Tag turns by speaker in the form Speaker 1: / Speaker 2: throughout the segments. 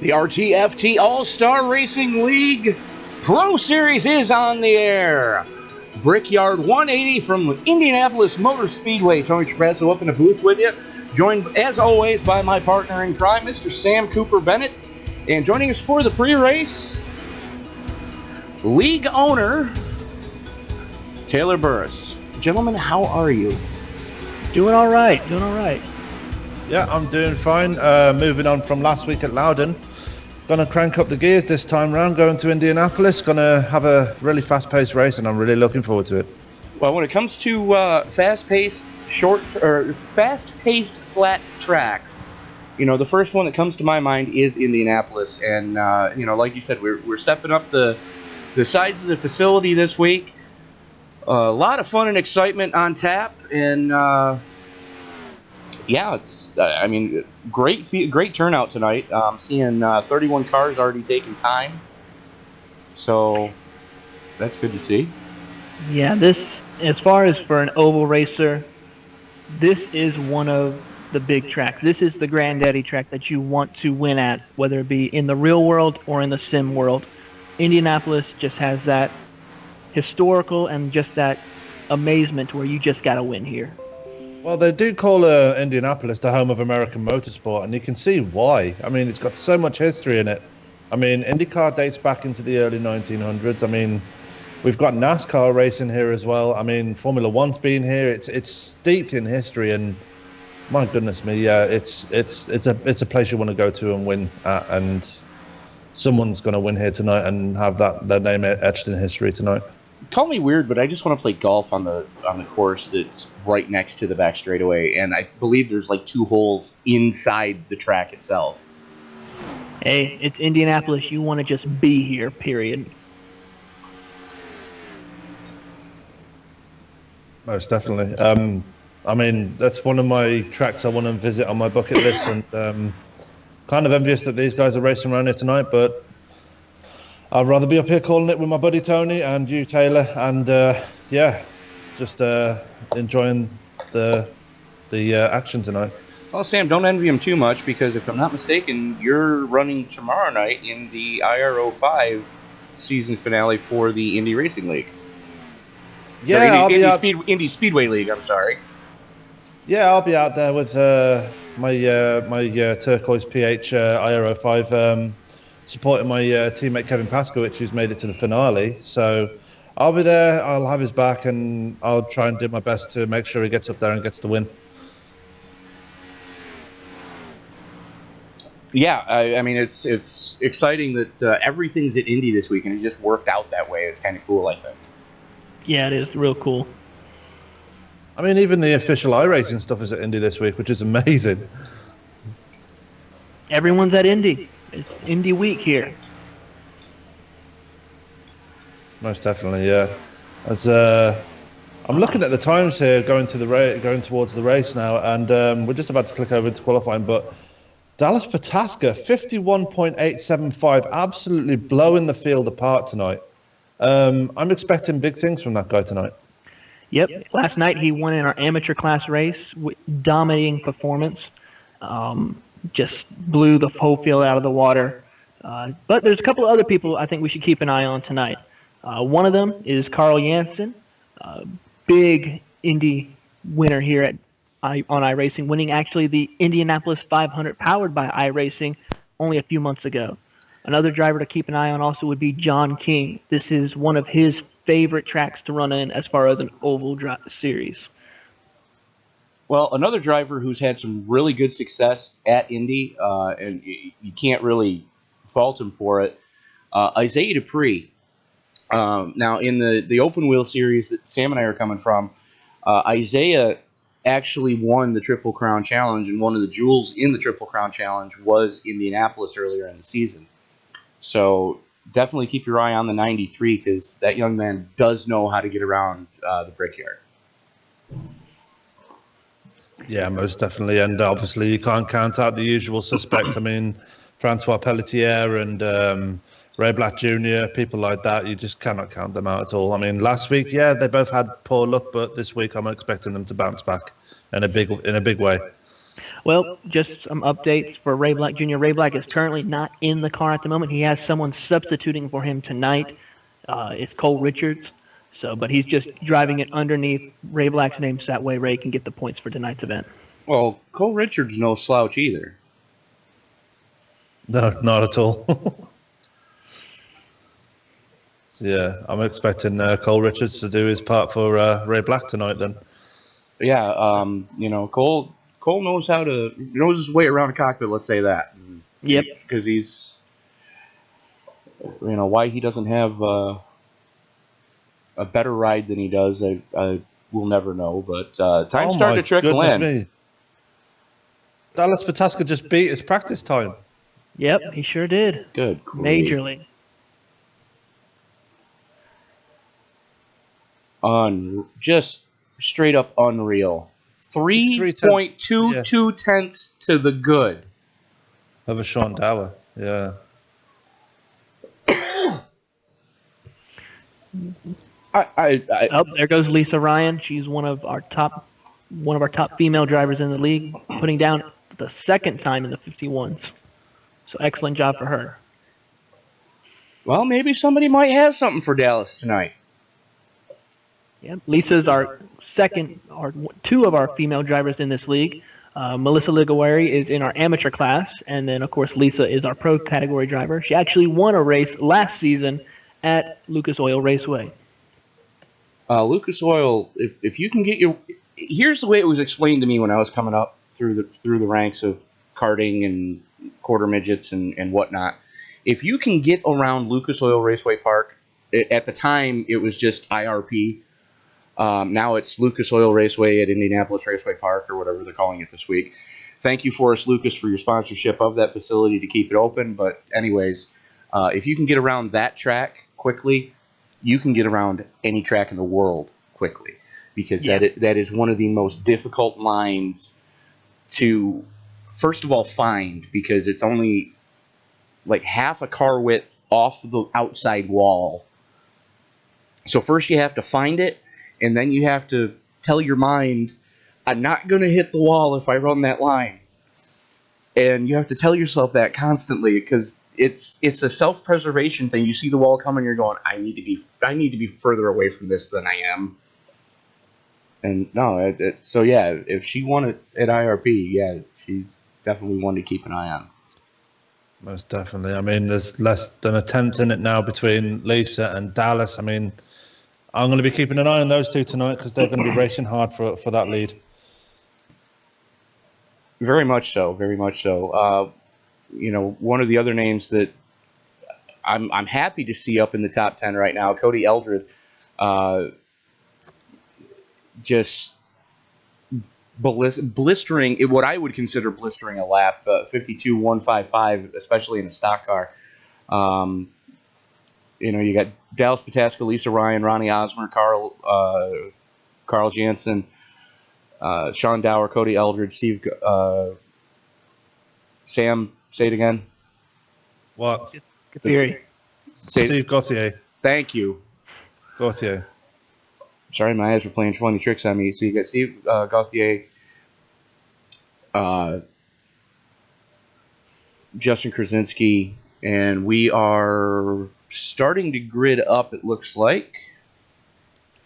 Speaker 1: The RTFT Allstar Racing League Pro Series is on the air. Brickyard 180 from Indianapolis Motor Speedway. Tony Trapasso up in the booth with you. Joined, as always, by my partner in crime, Mr. Sam Cooper Bennett. And joining us for the pre-race, league owner, Taylor Burris. Gentlemen, how are you?
Speaker 2: Doing all right.
Speaker 3: Yeah, I'm doing fine. Moving on from last week at Loudon. Going to crank up the gears this time round, going to Indianapolis. Going to have a really fast-paced race, and I'm really looking forward to it.
Speaker 1: Well, when it comes to fast-paced flat tracks, you know, the first one that comes to my mind is Indianapolis. And, you know, like you said, we're stepping up the size of the facility this week. A lot of fun and excitement on tap. And, yeah, it's, I mean, great turnout tonight. I'm seeing 31 cars already taking time. So that's good to see.
Speaker 2: Yeah, this, as far as for an oval racer, this is one of the big tracks. This is the granddaddy track that you want to win at, whether it be in the real world or in the sim world. Indianapolis just has that historical and just that amazement where you just got to win here.
Speaker 3: Well, they do call Indianapolis the home of American motorsport, and you can see why. I mean, it's got so much history in it. I mean, IndyCar dates back into the early 1900s. I mean, we've got NASCAR racing here as well. I mean, Formula One's been here. It's steeped in history, and my goodness me, yeah, it's a place you want to go to and win at, and someone's going to win here tonight and have their name etched in history tonight.
Speaker 1: Call me weird, but I just want to play golf on the course that's right next to the back straightaway, and I believe there's like 2 holes inside the track itself.
Speaker 2: Hey, it's Indianapolis. You want to just be here, period.
Speaker 3: Most definitely. I mean, that's one of my tracks I want to visit on my bucket list, and kind of envious that these guys are racing around here tonight, but I'd rather be up here calling it with my buddy Tony and you, Taylor, and yeah, just enjoying the action tonight.
Speaker 1: Well, Sam, don't envy him too much, because if I'm not mistaken, you're running tomorrow night in the IRO5 season finale for the Indy Racing League.
Speaker 3: Yeah,
Speaker 1: Indy Speedway League. I'm sorry.
Speaker 3: Yeah, I'll be out there with my turquoise PH IRO5. Supporting my teammate Kevin Paskowicz, who's made it to the finale. So I'll be there, I'll have his back, and I'll try and do my best to make sure he gets up there and gets the win.
Speaker 1: Yeah, I mean, it's exciting that everything's at Indy this week, and it just worked out that way. It's kind of cool, I think.
Speaker 2: Yeah, it is real cool.
Speaker 3: I mean, even the official iRacing stuff is at Indy this week, which is amazing.
Speaker 2: Everyone's at Indy. It's Indy week here.
Speaker 3: Most definitely, yeah. As I'm looking at the times here, going towards the race now, and we're just about to click over to qualifying. But Dallas Pataska, 51.875, absolutely blowing the field apart tonight. I'm expecting big things from that guy tonight.
Speaker 2: Yep. Last night he won in our amateur class race with dominating performance. Just blew the whole field out of the water. But there's a couple of other people I think we should keep an eye on tonight. One of them is Carl Jansen, big Indy winner here on iRacing, winning actually the Indianapolis 500 powered by iRacing only a few months ago. Another driver to keep an eye on also would be John King. This is one of his favorite tracks to run in as far as an oval series.
Speaker 1: Well, another driver who's had some really good success at Indy, and you can't really fault him for it, Isaiah Dupree. Now, in the open wheel series that Sam and I are coming from, Isaiah actually won the Triple Crown Challenge, and one of the jewels in the Triple Crown Challenge was Indianapolis earlier in the season. So definitely keep your eye on the 93, because that young man does know how to get around the Brickyard.
Speaker 3: Yeah, most definitely. And obviously you can't count out the usual suspects. I mean, Francois Pelletier and Ray Black Jr., people like that, you just cannot count them out at all. I mean, last week, yeah, they both had poor luck, but this week I'm expecting them to bounce back in a big way.
Speaker 2: Well, just some updates for Ray Black Jr. Ray Black is currently not in the car at the moment. He has someone substituting for him tonight. It's Cole Richards. But he's just driving it underneath Ray Black's name so that way Ray can get the points for tonight's event.
Speaker 1: Well, Cole Richards no slouch either.
Speaker 3: No, not at all. So, yeah, I'm expecting Cole Richards to do his part for Ray Black tonight then.
Speaker 1: Yeah, Cole knows knows his way around a cockpit, let's say that.
Speaker 2: Yep.
Speaker 1: Because he's, why he doesn't have a better ride than he does, I will never know. But time's starting to trickle in.
Speaker 3: Me. Dallas Pataska just beat his practice time.
Speaker 2: Yep, he sure did.
Speaker 1: Good. Great.
Speaker 2: Majorly.
Speaker 1: Just straight up unreal. 3.22 tenths to the good.
Speaker 3: Over Sean Dower, yeah.
Speaker 2: There goes Lisa Ryan. She's one of our top female drivers in the league, putting down the second time in the 51s. So excellent job for her.
Speaker 1: Well, maybe somebody might have something for Dallas tonight.
Speaker 2: Yeah, Lisa's our two of our female drivers in this league. Melissa Ligawari is in our amateur class, and then, of course, Lisa is our pro category driver. She actually won a race last season at Lucas Oil Raceway.
Speaker 1: Lucas Oil, if you can get here's the way it was explained to me when I was coming up through the ranks of karting and quarter midgets and whatnot. If you can get around Lucas Oil Raceway Park, at the time it was just IRP. Now it's Lucas Oil Raceway at Indianapolis Raceway Park, or whatever they're calling it this week. Thank you, Forrest Lucas, for your sponsorship of that facility to keep it open. But anyways, if you can get around that track quickly, you can get around any track in the world quickly, because that is one of the most difficult lines to, first of all, find, because it's only like half a car width off the outside wall. So first you have to find it, and then you have to tell your mind, I'm not going to hit the wall if I run that line. And you have to tell yourself that constantly, because it's a self-preservation thing. You see the wall coming, you're going, I need to be further away from this than I am. And no, so yeah, if she won it at IRP, yeah, she's definitely one to keep an eye on.
Speaker 3: Most definitely. I mean, there's less than a tenth in it now between Lisa and Dallas. I mean, I'm going to be keeping an eye on those two tonight, because they're going to be racing hard for that lead.
Speaker 1: Very much so. Very much so. One of the other names that I'm happy to see up in the top 10 right now, Cody Eldred, just blistering, what I would consider blistering a lap, 52.155, especially in a stock car. You got Dallas Pataska, Lisa Ryan, Ronnie Osmer, Carl Jansen, Sean Dower, Cody Eldred, Steve, Sam, say it again.
Speaker 3: What?
Speaker 2: Theory.
Speaker 3: Steve Gauthier.
Speaker 1: Thank you.
Speaker 3: Gauthier.
Speaker 1: Sorry, my eyes were playing funny tricks on me. So you got Steve Gauthier, Justin Krasinski, and we are starting to grid up, it looks like.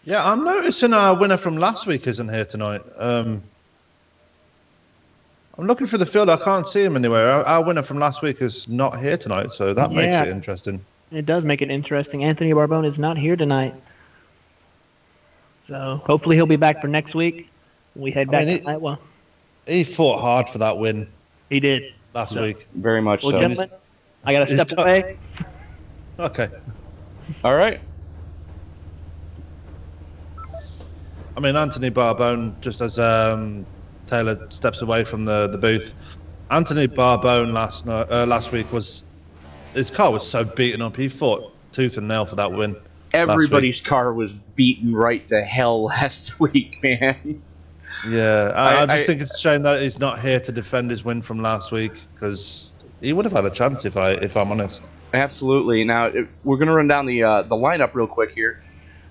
Speaker 3: Yeah, I'm noticing our winner from last week isn't here tonight. I'm looking for the field. I can't see him anywhere. Our winner from last week is not here tonight, so that makes it interesting.
Speaker 2: It does make it interesting. Anthony Barbone is not here tonight. So hopefully he'll be back for next week. We head back to Iowa.
Speaker 3: He fought hard for that win.
Speaker 2: He did.
Speaker 3: Last week.
Speaker 1: Very much so.
Speaker 2: Gentlemen, I got to step away.
Speaker 3: Okay.
Speaker 1: All right.
Speaker 3: I mean, Anthony Barbone, just as Taylor steps away from the booth, Anthony Barbone last week his car was so beaten up. He fought tooth and nail for that win.
Speaker 1: Everybody's car was beaten right to hell last week, man.
Speaker 3: Yeah, I just think it's a shame that he's not here to defend his win from last week, because he would have had a chance if I'm honest.
Speaker 1: Absolutely. Now we're going to run down the lineup real quick here.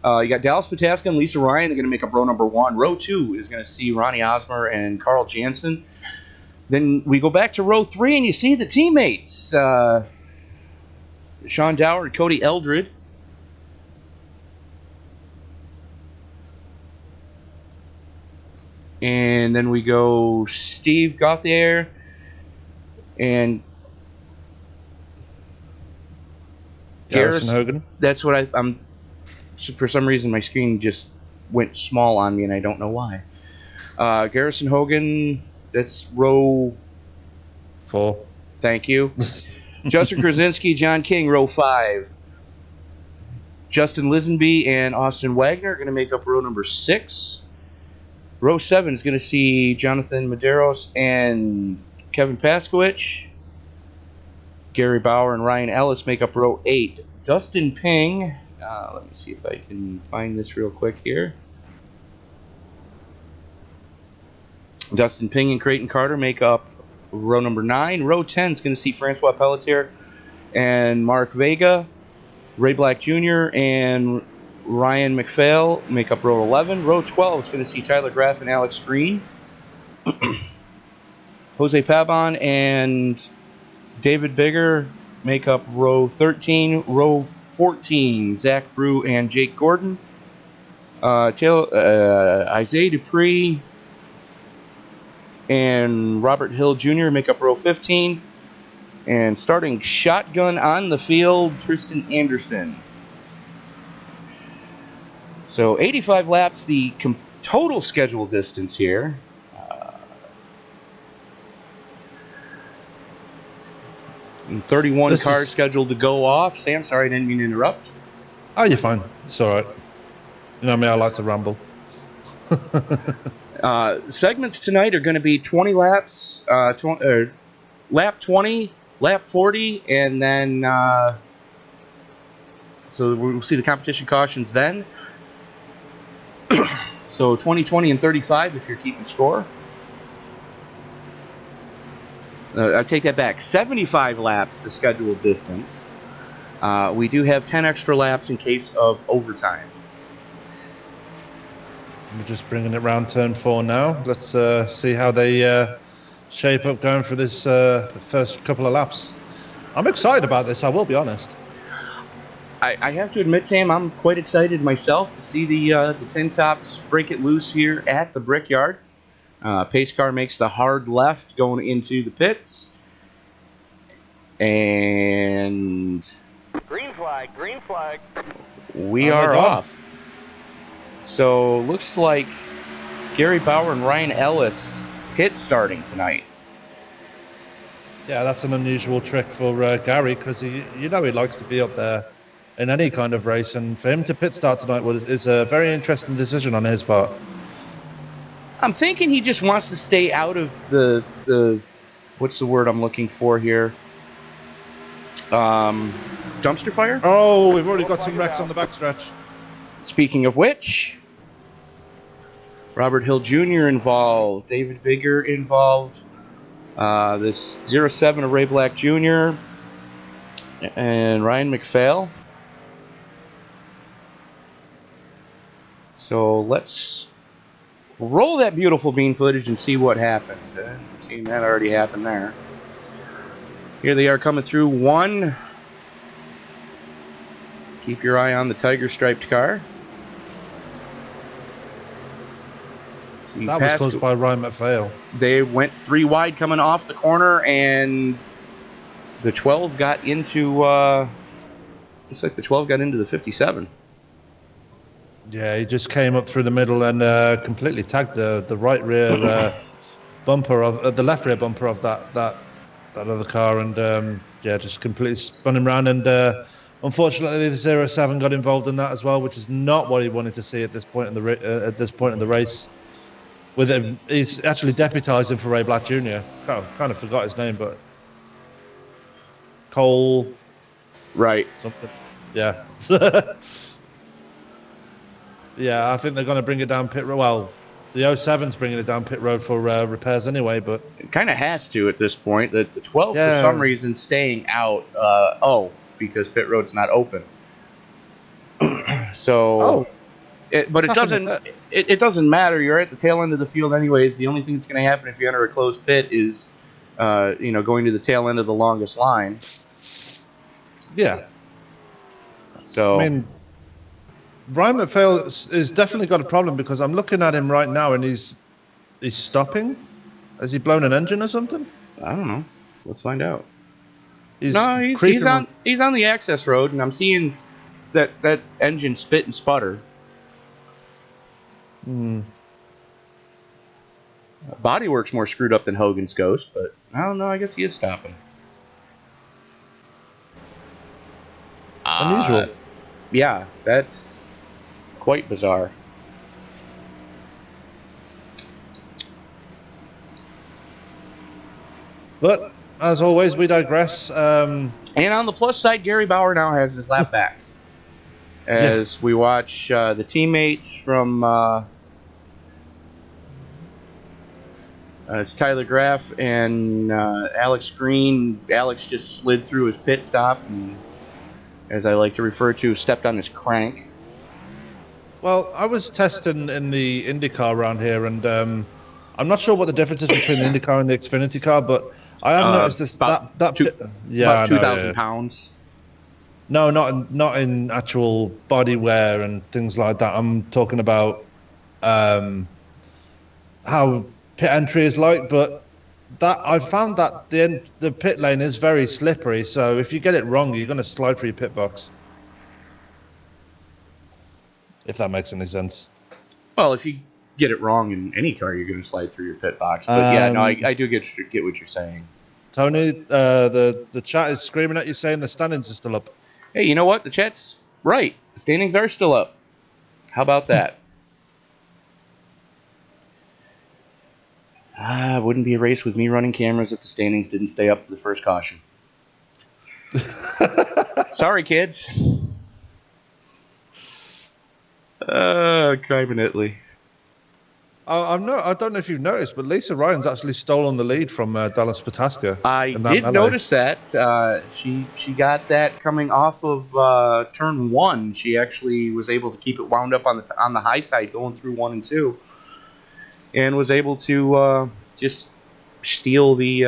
Speaker 1: You got Dallas Pataska and Lisa Ryan. They're going to make up row number 1. Row 2 is going to see Ronnie Osmer and Carl Jansen. Then we go back to row 3, and you see the teammates. Sean Dower and Cody Eldred. And then we go Steve Gauthier and
Speaker 3: Garrison Hogan.
Speaker 1: That's what I'm. For some reason, my screen just went small on me, and I don't know why. Garrison Hogan, that's row
Speaker 3: 4.
Speaker 1: Thank you. Justin Krasinski, John King, row 5. Justin Lisenby and Austin Wagner are going to make up row number 6. Row 7 is going to see Jonathan Medeiros and Kevin Paskowicz. Gary Bauer and Ryan Ellis make up row 8. Dustin Ping, let me see if I can find this real quick here. Dustin Ping and Creighton Carter make up row number 9. Row 10 is going to see Francois Pelletier and Mark Vega. Ray Black Jr. and Ryan McPhail make up row 11. Row 12 is going to see Tyler Graff and Alex Green. Jose Pabon and David Bigger make up row 13. Row 14, Zach Brew and Jake Gordon. Isaiah Dupree and Robert Hill Jr. make up row 15. And starting shotgun on the field, Tristan Anderson. So 85 laps, the total scheduled distance here. 31 cars scheduled to go off. Sam, sorry, I didn't mean to interrupt.
Speaker 3: Oh, you're fine. It's all right. You know me, I like to ramble.
Speaker 1: Segments tonight are going to be 20 laps, lap 20, lap 40, and then so we'll see the competition cautions then. So 20, 20, and 35 if you're keeping score. I take that back. 75 laps the scheduled distance. We do have 10 extra laps in case of overtime.
Speaker 3: We're just bringing it round turn 4 now. Let's see how they shape up going for this the first couple of laps. I'm excited about this, I will be honest.
Speaker 1: I have to admit, Sam, I'm quite excited myself to see the Tin Tops break it loose here at the Brickyard. Pace car makes the hard left going into the pits. And
Speaker 4: green flag, green flag.
Speaker 1: We are off. So looks like Gary Bauer and Ryan Ellis pit starting tonight.
Speaker 3: Yeah, that's an unusual trick for Gary because he likes to be up there in any kind of race, and for him to pit start tonight is a very interesting decision on his part.
Speaker 1: I'm thinking he just wants to stay out of the what's the word I'm looking for here? Dumpster fire?
Speaker 3: Oh, we've already got some wrecks on the backstretch.
Speaker 1: Speaking of which, Robert Hill Jr. involved, David Bigger involved, this 07 of Ray Black Jr. and Ryan McPhail. So let's roll that beautiful bean footage and see what happens. Seen that already happened there. Here they are coming through one. Keep your eye on the tiger striped car. See,
Speaker 3: that was caused by Ryan McPhail.
Speaker 1: They went 3 wide coming off the corner, and the 12 got into. Looks like the 12 got into the 57.
Speaker 3: Yeah, he just came up through the middle and completely tagged the right rear bumper of the left rear bumper of that other car, and just completely spun him around. And unfortunately, the 07 got involved in that as well, which is not what he wanted to see at this point in the race. With him, he's actually deputising for Ray Black Jr. Kind of forgot his name, but Cole,
Speaker 1: right?
Speaker 3: Something. Yeah. Yeah, I think they're going to bring it down pit road. Well, the 07's bringing it down pit road for repairs anyway, but
Speaker 1: it kind of has to at this point. The 12 for some reason staying out. Because pit road's not open. So, but it doesn't. It doesn't matter. You're at the tail end of the field anyways. The only thing that's going to happen if you enter a closed pit is going to the tail end of the longest line.
Speaker 3: Yeah.
Speaker 1: So
Speaker 3: I mean, Ryan McPhail has definitely got a problem because I'm looking at him right now and he's stopping. Has he blown an engine or something?
Speaker 1: I don't know. Let's find out.
Speaker 3: He's
Speaker 1: No, he's
Speaker 3: creeping
Speaker 1: on the access road, and I'm seeing that engine spit and sputter. Bodywork's more screwed up than Hogan's Ghost, but I don't know. I guess he is stopping.
Speaker 3: Unusual.
Speaker 1: Yeah, that's quite bizarre.
Speaker 3: But as always, we digress.
Speaker 1: And on the plus side, Gary Bauer now has his lap back. As we watch the teammates from it's Tyler Graff and Alex Green. Alex just slid through his pit stop and, as I like to refer to, stepped on his crank.
Speaker 3: Well, I was testing in the Indycar around here, and I'm not sure what the difference is between the Indycar and the Xfinity car, but I have noticed this.
Speaker 1: About
Speaker 3: About
Speaker 1: 2,000 pounds.
Speaker 3: No, not in actual body wear and things like that. I'm talking about how pit entry is like, but that I found that the pit lane is very slippery. So if you get it wrong, you're going to slide through your pit box. If that makes any sense.
Speaker 1: Well, if you get it wrong in any car, you're going to slide through your pit box. But yeah, no, I do get what you're saying.
Speaker 3: Tony, the chat is screaming at you saying the standings are still up.
Speaker 1: Hey, you know what? The chat's right. The standings are still up. How about that? It wouldn't be a race with me running cameras if the standings didn't stay up for the first caution. Sorry, kids. Crime in Italy.
Speaker 3: I don't know if you've noticed, but Lisa Ryan's actually stolen the lead from Dallas Pataska.
Speaker 1: I did notice that. She got that coming off of turn 1. She actually was able to keep it wound up on the high side going through 1 and 2, and was able to just steal the.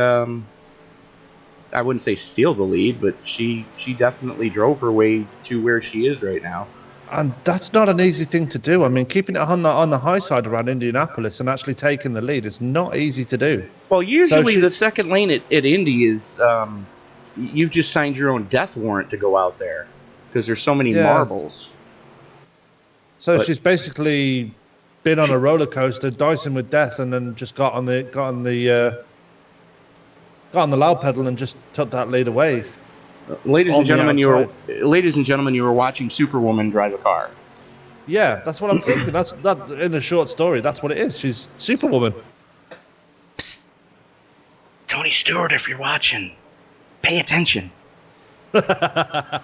Speaker 1: I wouldn't say steal the lead, but she definitely drove her way to where she is right now.
Speaker 3: And that's not an easy thing to do. I mean, keeping it on the high side around Indianapolis and actually taking the lead is not easy to do.
Speaker 1: Well, usually the second lane at Indy is you've just signed your own death warrant to go out there because there's so many marbles.
Speaker 3: So she's basically been on a roller coaster, dicing with death, and then just got on the loud pedal and just took that lead away.
Speaker 1: Ladies and gentlemen, you were watching Superwoman drive a car.
Speaker 3: Yeah, that's what I'm thinking. That's that in a short story. That's what it is. She's Superwoman.
Speaker 1: Psst. Tony Stewart, if you're watching, pay attention.
Speaker 3: I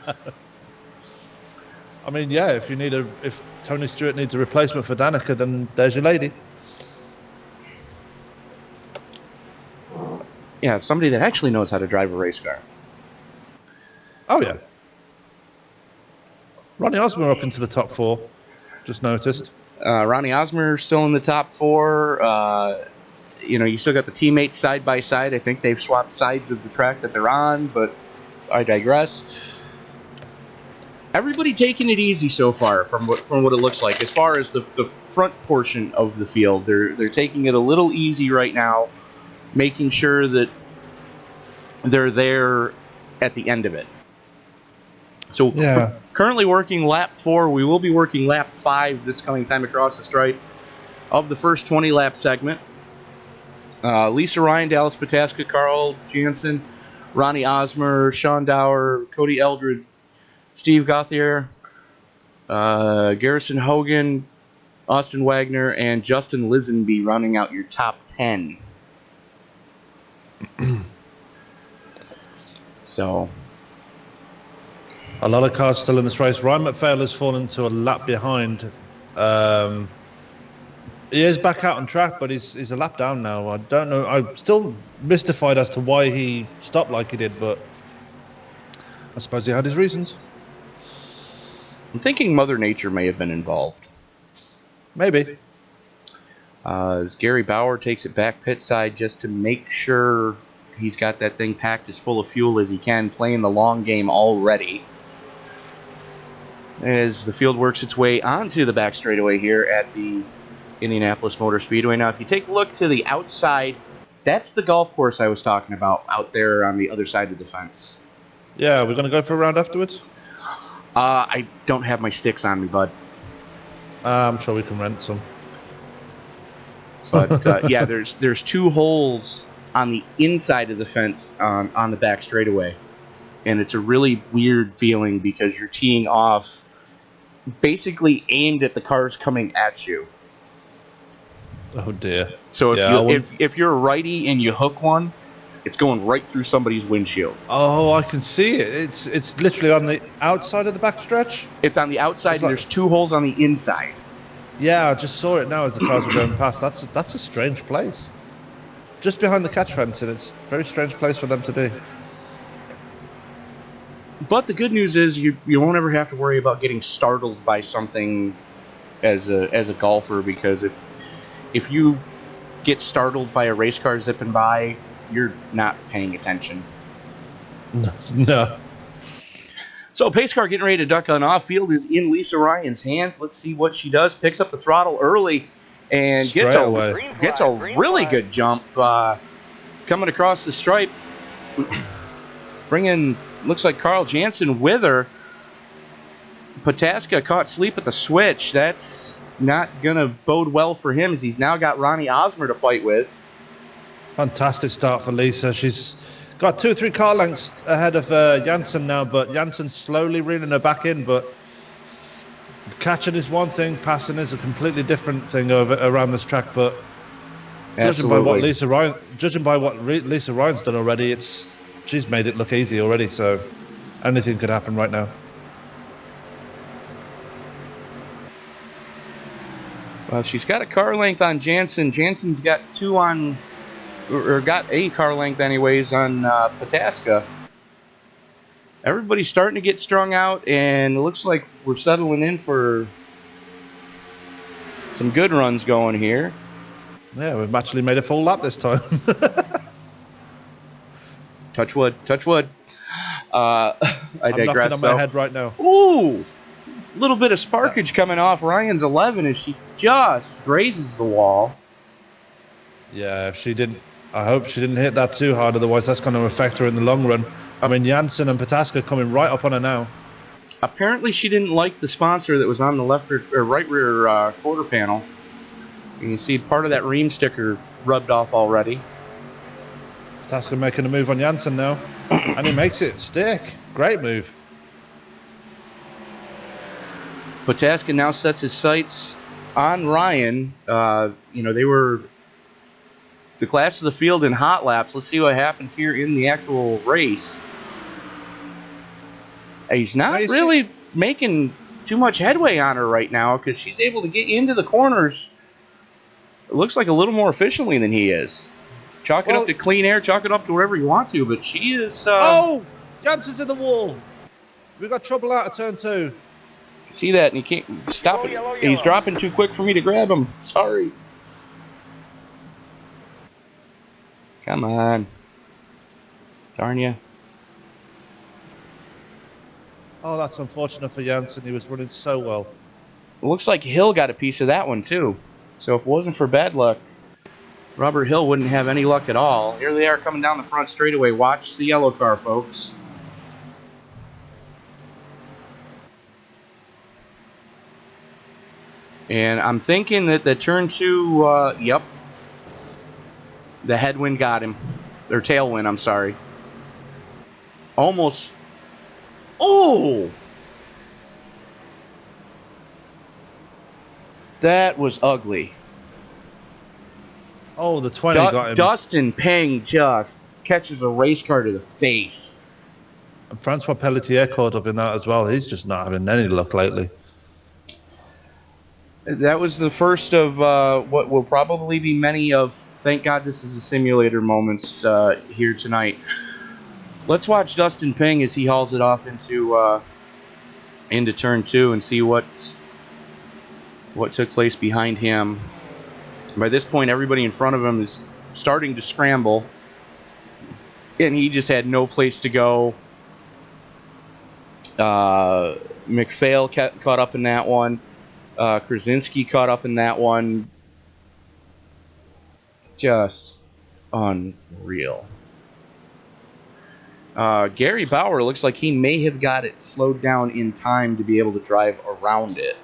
Speaker 3: mean, yeah. If Tony Stewart needs a replacement for Danica, then there's your lady.
Speaker 1: Yeah, somebody that actually knows how to drive a race car.
Speaker 3: Oh, yeah. Ronnie Osmer up into the top 4. Just noticed.
Speaker 1: Ronnie Osmer still in the top 4. You still got the teammates side by side. I think they've swapped sides of the track that they're on, but I digress. Everybody taking it easy so far from what it looks like. As far as the front portion of the field, they're taking it a little easy right now, making sure that they're there at the end of it. So currently working lap 4. We will be working lap 5 this coming time across the stripe of the first 20-lap segment. Lisa Ryan, Dallas Pataska, Carl Jansen, Ronnie Osmer, Sean Dower, Cody Eldred, Steve Gauthier, Garrison Hogan, Austin Wagner, and Justin Lisenby rounding out your top 10. So...
Speaker 3: a lot of cars still in this race. Ryan McPhail has fallen to a lap behind. He is back out on track, but he's a lap down now. I don't know. I'm still mystified as to why he stopped like he did, but I suppose he had his reasons.
Speaker 1: I'm thinking Mother Nature may have been involved.
Speaker 3: Maybe.
Speaker 1: As Gary Bauer takes it back pit side just to make sure He's got that thing packed as full of fuel as he can, playing the long game already. As the field works its way onto the back straightaway here at the Indianapolis Motor Speedway. Now, if you take a look to the outside, that's the golf course I was talking about out there on the other side of the fence.
Speaker 3: Yeah, we're going to go for a round afterwards?
Speaker 1: I don't have my sticks on me, bud.
Speaker 3: I'm sure we can rent some.
Speaker 1: But, yeah, there's 2 holes on the inside of the fence on the back straightaway. And it's a really weird feeling because you're teeing off basically aimed at the cars coming at you.
Speaker 3: Oh, dear.
Speaker 1: So
Speaker 3: Yeah,
Speaker 1: if you're a righty and you hook one, it's going right through somebody's windshield.
Speaker 3: Oh, I can see it. It's literally on the outside of the backstretch.
Speaker 1: It's on the outside, and there's 2 holes on the inside.
Speaker 3: Yeah, I just saw it now as the cars were going past. That's a strange place. Just behind the catch fence, and it's a very strange place for them to be.
Speaker 1: But the good news is you won't ever have to worry about getting startled by something as a golfer, because if you get startled by a race car zipping by, you're not paying attention.
Speaker 3: No.
Speaker 1: So pace car getting ready to duck on off. Field is in Lisa Ryan's hands. Let's see what she does. Picks up the throttle early and gets a really good jump coming across the stripe. Bringing, looks like Carl Jansen with her. Pataska caught sleep at the switch. That's not going to bode well for him, as he's now got Ronnie Osmer to fight with.
Speaker 3: Fantastic start for Lisa. She's got 2 or 3 car lengths ahead of Jansen now, but Jansen's slowly reeling her back in. But catching is one thing, passing is a completely different thing around this track. But judging by what Lisa Ryan's done already, she's made it look easy already. So anything could happen right now.
Speaker 1: Well, she's got a car length on Jansen. Jansen's got got a car length anyways on Pataska. Everybody's starting to get strung out, and it looks like we're settling in for some good runs going here.
Speaker 3: Yeah, we've actually made a full lap this time.
Speaker 1: Touch wood, touch wood. I digress.
Speaker 3: I'm knocking on my head right now.
Speaker 1: Ooh! A little bit of sparkage coming off Ryan's 11 as she just grazes the wall.
Speaker 3: Yeah, if she didn't, I hope she didn't hit that too hard, otherwise that's going to affect her in the long run. I mean, Jansen and Pataska coming right up on her now.
Speaker 1: Apparently she didn't like the sponsor that was on the left or right rear quarter panel. You can see part of that ream sticker rubbed off already.
Speaker 3: Pataska making a move on Jansen now, and he makes it stick. Great move.
Speaker 1: Pataska now sets his sights on Ryan. They were the class of the field in hot laps. Let's see what happens here in the actual race. He's not really making too much headway on her right now, because she's able to get into the corners, it looks like, a little more efficiently than he is. Chalk it up to clean air, chalk it up to whatever you want to, but she is...
Speaker 3: Jansen's in the wall. We've got trouble out of turn 2.
Speaker 1: See that, and you can't stop it.
Speaker 4: Yellow.
Speaker 1: He's dropping too quick for me to grab him. Sorry. Come on. Darn you.
Speaker 3: Oh, that's unfortunate for Jansen. He was running so well.
Speaker 1: It looks like Hill got a piece of that one, too. So if it wasn't for bad luck, Robert Hill wouldn't have any luck at all. Here they are coming down the front straightaway. Watch the yellow car, folks. And I'm thinking that the turn 2, yep, the headwind got him. Or tailwind, I'm sorry. Almost. Oh! That was ugly.
Speaker 3: Oh, the 20 got him.
Speaker 1: Dustin Peng just catches a race car to the face.
Speaker 3: And Francois Pelletier caught up in that as well. He's just not having any luck lately.
Speaker 1: That was the first of what will probably be many of, thank God this is a simulator, moments here tonight. Let's watch Dustin Peng as he hauls it off into turn 2 and see what took place behind him. By this point, everybody in front of him is starting to scramble. and he just had no place to go. McPhail caught up in that one. Krasinski caught up in that one. Just unreal. Gary Bauer looks like he may have got it slowed down in time to be able to drive around it.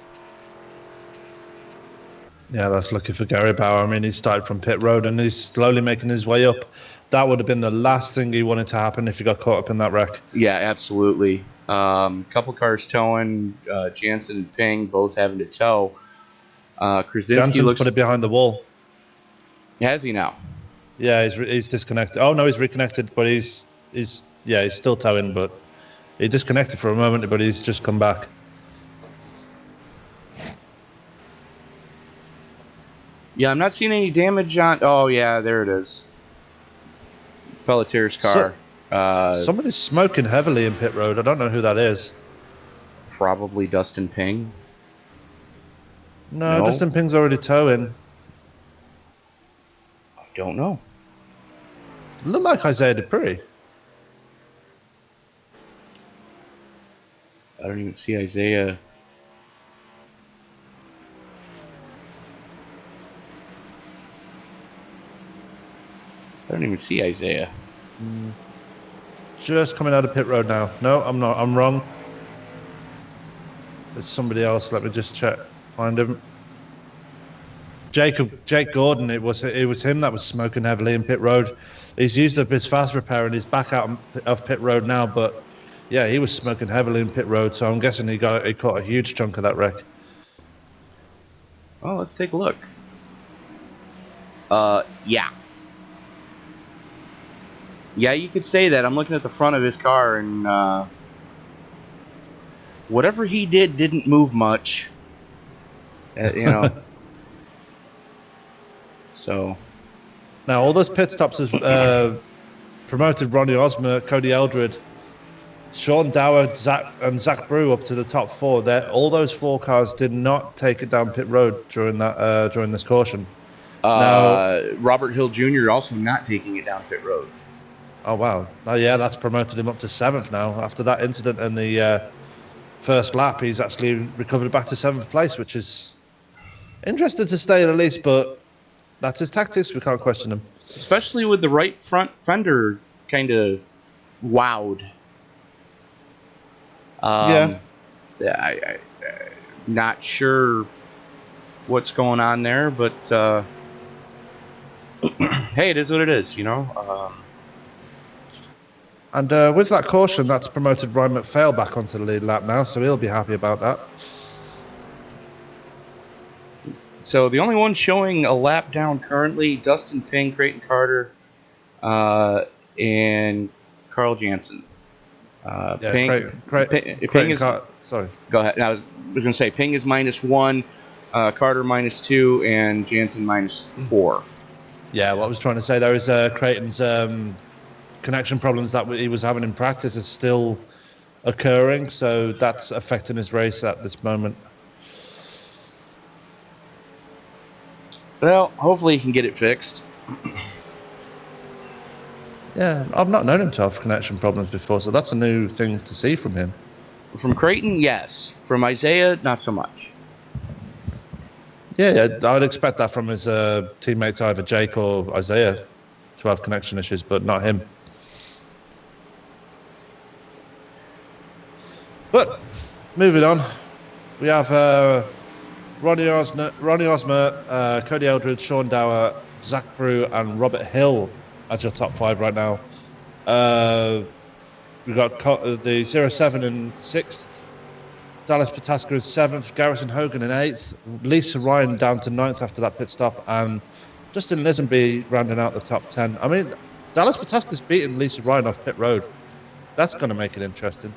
Speaker 3: Yeah, that's lucky for Gary Bauer. I mean, he started from pit road and he's slowly making his way up. That would have been the last thing he wanted to happen if he got caught up in that wreck.
Speaker 1: Yeah, absolutely. Couple cars towing. Jansen and Ping both having to tow. Krasinski
Speaker 3: Jansen's put it behind the wall.
Speaker 1: Has he now?
Speaker 3: Yeah, he's disconnected. Oh no, he's reconnected, but he's still towing, but he disconnected for a moment, but he's just come back.
Speaker 1: Yeah, I'm not seeing any damage on. Oh yeah, there it is. Pelletier's car.
Speaker 3: Somebody's smoking heavily in pit road. I don't know who that is.
Speaker 1: Probably Dustin Ping.
Speaker 3: No, Dustin Ping's already towing.
Speaker 1: I don't know.
Speaker 3: Look like Isaiah Dupree.
Speaker 1: I don't even see Isaiah. I don't even see Isaiah.
Speaker 3: Just coming out of pit road now. No, I'm not. I'm wrong. It's somebody else. Let me just check. Find him. Jake Gordon. It was him that was smoking heavily in pit road. He's used up his fast repair and he's back out of pit road now. But yeah, he was smoking heavily in pit road. So I'm guessing he caught a huge chunk of that wreck.
Speaker 1: Oh, let's take a look. Yeah. Yeah, you could say that. I'm looking at the front of his car, and whatever he did didn't move much. So.
Speaker 3: Now, all those pit stops has promoted Ronnie Osmer, Cody Eldred, Sean Dower, Zach Brew up to the top four. All those four cars did not take it down pit road during this caution. Now,
Speaker 1: Robert Hill Jr. also not taking it down pit road.
Speaker 3: Oh, wow. Oh, yeah, that's promoted him up to 7th now. After that incident in the first lap, he's actually recovered back to 7th place, which is interesting to say the least, but that's his tactics. We can't question him.
Speaker 1: Especially with the right front fender kind of wowed. I'm not sure what's going on there, but hey, it is what it is,
Speaker 3: And with that caution, that's promoted Ryan McPhail back onto the lead lap now, so he'll be happy about that.
Speaker 1: So the only one showing a lap down currently, Dustin Ping, Creighton Carter, and Carl Jansen. Ping is...
Speaker 3: Sorry.
Speaker 1: Go ahead. I was going to say Ping is -1, Carter -2, and Jansen -4.
Speaker 3: Yeah, what I was trying to say there is Creighton's... connection problems that he was having in practice is still occurring, so that's affecting his race at this moment.
Speaker 1: Well, hopefully he can get it fixed.
Speaker 3: Yeah, I've not known him to have connection problems before, so that's a new thing to see from him.
Speaker 1: From Creighton, yes. From Isaiah, not so much.
Speaker 3: Yeah, I would expect that from his teammates, either Jake or Isaiah, to have connection issues, but not him. But moving on, we have Ronnie Osmer, Cody Eldred, Sean Dower, Zach Brew, and Robert Hill as your top 5 right now. We've got the 07 in 6th, Dallas Pataska in 7th, Garrison Hogan in 8th, Lisa Ryan down to 9th after that pit stop, and Justin Lisenby rounding out the top 10. I mean, Dallas Pataska's beating Lisa Ryan off pit road. That's going to make it interesting.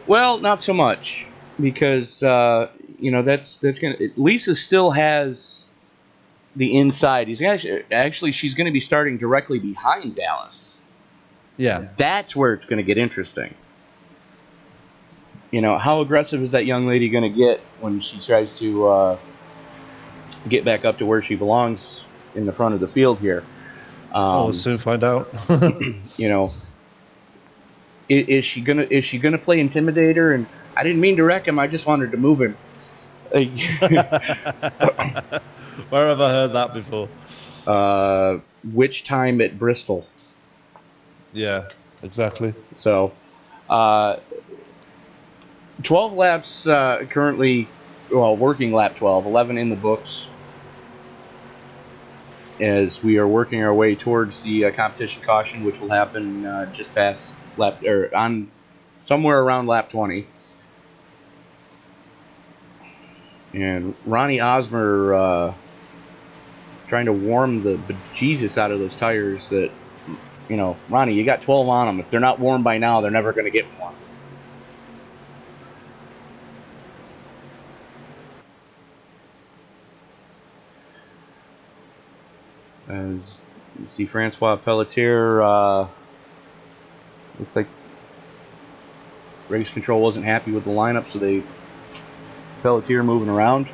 Speaker 1: Well, not so much, because that's gonna. Lisa still has the inside. He's actually she's going to be starting directly behind Dallas.
Speaker 3: Yeah,
Speaker 1: that's where it's going to get interesting. How aggressive is that young lady going to get when she tries to get back up to where she belongs in the front of the field here?
Speaker 3: We'll soon find out.
Speaker 1: You know, is she gonna play Intimidator? And I didn't mean to wreck him. I just wanted to move him.
Speaker 3: Where have I heard that before?
Speaker 1: Which time at Bristol?
Speaker 3: Yeah, exactly.
Speaker 1: So, 12 laps currently. Well, working lap 12, 11 in the books. As we are working our way towards the competition caution, which will happen just past lap, or on somewhere around lap 20. And Ronnie Osmer trying to warm the bejesus out of those tires that, Ronnie, you got 12 on them. If they're not warm by now, they're never going to get warm. As you see, Francois Pelletier, looks like race control wasn't happy with the lineup, so Pelletier moving around.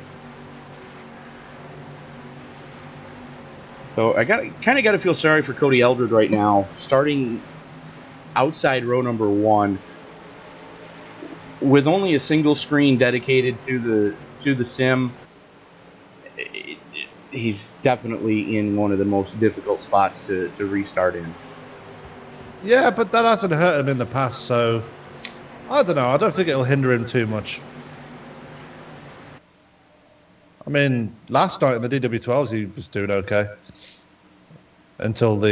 Speaker 1: So I kind of got to feel sorry for Cody Eldred right now, starting outside row number 1 with only a single screen dedicated to the sim. He's definitely in one of the most difficult spots to restart in.
Speaker 3: Yeah, but that hasn't hurt him in the past, so I don't know. I don't think it'll hinder him too much. I mean, last night in the DW12s, he was doing okay. Until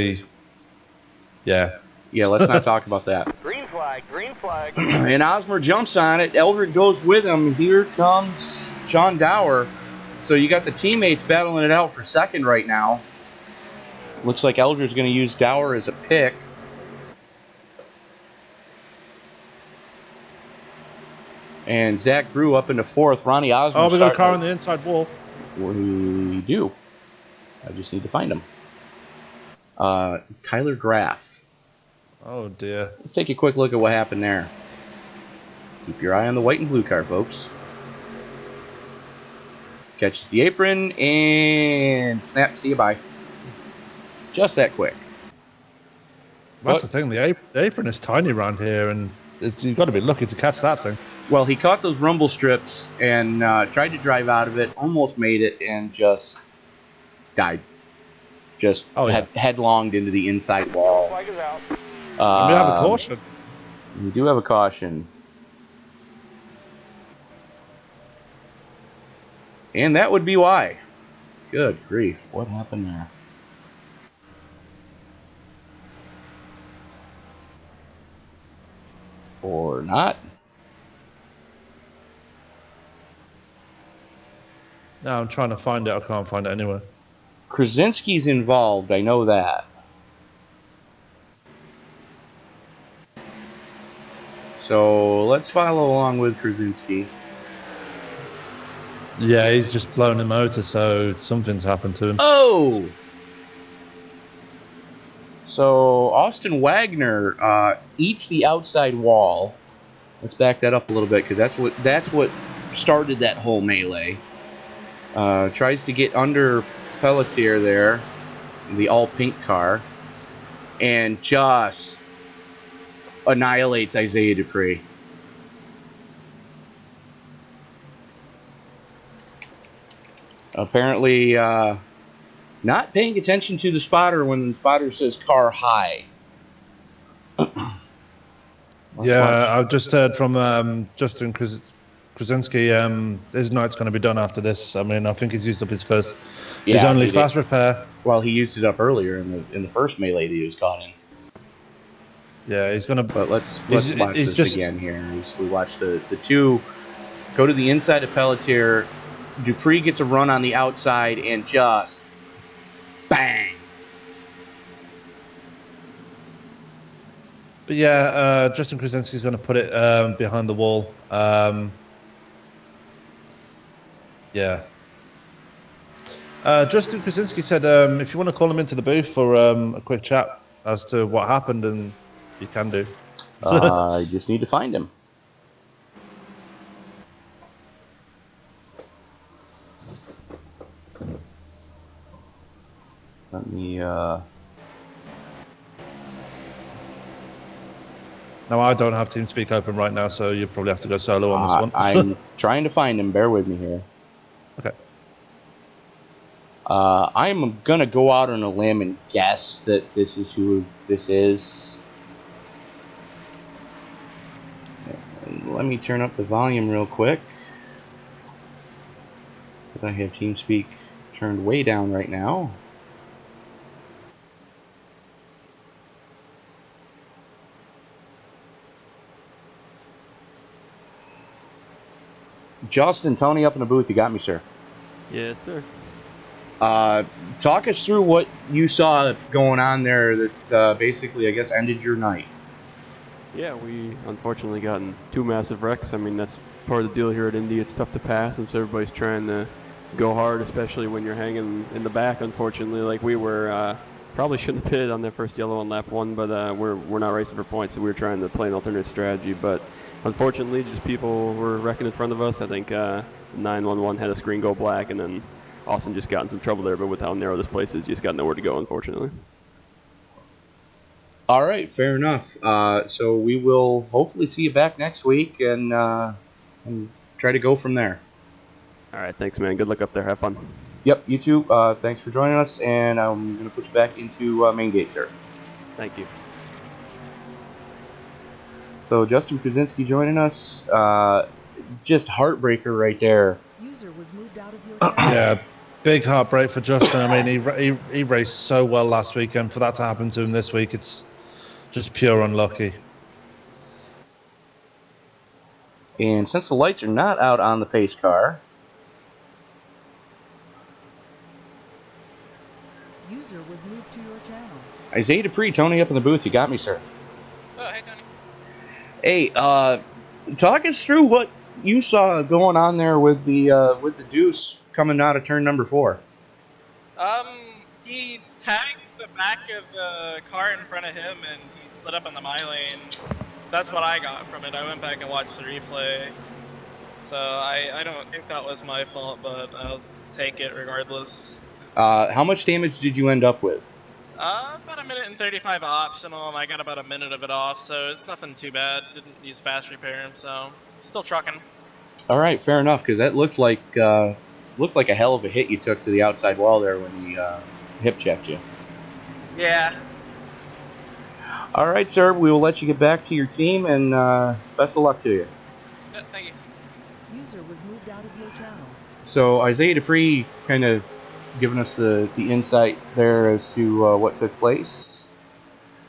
Speaker 3: Yeah,
Speaker 1: let's not talk about that.
Speaker 4: Green flag, green flag.
Speaker 1: And Osmer jumps on it. Eldred goes with him. Here comes John Dower. So you got the teammates battling it out for second right now. Looks like Eldred's going to use Dower as a pick. And Zach Brew up into fourth. Ronnie Osmer.
Speaker 3: Oh, we got a car on the inside wall.
Speaker 1: We do. I just need to find him. Tyler Graff.
Speaker 3: Oh, dear.
Speaker 1: Let's take a quick look at what happened there. Keep your eye on the white and blue car, folks. Catches the apron and snap. See you, bye. Just that quick.
Speaker 3: That's the thing. The apron is tiny around here, and you've got to be lucky to catch that thing.
Speaker 1: Well, he caught those rumble strips and tried to drive out of it, almost made it, and just died. Just headlonged into the inside wall.
Speaker 4: Flag is out.
Speaker 3: We have a caution.
Speaker 1: We do have a caution. And that would be why. Good grief. What happened there? Or not.
Speaker 3: No, I'm trying to find it. I can't find it anywhere.
Speaker 1: Krasinski's involved. I know that. So let's follow along with Krasinski.
Speaker 3: Yeah, he's just blown the motor, so something's happened to him.
Speaker 1: Oh! So Austin Wagner eats the outside wall. Let's back that up a little bit, because that's what started that whole melee. Tries to get under Pelletier there, the all-pink car, and just annihilates Isaiah Dupree. Apparently not paying attention to the spotter when the spotter says car high.
Speaker 3: I've just heard from Justin Krasinski. His night's going to be done after this. I mean, I think he's used up his only fast repair.
Speaker 1: Well, he used it up earlier in the first melee that he was caught in.
Speaker 3: Yeah, he's going to...
Speaker 1: But let's watch this again here. We watch the two go to the inside of Pelletier. Dupree gets a run on the outside and just bang.
Speaker 3: But yeah, Justin Krasinski's going to put it behind the wall. Yeah. Justin Krasinski said if you want to call him into the booth for a quick chat as to what happened, and you can do.
Speaker 1: I just need to find him. Let me
Speaker 3: Now, I don't have TeamSpeak open right now, so you probably have to go solo on this one.
Speaker 1: I'm trying to find him. Bear with me here.
Speaker 3: Okay.
Speaker 1: I'm going to go out on a limb and guess that this is who this is. And let me turn up the volume real quick. Because I have TeamSpeak turned way down right now. Justin, Tony up in the booth. You got me, sir.
Speaker 5: Yes, sir.
Speaker 1: Talk us through what you saw going on there that basically, I guess, ended your night.
Speaker 5: Yeah, we unfortunately got in 2 massive wrecks. I mean, that's part of the deal here at Indy. It's tough to pass, and so everybody's trying to go hard, especially when you're hanging in the back, unfortunately. Like we were, probably shouldn't have pitted on that first yellow on lap 1, but we're not racing for points, so we were trying to play an alternate strategy. But unfortunately, just people were wrecking in front of us. I think 911 had a screen go black, and then Austin just got in some trouble there, but with how narrow this place is, you just got nowhere to go, unfortunately.
Speaker 1: All right, fair enough. So we will hopefully see you back next week and try to go from there.
Speaker 5: All right, thanks, man. Good luck up there. Have fun.
Speaker 1: Yep, you too. Thanks for joining us, and I'm going to put you back into main gate, sir.
Speaker 5: Thank you.
Speaker 1: So Justin Krasinski joining us. Just heartbreaker right there.
Speaker 6: User was moved out of your
Speaker 3: Yeah, big heartbreak for Justin. I mean, he raced so well last weekend. For that to happen to him this week, it's just pure unlucky.
Speaker 1: And since the lights are not out on the pace car,
Speaker 6: user was moved to your channel.
Speaker 1: Isaiah Dupree, Tony up in the booth. You got me, sir.
Speaker 7: Oh, hey, Tony.
Speaker 1: Hey, talk us through what you saw going on there with the deuce coming out of turn number 4.
Speaker 7: He tagged the back of the car in front of him, and he split up in the my lane. That's what I got from it. I went back and watched the replay. So I don't think that was my fault, but I'll take it regardless.
Speaker 1: How much damage did you end up with?
Speaker 7: About a minute and 35 optional, and I got about a minute of it off, so it's nothing too bad. Didn't use fast repair, so still trucking.
Speaker 1: All right, fair enough, because that looked like a hell of a hit you took to the outside wall there when he hip checked you.
Speaker 7: Yeah.
Speaker 1: All right, sir. We will let you get back to your team, and best of luck to you.
Speaker 7: Yeah, thank you.
Speaker 6: User was moved out of your channel.
Speaker 1: So Isaiah Dupree kind of giving us the insight there as to what took place.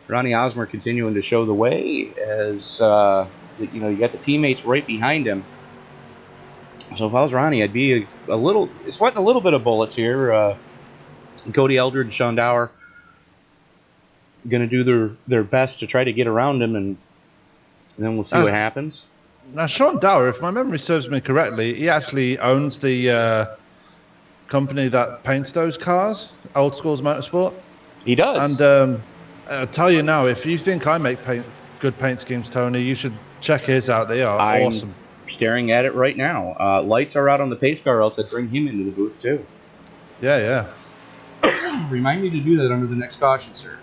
Speaker 1: Ronnie Osmer continuing to show the way as you got the teammates right behind him. So if I was Ronnie, I'd be sweating a little bit of bullets here. Cody Eldred and Sean Dower going to do their best to try to get around him, and then we'll see what happens.
Speaker 3: Now, Sean Dower, if my memory serves me correctly, he actually owns the company that paints those cars, Old Schools Motorsport.
Speaker 1: He does.
Speaker 3: And I'll tell you now, if you think I make good paint schemes, Tony, you should check his out. They are awesome.
Speaker 1: Staring at it right now. Lights are out on the pace car, else I'd bring him into the booth too.
Speaker 3: Yeah.
Speaker 1: Remind me to do that under the next caution, sir.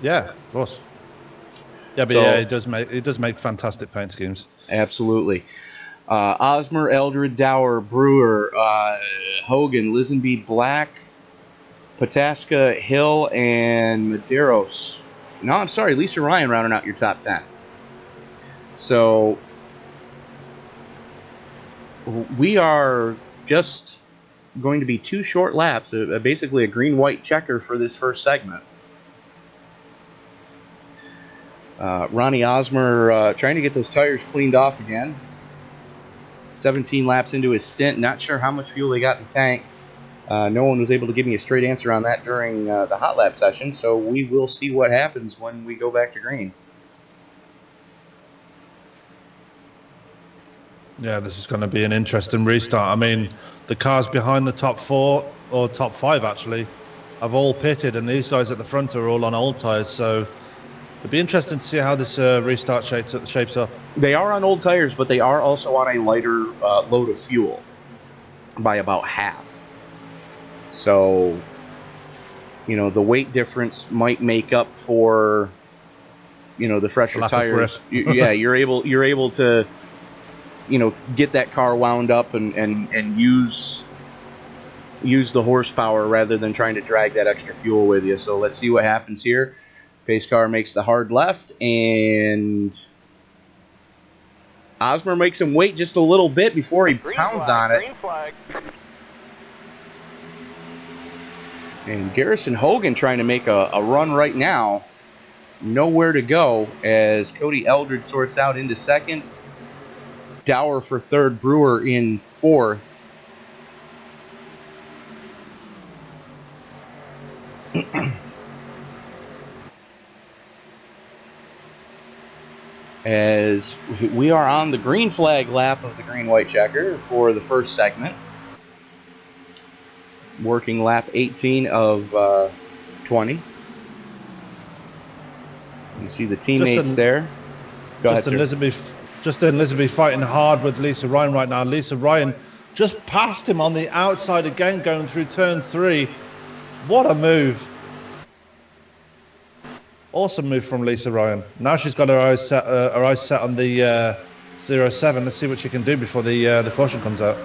Speaker 3: Yeah, of course. Yeah, but he does make fantastic paint schemes.
Speaker 1: Absolutely. Osmer, Eldred, Dower, Brewer, Hogan, Lisenby, Black, Pataska, Hill, and Medeiros. No, I'm sorry, Lisa Ryan rounding out your top 10. So we are just going to be 2 short laps, basically a green-white checker for this first segment. Ronnie Osmer trying to get those tires cleaned off again. 17 laps into his stint. Not sure how much fuel they got in the tank. No one was able to give me a straight answer on that during the hot lap session, so we will see what happens when we go back to green.
Speaker 3: Yeah, this is going to be an interesting restart. I mean, the cars behind the top 4, or top 5 actually, have all pitted, and these guys at the front are all on old tires, so it'll be interesting to see how this restart shapes up. They
Speaker 1: are on old tires, but they are also on a lighter load of fuel by about half. So, the weight difference might make up for the fresher
Speaker 3: Lack of
Speaker 1: tires,
Speaker 3: grip.
Speaker 1: yeah, you're able to, get that car wound up and use the horsepower rather than trying to drag that extra fuel with you. So let's see what happens here. Pace car makes the hard left, and Osmer makes him wait just a little bit before he pounds on it.
Speaker 4: Green flag.
Speaker 1: And Garrison Hogan trying to make a run right now. Nowhere to go as Cody Eldred sorts out into second. Dower for third, Brewer in fourth. As we are on the green flag lap of the green-white checker for the first segment. Working lap 18 of 20. You see the teammates there. Go ahead, sir.
Speaker 3: Justin Lisby fighting hard with Lisa Ryan right now. Lisa Ryan just passed him on the outside again, going through turn 3. What a move. Awesome move from Lisa Ryan. Now she's got her eyes set on the 07. Let's see what she can do before the caution comes out.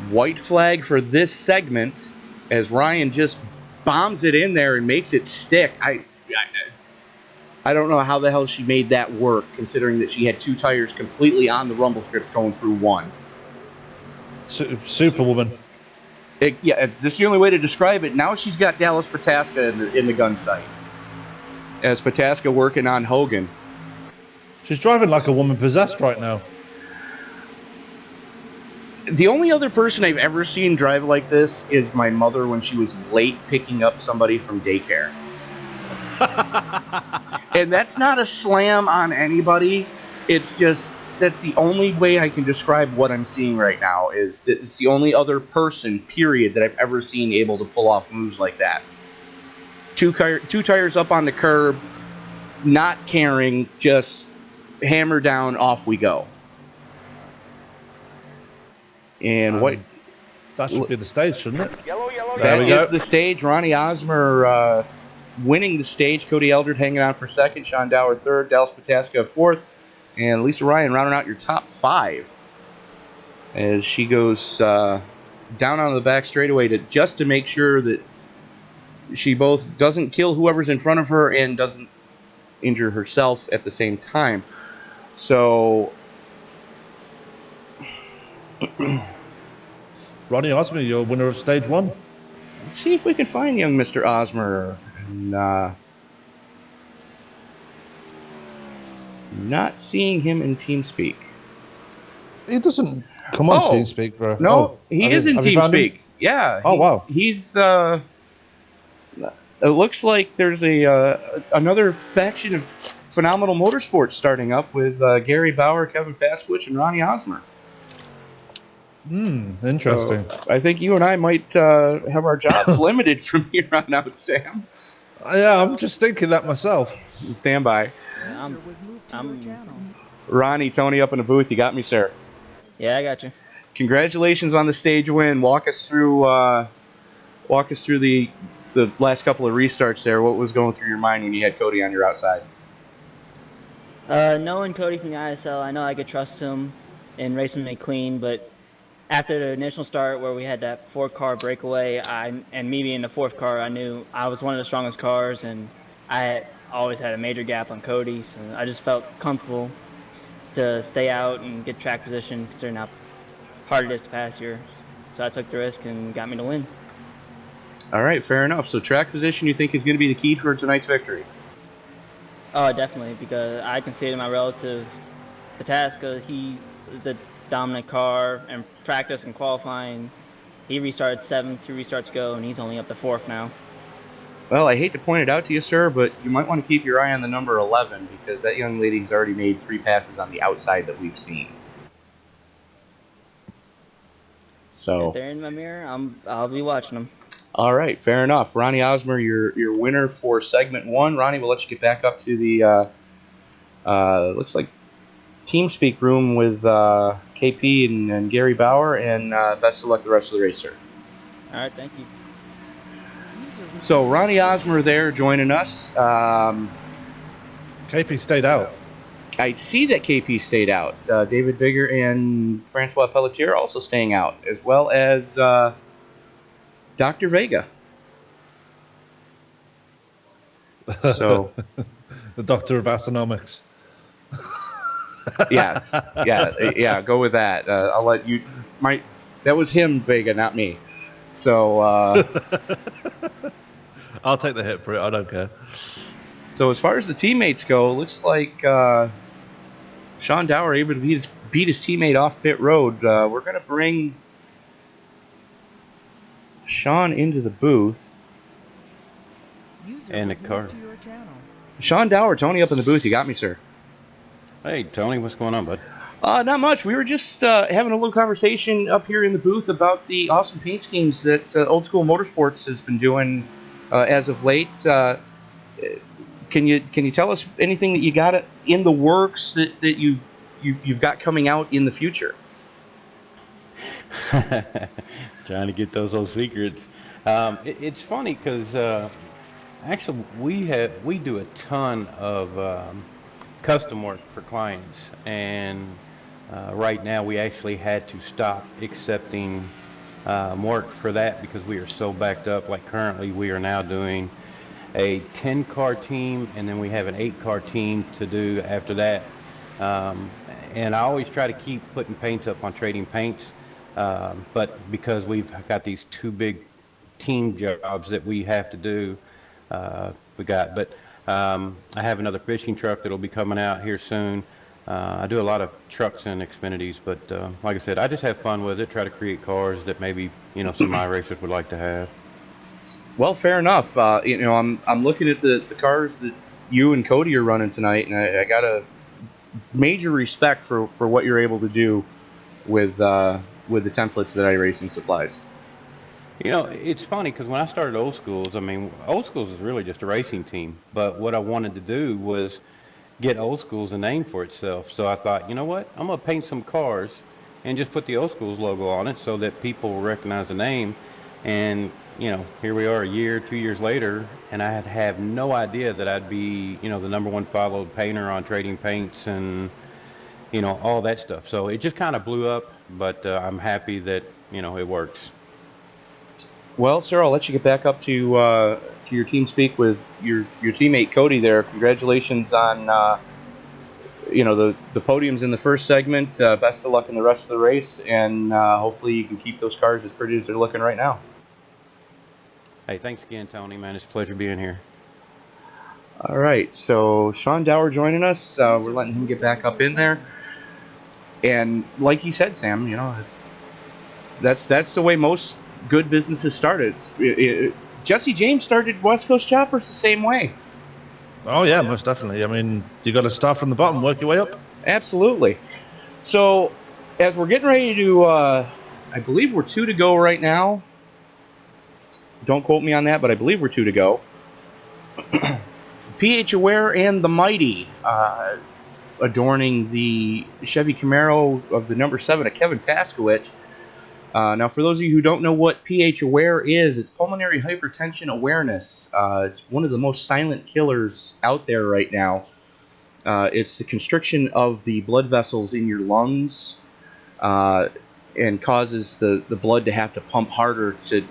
Speaker 1: White flag for this segment as Ryan just bombs it in there and makes it stick. I don't know how the hell she made that work, considering that she had 2 tires completely on the rumble strips going through 1.
Speaker 3: Superwoman.
Speaker 1: Yeah, that's the only way to describe it. Now she's got Dallas Pataska in the gun sight. As Pataska working on Hogan.
Speaker 3: She's driving like a woman possessed right now.
Speaker 1: The only other person I've ever seen drive like this is my mother when she was late picking up somebody from daycare. And that's not a slam on anybody. It's just, that's the only way I can describe what I'm seeing right now, is that it's the only other person, period, that I've ever seen able to pull off moves like that. Two tires up on the curb, not caring, just hammer down, off we go. And what?
Speaker 3: That should be the stage, shouldn't it?
Speaker 4: Yellow,
Speaker 1: That is the stage. Ronnie Osmer winning the stage. Cody Eldred hanging on for second. Sean Dower third. Dallas Pataska fourth. And Lisa Ryan rounding out your top 5 as she goes down on the back straightaway to make sure that she both doesn't kill whoever's in front of her and doesn't injure herself at the same time. So
Speaker 3: Ronnie Osmer, you're winner of stage 1.
Speaker 1: let's see if we can find young Mr. Osmer. And, not seeing him in TeamSpeak.
Speaker 3: He doesn't come on TeamSpeak, bro.
Speaker 1: No, he is in TeamSpeak. Yeah.
Speaker 3: Oh, wow.
Speaker 1: He's it looks like there's another faction of Phenomenal Motorsports starting up with Gary Bauer, Kevin Pasquich, and Ronnie Osmer.
Speaker 3: Interesting.
Speaker 1: So I think you and I might have our jobs limited from here on out, Sam.
Speaker 3: Yeah, I'm just thinking that myself.
Speaker 1: Stand by.
Speaker 6: User was moved to your channel.
Speaker 1: Ronnie, Tony up in the booth. You got me, sir.
Speaker 8: Yeah, I got you.
Speaker 1: Congratulations on the stage win. Walk us through the last couple of restarts there. What was going through your mind when you had Cody on your outside?
Speaker 8: Knowing Cody from the ISL, I know I could trust him in racing me clean, but after the initial start where we had that 4-car breakaway, and me being the 4th car, I knew I was one of the strongest cars, and I always had a major gap on Cody, so I just felt comfortable to stay out and get track position, considering how hard it is to pass here. So I took the risk and got me to win.
Speaker 1: All right, fair enough. So track position you think is going to be the key for tonight's victory?
Speaker 8: Oh, definitely, because I can see it in my relative Pataska. He was the dominant car in practice and qualifying. He restarted 7th, 2 restarts ago, and he's only up to 4th now.
Speaker 1: Well, I hate to point it out to you, sir, but you might want to keep your eye on the number 11 because that young lady's already made 3 passes on the outside that we've seen. So
Speaker 8: If they're in my mirror, I'll be watching them.
Speaker 1: All right, fair enough. Ronnie Osmer, your winner for segment 1. Ronnie, we'll let you get back up to the looks like TeamSpeak room with KP and Gary Bauer, and best of luck the rest of the race, sir.
Speaker 8: All right, thank you.
Speaker 1: So Ronnie Osmer there joining us.
Speaker 3: KP stayed out.
Speaker 1: I see that KP stayed out. David Bigger and Francois Pelletier also staying out, as well as Dr. Vega. So,
Speaker 3: The doctor of astronomics.
Speaker 1: yes, yeah, go with that. I'll let you. That was him, Vega, not me. So,
Speaker 3: I'll take the hit for it. I don't care.
Speaker 1: so as far as the teammates go, looks like Sean Dower able to beat his teammate off pit road. We're going to bring Sean into the booth.
Speaker 6: User
Speaker 9: And
Speaker 6: was
Speaker 9: the car.
Speaker 6: moved to your channel.
Speaker 1: Sean Dower, Tony up in the booth. You got me, sir.
Speaker 9: Hey, Tony, what's going on, bud?
Speaker 1: Not much. We were just having a little conversation up here in the booth about the awesome paint schemes that Old School Motorsports has been doing as of late. Can you tell us anything that you got in the works that you've got coming out in the future?
Speaker 9: Trying to get those old secrets. It's funny because actually we do a ton of custom work for clients, and right now we actually had to stop accepting work for that because we are so backed up. Like currently we are now doing a 10-car team, and then we have an 8-car team to do after that. And I always try to keep putting paints up on trading paints, but because we've got these 2 big team jobs that we have to do, I have another fishing truck that'll be coming out here soon. I do a lot of trucks and Xfinities, but like I said, I just have fun with it, try to create cars that maybe, some iRacers would like to have.
Speaker 1: Well, fair enough. I'm looking at the cars that you and Cody are running tonight, and I got a major respect for what you're able to do with the templates that iRacing supplies.
Speaker 9: It's funny because when I started Old Schools, Old Schools is really just a racing team. But what I wanted to do was get Old Schools a name for itself. So I thought, you know what? I'm going to paint some cars and just put the Old Schools logo on it so that people will recognize the name. And, here we are 2 years later, and I have no idea that I'd be, the #1 followed painter on trading paints and, all that stuff. So it just kind of blew up, but I'm happy that, it works.
Speaker 1: Well, sir, I'll let you get back up to your team speak with your teammate Cody there. Congratulations on the podiums in the first segment. Best of luck in the rest of the race, and hopefully you can keep those cars as pretty as they're looking right now.
Speaker 9: Hey, thanks again, Tony, man. It's a pleasure being here.
Speaker 1: All right, so Sean Dower joining us. We're letting him get back up in there. And like he said, Sam, that's the way most good businesses started. Jesse James started West Coast Choppers the same way.
Speaker 3: Oh, yeah, most definitely. You got to start from the bottom, work your way up.
Speaker 1: Absolutely. So, as we're getting ready to, I believe we're 2 to go right now. Don't quote me on that, but I believe we're 2 to go. PH Aware and the Mighty adorning the Chevy Camaro of the number 7 of Kevin Paskowitz. Now, for those of you who don't know what PH Aware is, it's pulmonary hypertension awareness. It's one of the most silent killers out there right now. It's the constriction of the blood vessels in your lungs and causes the blood to have to pump harder to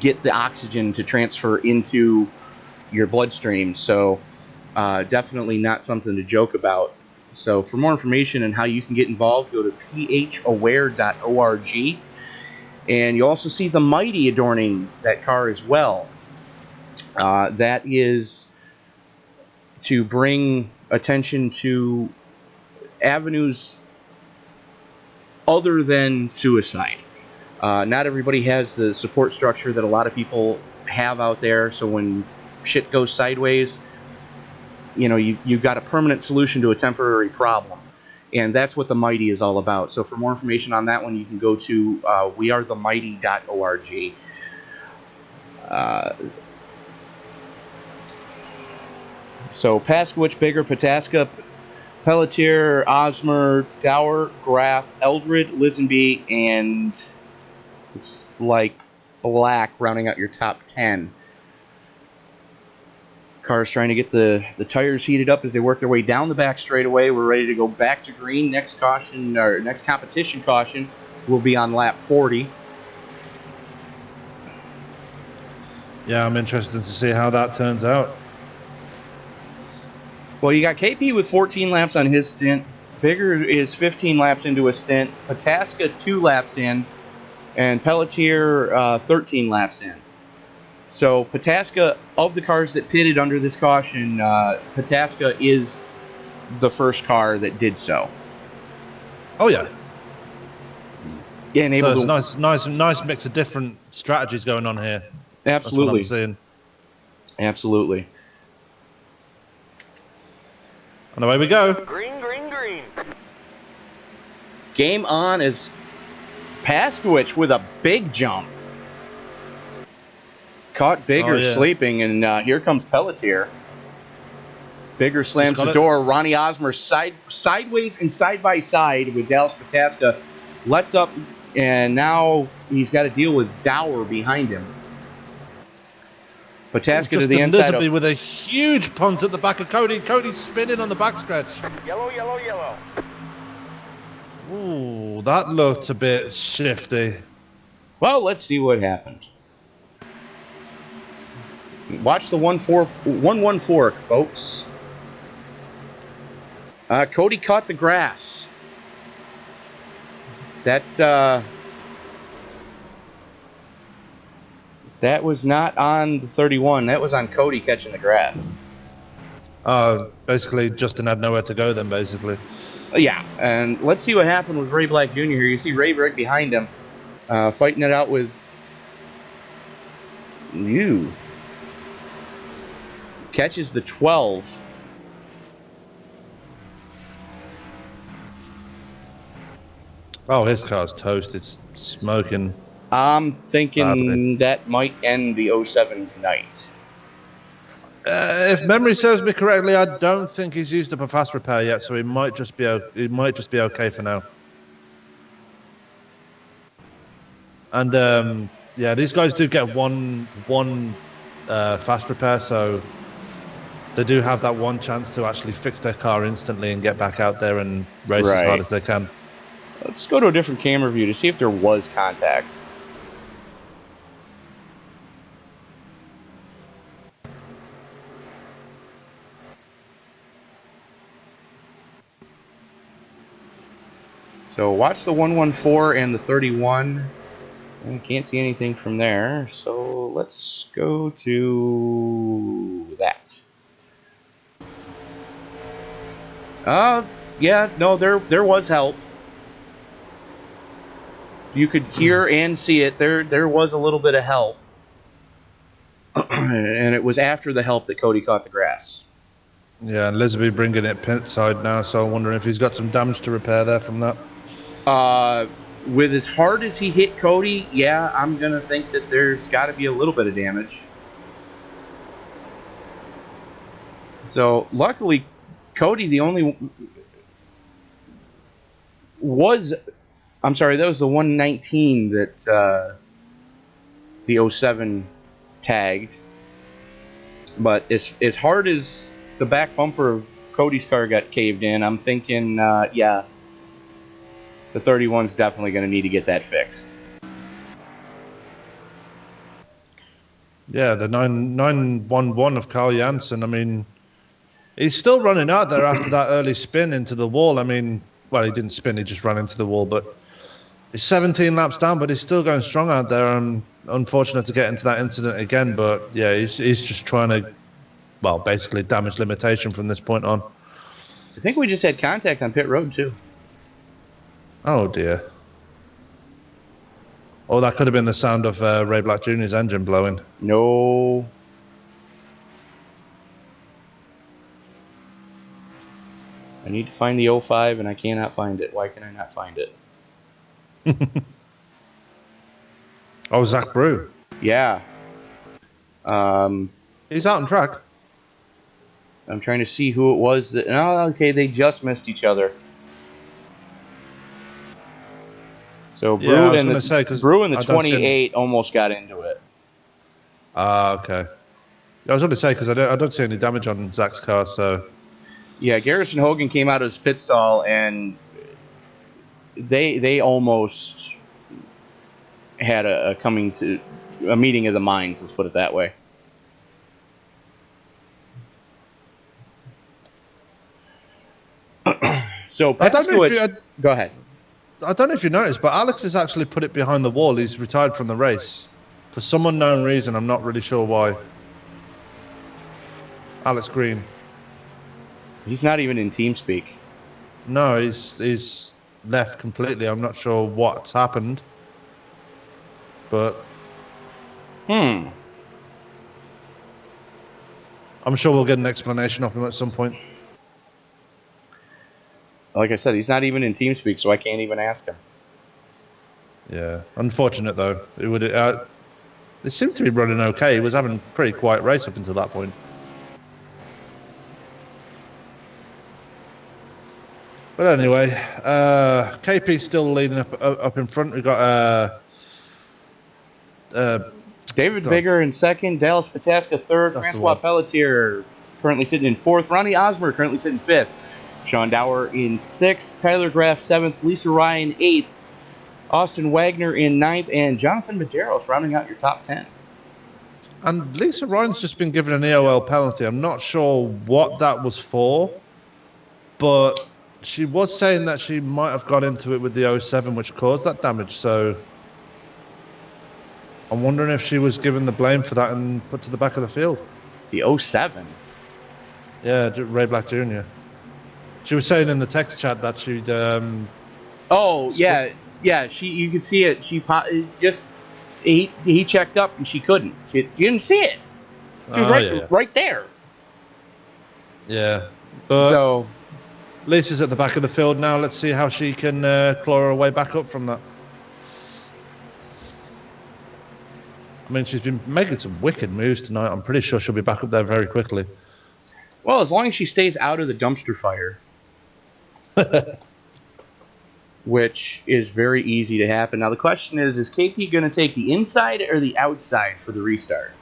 Speaker 1: get the oxygen to transfer into your bloodstream. So definitely not something to joke about. So for more information on how you can get involved, go to phaware.org. And you also see the Mighty adorning that car as well. That is to bring attention to avenues other than suicide. Not everybody has the support structure that a lot of people have out there, so when shit goes sideways, you've got a permanent solution to a temporary problem. And that's what the Mighty is all about. So for more information on that one, you can go to wearethemighty.org. So Paskowitz, Bigger, Pataska, Pelletier, Osmer, Dower, Graff, Eldred, Lisenby, and it's like Black rounding out your top 10 Cars trying to get the tires heated up as they work their way down the back straightaway. We're ready to go back to green. Next caution, or next competition caution, will be on lap 40.
Speaker 3: Yeah, I'm interested to see how that turns out.
Speaker 1: Well, you got KP with 14 laps on his stint. Bigger is 15 laps into a stint. Pataska 2 laps in, and Pelletier 13 laps in. So Pataska, of the cars that pitted under this caution, Pataska is the first car that did so.
Speaker 3: Oh yeah.
Speaker 1: Yeah, and able
Speaker 3: So
Speaker 1: to
Speaker 3: it's nice mix of different strategies going on here.
Speaker 1: absolutely,
Speaker 3: That's what I'm seeing.
Speaker 1: Absolutely.
Speaker 3: And away we go.
Speaker 4: Green, green, green.
Speaker 1: Game on as Paskowicz with a big jump. Caught Bigger sleeping, and here comes Pelletier. Bigger slams the door. Ronnie Osmer sideways and side by side with Dallas Pataska. Lets up, and now he's got to deal with Dower behind him. Pataska to the inside.
Speaker 3: Lisby with a huge punt at the back of Cody. Cody's spinning on the backstretch.
Speaker 4: Yellow, yellow, yellow.
Speaker 3: Ooh, that looked a bit shifty.
Speaker 1: Well, let's see what happened. Watch the 114, folks. Cody caught the grass. That was not on the 31. That was on Cody catching the grass.
Speaker 3: Basically, Justin had nowhere to go then, basically.
Speaker 1: Yeah, and let's see what happened with Ray Black Jr. here. You see Ray right behind him, fighting it out with you. Catches the 12.
Speaker 3: Oh, his car's toast. It's smoking.
Speaker 1: I'm thinking
Speaker 3: badly.
Speaker 1: that might end the 07's night.
Speaker 3: If memory serves me correctly, I don't think he's used up a fast repair yet, so he might just be okay for now. And yeah, these guys do get one fast repair, so they do have that one chance to actually fix their car instantly and get back out there and race as hard as they can.
Speaker 1: Let's go to a different camera view to see if there was contact. So watch the 114 and the 31. I can't see anything from there. So let's go to that. Yeah, no, there was help. You could hear and see it. There was a little bit of help. And it was after the help that Cody caught the grass.
Speaker 3: Yeah, and Lisby bringing it pit side now, so I'm wondering if he's got some damage to repair there from that.
Speaker 1: With as hard as he hit Cody, yeah, I'm going to think that there's got to be a little bit of damage. So, luckily, Cody, the only... I'm sorry, that was the 119 that the 07 tagged. But as hard as the back bumper of Cody's car got caved in, I'm thinking, yeah, the 31's definitely going to need to get that fixed.
Speaker 3: Yeah, the 911 of Carl Janssen, I mean, he's still running out there after that early spin into the wall. I mean, well, he didn't spin, he just ran into the wall, but he's 17 laps down, but he's still going strong out there. And unfortunate to get into that incident again, but yeah, he's just trying to, well, basically damage limitation from this point on.
Speaker 1: I think we just had contact on pit road, too.
Speaker 3: Oh, dear. Oh, that could have been the sound of Ray Black Jr.'s engine blowing.
Speaker 1: No. I need to find the 05, and I cannot find it. Why can I not find it?
Speaker 3: Oh, Zach Brew.
Speaker 1: Yeah.
Speaker 3: He's out on track.
Speaker 1: I'm trying to see who it was that... Oh, okay, they just missed each other. So Brew,
Speaker 3: Yeah, I was
Speaker 1: and,
Speaker 3: gonna say, 'cause
Speaker 1: Brew and the
Speaker 3: I don't see
Speaker 1: 28 almost got into it.
Speaker 3: Ah, okay. I was going to say, because I don't see any damage on Zach's car, so...
Speaker 1: Yeah, Garrison Hogan came out of his pit stall, and they almost had a meeting of the minds, let's put it that way. So, Paskowitz, go ahead.
Speaker 3: I don't know if you noticed, but Alex has actually put it behind the wall. He's retired from the race. For some unknown reason, I'm not really sure why. Alex Green.
Speaker 1: He's not even in TeamSpeak.
Speaker 3: No, he's left completely. I'm not sure what's happened. But...
Speaker 1: I'm
Speaker 3: sure we'll get an explanation of him at some point.
Speaker 1: Like I said, he's not even in TeamSpeak, so I can't even ask him.
Speaker 3: Yeah, unfortunate though. It seemed to be running okay. He was having a pretty quiet race up until that point. But anyway, KP's still leading up in front. We've got
Speaker 1: David Bigger in second, Dallas Pataska third, Francois Pelletier currently sitting in fourth, Ronnie Osmer currently sitting fifth, Sean Dower in sixth, Tyler Graff seventh, Lisa Ryan eighth, Austin Wagner in ninth, and Jonathan Medeiros rounding out your top 10.
Speaker 3: And Lisa Ryan's just been given an EOL penalty. I'm not sure what that was for, but she was saying that she might have got into it with the 07, which caused that damage. So I'm wondering if she was given the blame for that and put to the back of the field.
Speaker 1: The 07?
Speaker 3: Yeah, Ray Black Jr. She was saying in the text chat that she'd...
Speaker 1: Yeah, you could see it. He checked up and she couldn't. She didn't see it. She was right there.
Speaker 3: Yeah. But
Speaker 1: so
Speaker 3: Lisa's at the back of the field now. Let's see how she can claw her way back up from that. I mean, she's been making some wicked moves tonight. I'm pretty sure she'll be back up there very quickly.
Speaker 1: Well, as long as she stays out of the dumpster fire. Which is very easy to happen. Now, the question is KP going to take the inside or the outside for the restart?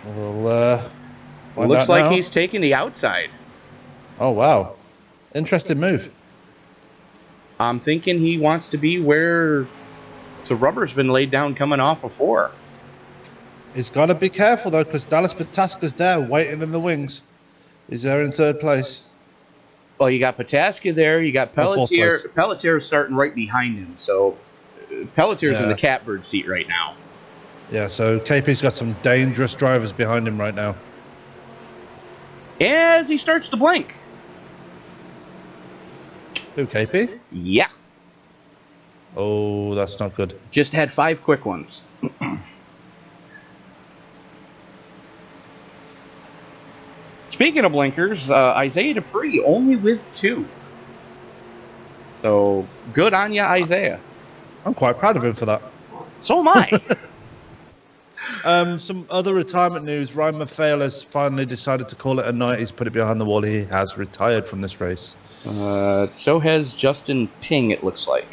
Speaker 3: Well,
Speaker 1: it looks like he's taking the outside.
Speaker 3: Oh, wow. Interesting move.
Speaker 1: I'm thinking he wants to be where the rubber's been laid down coming off before.
Speaker 3: He's got to be careful, though, because Dallas Pataska's there waiting in the wings. He's there in third place.
Speaker 1: Well, you got Pataska there. You got Pelletier. Pelletier's starting right behind him. So Pelletier's in the catbird seat right now.
Speaker 3: Yeah, so KP's got some dangerous drivers behind him right now.
Speaker 1: As he starts to blink.
Speaker 3: Who, KP?
Speaker 1: Yeah.
Speaker 3: Oh, that's not good.
Speaker 1: Just had 5 quick ones. Speaking of blinkers, Isaiah Dupree only with 2. So good on you, Isaiah.
Speaker 3: I'm quite proud of him for that.
Speaker 1: So am I.
Speaker 3: Some other retirement news. Ryan McPhail has finally decided to call it a night. He's put it behind the wall. He has retired from this race.
Speaker 1: So has Justin Ping, it looks like.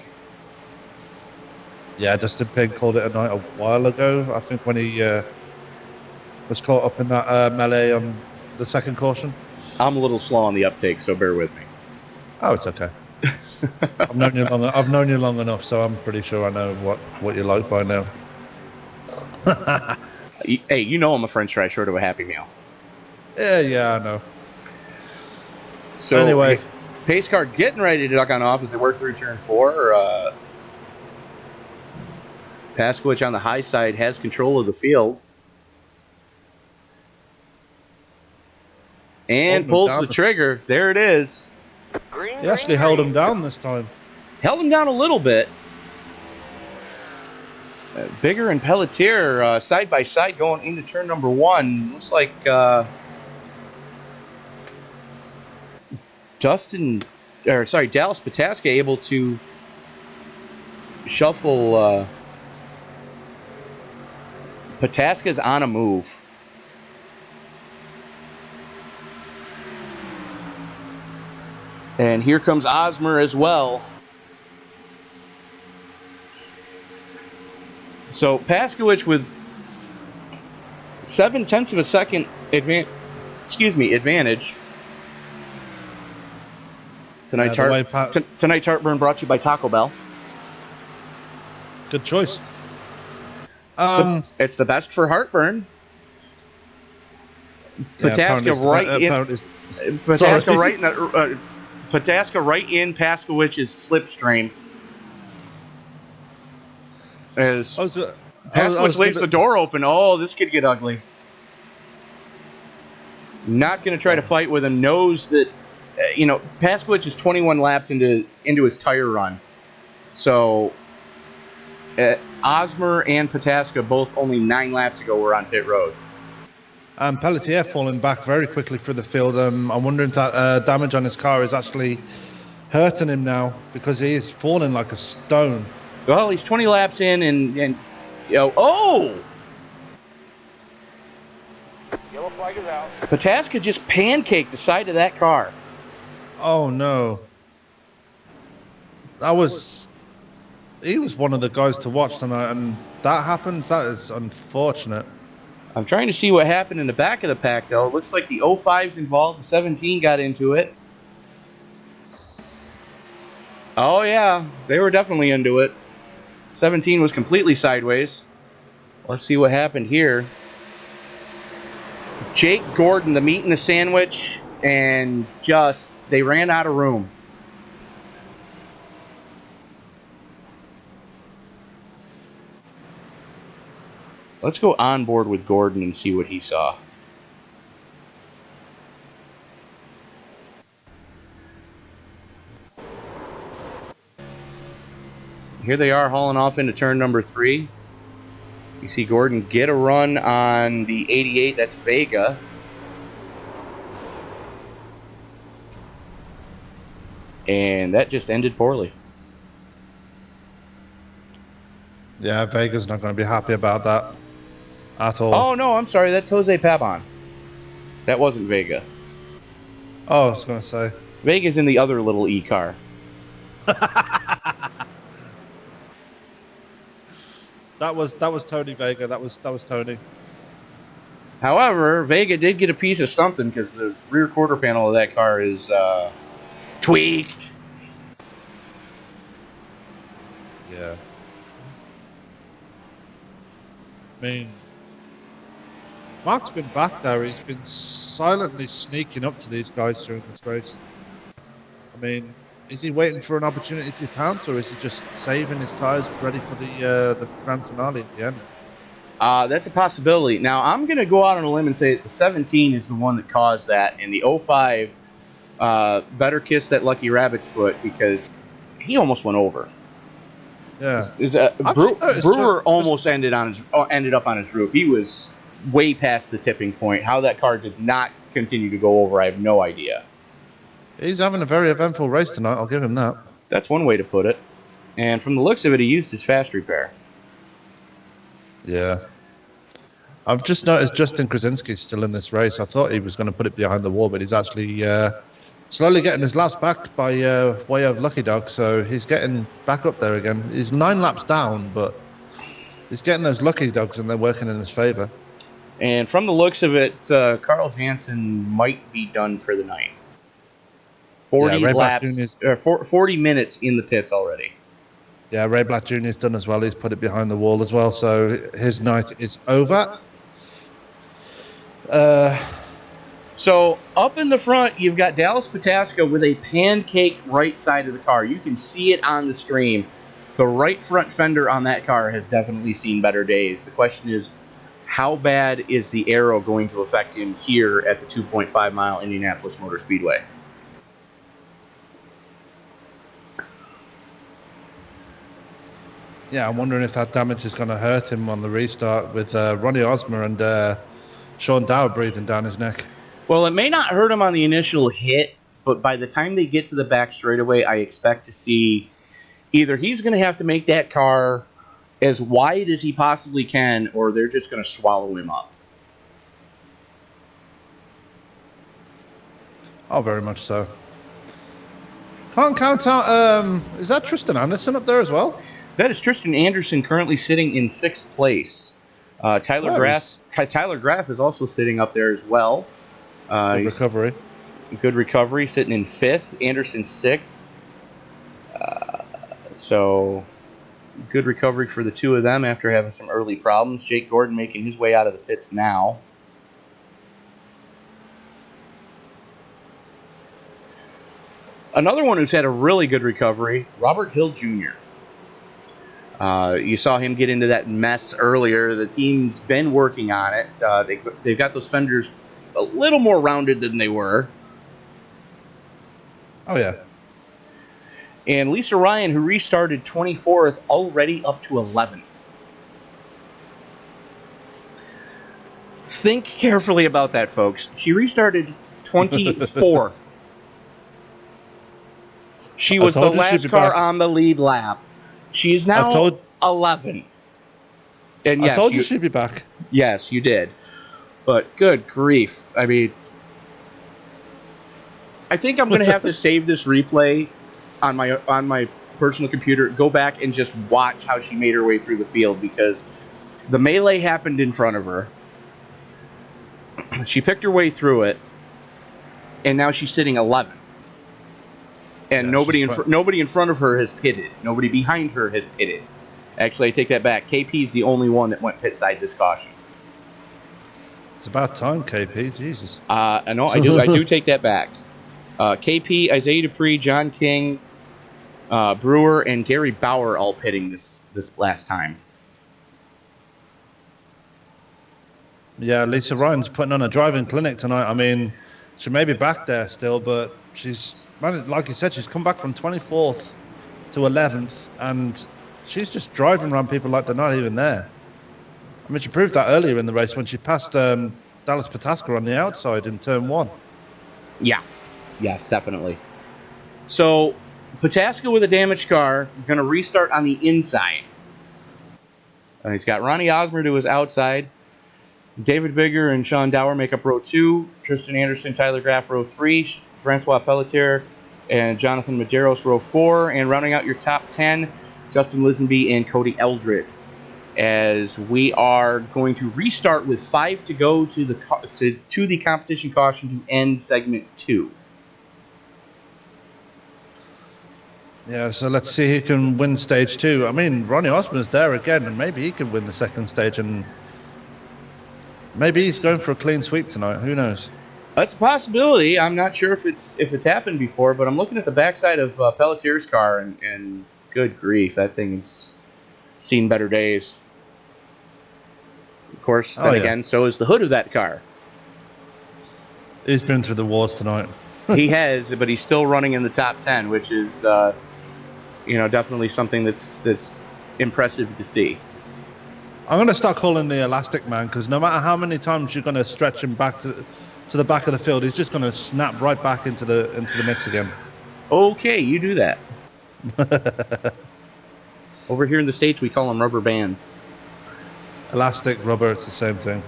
Speaker 3: Yeah, Justin Ping called it a night a while ago. I think when he was caught up in that melee on the second caution.
Speaker 1: I'm a little slow on the uptake, so bear with me.
Speaker 3: Oh, it's okay. I've known you long enough, so I'm pretty sure I know what you're like by now.
Speaker 1: Hey, you know I'm a French fry short of a Happy Meal.
Speaker 3: Yeah, I know.
Speaker 1: So
Speaker 3: anyway,
Speaker 1: pace car getting ready to duck on off as they work through turn 4. Paskowitz on the high side has control of the field. And pulls the trigger. There it is.
Speaker 3: He actually held him down this time.
Speaker 1: Held him down a little bit. Bigger and Pelletier side by side going into turn number 1. Looks like Dallas Pataska able to shuffle. Pataska's on a move. And here comes Osmer as well. So Paskowicz with 0.7 of a second advantage. Tonight's heartburn brought to you by Taco Bell.
Speaker 3: Good choice.
Speaker 1: It's the best for heartburn. Pataska right in Paskowicz's slipstream. As Paskowicz leaves the door open, this could get ugly. Not going to try to fight with him. Knows that, Paskowicz is 21 laps into his tire run. So, Osmer and Pataska both only 9 laps ago were on pit road.
Speaker 3: Pelletier falling back very quickly through the field. I'm wondering if that damage on his car is actually hurting him now, because he is falling like a stone.
Speaker 1: Well, he's 20 laps in, and
Speaker 4: Yellow flag is out.
Speaker 1: Pataska just pancaked the side of that car.
Speaker 3: Oh no. He was one of the guys to watch tonight, and that happens. That is unfortunate.
Speaker 1: I'm trying to see what happened in the back of the pack, though. It looks like the 05's involved. The 17 got into it. Oh, yeah. They were definitely into it. 17 was completely sideways. Let's see what happened here. Jake Gordon, the meat in the sandwich, and they ran out of room. Let's go on board with Gordon and see what he saw. Here they are hauling off into turn number 3. You see Gordon get a run on the 88. That's Vega. And that just ended poorly.
Speaker 3: Yeah, Vega's not going to be happy about that at all.
Speaker 1: Oh, no, I'm sorry. That's Jose Pabon. That wasn't Vega.
Speaker 3: Oh, I was going to say.
Speaker 1: Vega's in the other little E car.
Speaker 3: That was Tony Vega. That was Tony.
Speaker 1: However, Vega did get a piece of something, because the rear quarter panel of that car is tweaked.
Speaker 3: Yeah. I mean, Mark's been back there. He's been silently sneaking up to these guys during this race. I mean, is he waiting for an opportunity to pounce, or is he just saving his tires ready for the grand finale at the end?
Speaker 1: That's a possibility. Now, I'm going to go out on a limb and say that the 17 is the one that caused that, and the 05 better kiss that lucky rabbit's foot, because he almost went over.
Speaker 3: Yeah.
Speaker 1: Brewer almost ended up on his roof. He was way past the tipping point. How that car did not continue to go over, I have no idea.
Speaker 3: He's having a very eventful race tonight, I'll give him that.
Speaker 1: That's one way to put it. And from the looks of it, he used his fast repair.
Speaker 3: Yeah. I've just noticed Justin Krasinski's still in this race. I thought he was going to put it behind the wall, but he's actually slowly getting his laps back by way of Lucky Dog, so he's getting back up there again. He's 9 laps down, but he's getting those Lucky Dogs, and they're working in his favor.
Speaker 1: And from the looks of it, Carl Jansen might be done for the night. 40 laps, 40 minutes in the pits already.
Speaker 3: Yeah, Ray Black Jr.'s done as well. He's put it behind the wall as well, so his night is over.
Speaker 1: So up in the front, you've got Dallas Pataska with a pancake right side of the car. You can see it on the stream. The right front fender on that car has definitely seen better days. The question is, how bad is the aero going to affect him here at the 2.5-mile Indianapolis Motor Speedway?
Speaker 3: Yeah, I'm wondering if that damage is going to hurt him on the restart with Ronnie Osmer and Sean Dow breathing down his neck.
Speaker 1: Well, it may not hurt him on the initial hit, but by the time they get to the back straightaway, I expect to see either he's going to have to make that car as wide as he possibly can, or they're just going to swallow him up.
Speaker 3: Oh, very much so. Can't count out. Is that Tristan Anderson up there as well?
Speaker 1: That is Tristan Anderson currently sitting in 6th place. Tyler Graff is also sitting up there as well.
Speaker 3: Good recovery.
Speaker 1: Good recovery, sitting in 5th. Anderson 6th. So good recovery for the two of them after having some early problems. Jake Gordon making his way out of the pits now. Another one who's had a really good recovery, Robert Hill Jr. You saw him get into that mess earlier. The team's been working on it. They've got those fenders a little more rounded than they were.
Speaker 3: Oh, yeah.
Speaker 1: And Lisa Ryan, who restarted 24th, already up to 11th. Think carefully about that, folks. She restarted 24th. She was the last car on the lead lap. She is now 11th. And yes,
Speaker 3: I told you she'd be back.
Speaker 1: Yes, you did. But good grief. I mean, I think I'm going to have to save this replay on my personal computer, go back and just watch how she made her way through the field, because the melee happened in front of her. She picked her way through it, and now she's sitting 11th. And nobody in front of her has pitted. Nobody behind her has pitted. Actually, I take that back. KP is the only one that went pit side this caution.
Speaker 3: It's about time, KP. Jesus.
Speaker 1: No, I do take that back. KP, Isaiah Dupree, John King, Brewer, and Gary Bauer all pitting this last time.
Speaker 3: Yeah, Lisa Ryan's putting on a driving clinic tonight. I mean, she may be back there still, but she's, like you said, she's come back from 24th to 11th, and she's just driving around people like they're not even there. I mean, she proved that earlier in the race when she passed Dallas Pataska on the outside in turn 1.
Speaker 1: Yeah. Yes, definitely. So, Pataska with a damaged car, going to restart on the inside. He's got Ronnie Osmer to his outside. David Bigger and Sean Dower make up row 2. Tristan Anderson, Tyler Graff, row 3. Francois Pelletier and Jonathan Medeiros, row 4. And rounding out your top 10, Justin Lisenby and Cody Eldred. As we are going to restart with 5 to go to the competition caution to end segment 2.
Speaker 3: Yeah, so let's see who can win stage 2. I mean, Ronnie Osmer's there again, and maybe he can win the second stage, and maybe he's going for a clean sweep tonight. Who knows?
Speaker 1: That's a possibility. I'm not sure if it's happened before, but I'm looking at the backside of Pelletier's car, and good grief, that thing's seen better days. Of course, then again, so is the hood of that car.
Speaker 3: He's been through the wars tonight.
Speaker 1: He has, but he's still running in the top 10, which is, definitely something that's impressive to see.
Speaker 3: I'm going to start calling the Elastic Man, because no matter how many times you're going to stretch him back to the back of the field, he's just going to snap right back into the mix again.
Speaker 1: Okay, you do that. Over here in the States, we call them rubber bands.
Speaker 3: Elastic, rubber, it's the same thing.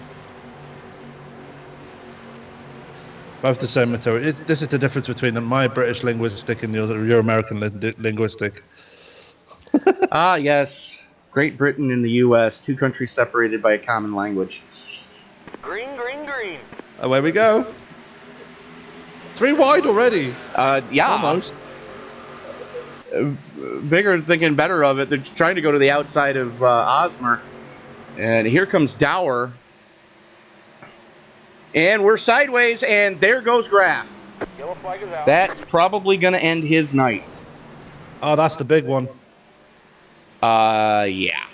Speaker 3: Both the same material. This is the difference between my British linguistic and your American linguistic.
Speaker 1: Ah, yes. Great Britain and the U.S., two countries separated by a common language.
Speaker 4: Green, green, green.
Speaker 3: Away we go. 3 wide already.
Speaker 1: Yeah.
Speaker 3: Almost.
Speaker 1: Bigger thinking better of it. They're trying to go to the outside of Osmer. And here comes Dower. And we're sideways, and there goes Graff.
Speaker 4: Yellow flag is out.
Speaker 1: That's probably going to end his night.
Speaker 3: Oh, that's the big one.
Speaker 1: Yeah.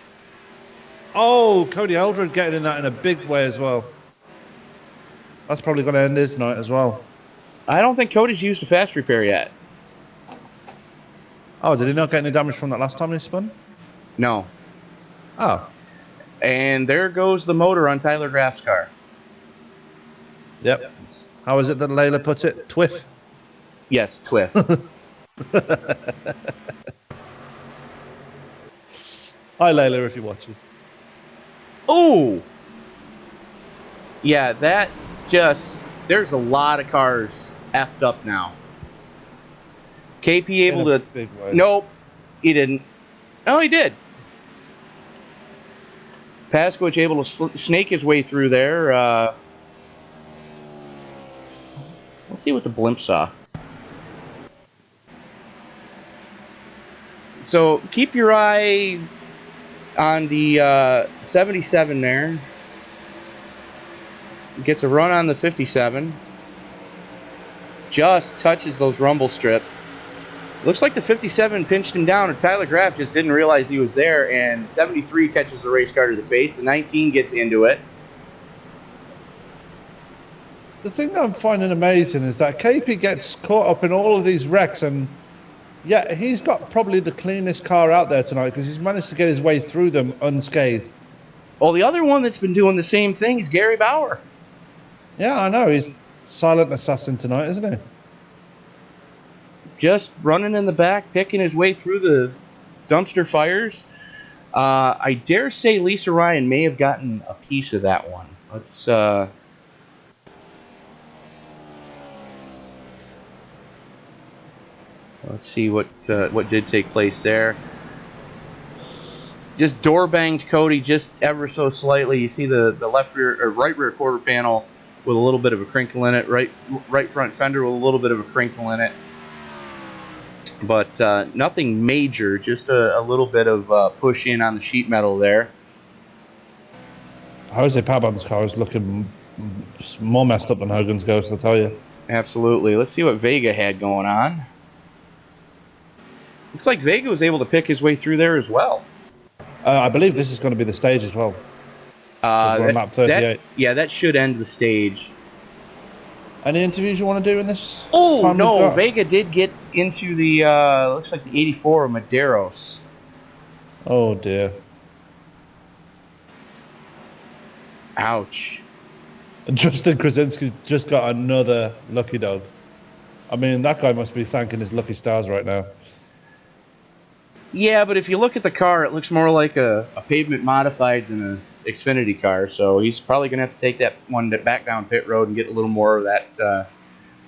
Speaker 3: Oh, Cody Eldred getting in that in a big way as well. That's probably going to end his night as well.
Speaker 1: I don't think Cody's used a fast repair yet.
Speaker 3: Oh, did he not get any damage from that last time he spun?
Speaker 1: No.
Speaker 3: Oh.
Speaker 1: And there goes the motor on Tyler Graff's car.
Speaker 3: Yep. How is it that Layla puts it? Twiff.
Speaker 1: Yes, Twiff.
Speaker 3: Hi, Layla, if you're watching.
Speaker 1: Ooh! Yeah, that just... There's a lot of cars effed up now. KP able to...
Speaker 3: Big way.
Speaker 1: Nope, he didn't. Oh, he did. Pasquich able to snake his way through there. Let's see what the blimp saw. So keep your eye on the 77 there. Gets a run on the 57. Just touches those rumble strips. Looks like the 57 pinched him down, and Tyler Graff just didn't realize he was there, and 73 catches the race car to the face. The 19 gets into it.
Speaker 3: The thing that I'm finding amazing is that KP gets caught up in all of these wrecks, and yeah, he's got probably the cleanest car out there tonight because he's managed to get his way through them unscathed.
Speaker 1: Well, the other one that's been doing the same thing is Gary Bauer.
Speaker 3: Yeah, I know. He's silent assassin tonight, isn't he?
Speaker 1: Just running in the back, picking his way through the dumpster fires. I dare say Lisa Ryan may have gotten a piece of that one. Let's see what did take place there. Just door banged Cody just ever so slightly. You see the left rear or right rear quarter panel with a little bit of a crinkle in it. Right front fender with a little bit of a crinkle in it. But nothing major, just a little bit of push in on the sheet metal there.
Speaker 3: Jose Pabon's car is looking more messed up than Hogan's Ghost, I'll tell you.
Speaker 1: Absolutely. Let's see what Vega had going on. Looks like Vega was able to pick his way through there as well.
Speaker 3: I believe this is going to be the stage as well. We're on lap 38.
Speaker 1: That should end the stage.
Speaker 3: Any interviews you want to do in this?
Speaker 1: Oh, no. Vega did get into the, looks like the 84 of Medeiros.
Speaker 3: Oh, dear.
Speaker 1: Ouch.
Speaker 3: Justin Krasinski just got another lucky dog. I mean, that guy must be thanking his lucky stars right now.
Speaker 1: Yeah, but if you look at the car, it looks more like a pavement modified than an Xfinity car. So he's probably going to have to take that one back down pit road and get a little more of that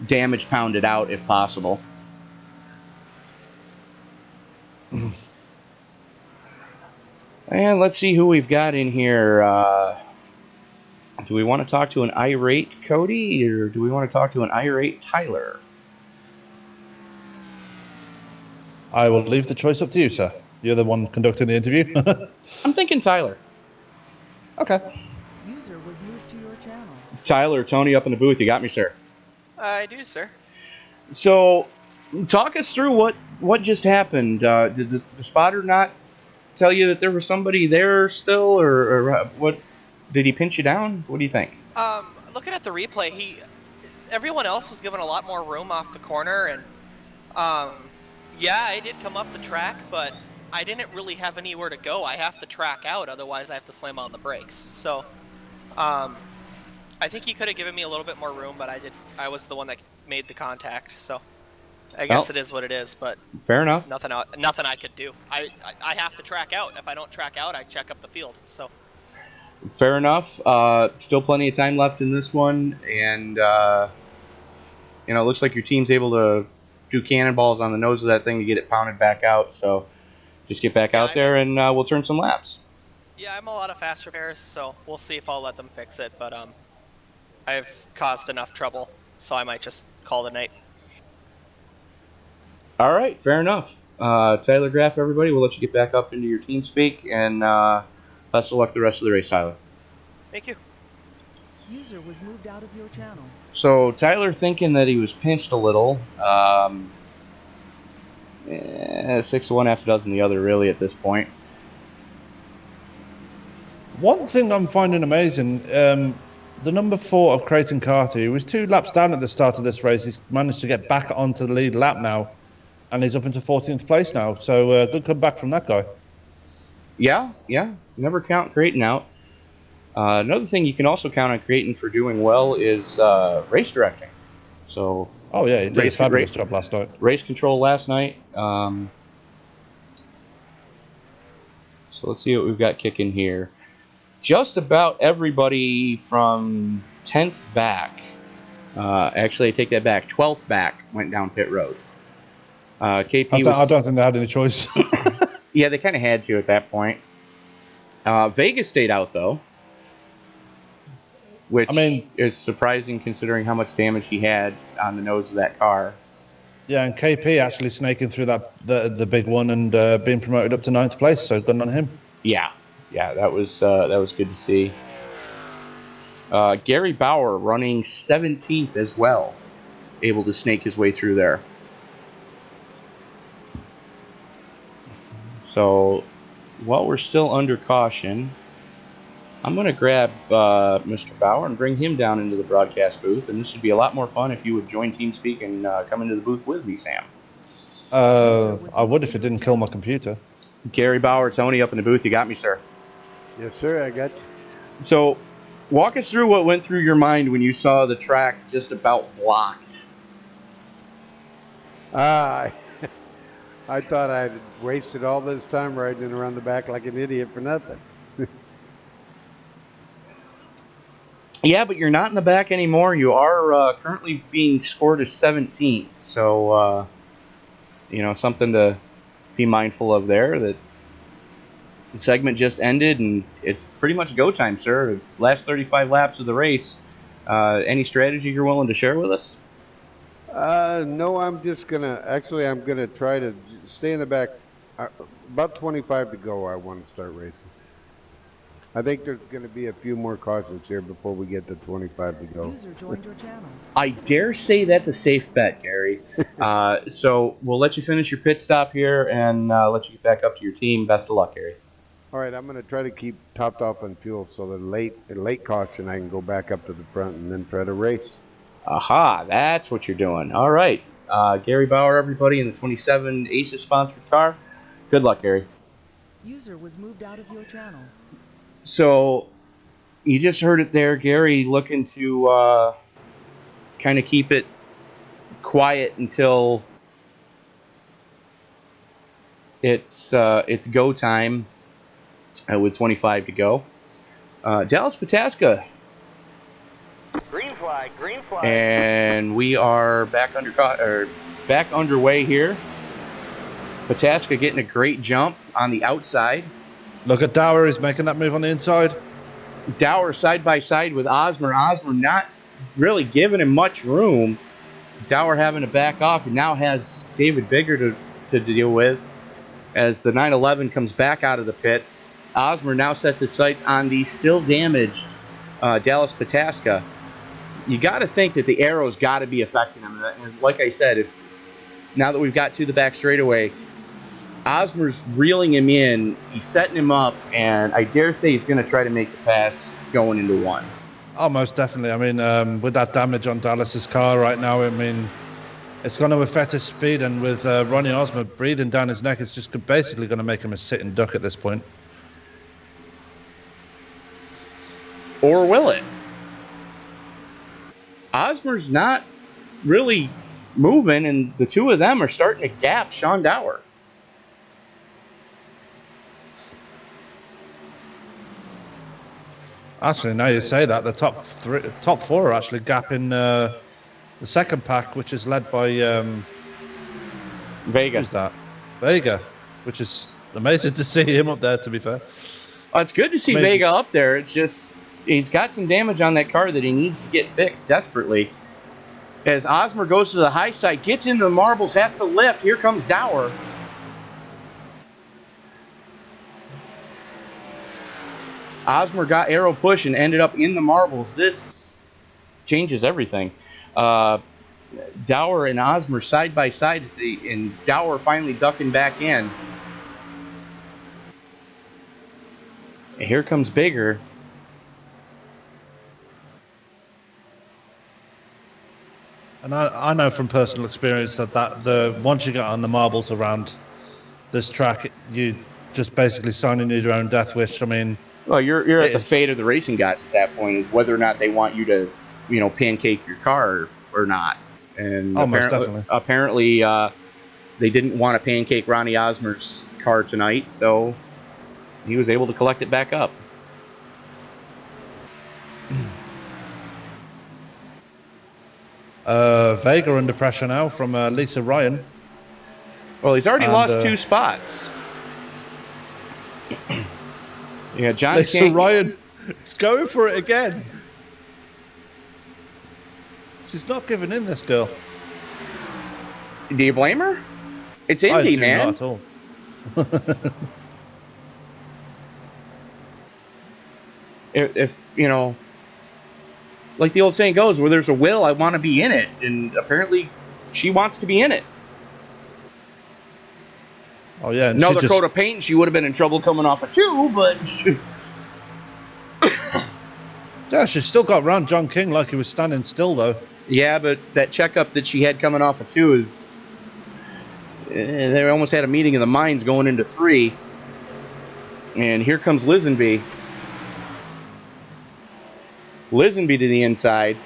Speaker 1: damage pounded out if possible. And let's see who we've got in here. Do we want to talk to an irate Cody, or do we want to talk to an irate Tyler?
Speaker 3: I will leave the choice up to you, sir. You're the one conducting the interview.
Speaker 1: I'm thinking Tyler.
Speaker 3: Okay.
Speaker 6: User was moved to your channel.
Speaker 1: Tyler, Tony up in the booth. You got me, sir.
Speaker 10: I do, sir.
Speaker 1: So, talk us through what just happened. Did the spotter not tell you that there was somebody there still, or what? Did he pinch you down? What do you think?
Speaker 10: Looking at the replay, everyone else was given a lot more room off the corner, and yeah, I did come up the track, but I didn't really have anywhere to go. I have to track out, otherwise I have to slam on the brakes. So, I think he could have given me a little bit more room, but I was the one that made the contact. So, I guess it is what it is. But
Speaker 1: fair enough.
Speaker 10: Nothing I could do. I have to track out. If I don't track out, I check up the field. So.
Speaker 1: Fair enough. Still plenty of time left in this one, and it looks like your team's able to do cannonballs on the nose of that thing to get it pounded back out. So just get back out there, and we'll turn some laps.
Speaker 10: Yeah, I'm a lot of fast repairs, so we'll see if I'll let them fix it. But I've caused enough trouble, so I might just call it a night.
Speaker 1: All right, fair enough. Tyler Graff, everybody, we'll let you get back up into your team speak, and best of luck the rest of the race, Tyler.
Speaker 10: Thank you.
Speaker 6: User was moved out of your channel.
Speaker 1: So Tyler thinking that he was pinched a little. 6 to 1, half a dozen the other, really, at this point.
Speaker 3: One thing I'm finding amazing, the number 4 of Creighton Carter, he was 2 laps down at the start of this race. He's managed to get back onto the lead lap now, and he's up into 14th place now. So good comeback from that guy.
Speaker 1: Yeah. Never count Creighton out. Another thing you can also count on Creighton for doing well is race directing. So.
Speaker 3: Oh yeah, he did a fabulous job last night.
Speaker 1: Race control last night. So let's see what we've got kicking here. Just about everybody from 10th back, actually I take that back, 12th back went down pit road. KP
Speaker 3: I don't think they had any choice.
Speaker 1: Yeah, they kind of had to at that point. Vega stayed out, though, which
Speaker 3: I mean,
Speaker 1: is surprising considering how much damage he had on the nose of that car.
Speaker 3: yeah, and KP actually snaking through the big one and being promoted up to 9th place, so good on him.
Speaker 1: Yeah, that was good to see. Gary Bauer running 17th as well, able to snake his way through there. So, while we're still under caution, I'm going to grab Mr. Bauer and bring him down into the broadcast booth, and this would be a lot more fun if you would join TeamSpeak and come into the booth with me, Sam.
Speaker 3: I would if it didn't kill my computer.
Speaker 1: Gary Bauer, Tony up in the booth. You got me, sir.
Speaker 11: Yes, sir, I got you.
Speaker 1: So, walk us through what went through your mind when you saw the track just about blocked.
Speaker 11: I thought I'd wasted all this time riding around the back like an idiot for nothing.
Speaker 1: Yeah, but you're not in the back anymore. You are currently being scored as 17th. So, something to be mindful of there. That the segment just ended, and it's pretty much go time, sir. Last 35 laps of the race. Any strategy you're willing to share with us?
Speaker 11: No, I'm gonna try to stay in the back. About 25 to go, I want to start racing. I think there's going to be a few more cautions here before we get to 25 to go.
Speaker 6: User joined your channel.
Speaker 1: I dare say that's a safe bet, Gary. So we'll let you finish your pit stop here and let you get back up to your team. Best of luck, Gary.
Speaker 11: All right, I'm going to try to keep topped off on fuel so that late caution I can go back up to the front and then try to race.
Speaker 1: Aha, that's what you're doing. All right. Gary Bauer, everybody, in the 27 Aces sponsored car. Good luck, Gary.
Speaker 6: User was moved out of your channel.
Speaker 1: So you just heard it there, Gary, looking to kind of keep it quiet until it's go time with 25 to go. Dallas Pataska.
Speaker 4: Green flag, green flag.
Speaker 1: And we are back underway here. Pataska getting a great jump on the outside.
Speaker 3: Look at Dower, he's making that move on the inside.
Speaker 1: Dower side by side with Osmer. Osmer not really giving him much room. Dower having to back off and now has David Bigger to deal with as the 911 comes back out of the pits. Osmer now sets his sights on the still damaged Dallas Pataska. You got to think that the arrow's got to be affecting him. And like I said, now that we've got to the back straightaway, Osmer's reeling him in, he's setting him up, and I dare say he's going to try to make the pass going into one.
Speaker 3: Oh, most definitely. I mean, with that damage on Dallas's car right now, I mean, it's going to affect his speed, and with Ronnie Osmer breathing down his neck, it's just basically going to make him a sitting duck at this point.
Speaker 1: Or will it? Osmer's not really moving, and the two of them are starting to gap Sean Dower.
Speaker 3: Actually, now you say that, the top four are actually gapping the second pack, which is led by
Speaker 1: Vega.
Speaker 3: Who's that? Vega, which is amazing to see him up there, to be fair.
Speaker 1: It's good to see Vega up there. It's just he's got some damage on that car that he needs to get fixed desperately. As Osmer goes to the high side, gets into the marbles, has to lift. Here comes Dower. Osmer got arrow push and ended up in the marbles. This changes everything. Dower and Osmer side by side, and Dower finally ducking back in. And here comes Bigger.
Speaker 3: And I know from personal experience that once you get on the marbles around this track, you just basically signing your own death wish. I mean,
Speaker 1: well, you're at the fate of the racing gods at that point, is whether or not they want you to, pancake your car or not. And apparently they didn't want to pancake Ronnie Osmer's car tonight, so he was able to collect it back up.
Speaker 3: Vega under pressure now from Lisa Ryan.
Speaker 1: Well, he's already lost 2 spots. Yeah, John
Speaker 3: Lisa
Speaker 1: King.
Speaker 3: Ryan is going for it again. She's not giving in, this girl.
Speaker 1: Do you blame her? It's
Speaker 3: I
Speaker 1: Indy,
Speaker 3: do
Speaker 1: man.
Speaker 3: not at all.
Speaker 1: If you know, like the old saying goes, where there's a will, I want to be in it, and apparently, she wants to be in it.
Speaker 3: Oh yeah, and
Speaker 1: Another coat of paint, and she would have been in trouble coming off a 2, but
Speaker 3: yeah, she's still got round John King like he was standing still though.
Speaker 1: yeah, but that checkup that she had coming off a 2 is. They almost had a meeting of the minds going into 3. And here comes Lisenby. Lisenby to the inside.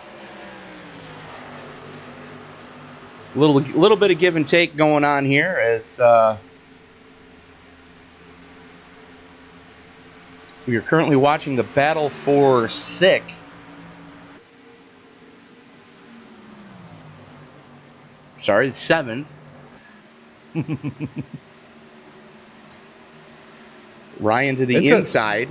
Speaker 1: Little bit of give and take going on here as we are currently watching the battle for 6th. Sorry, 7th. Ryan to the inside.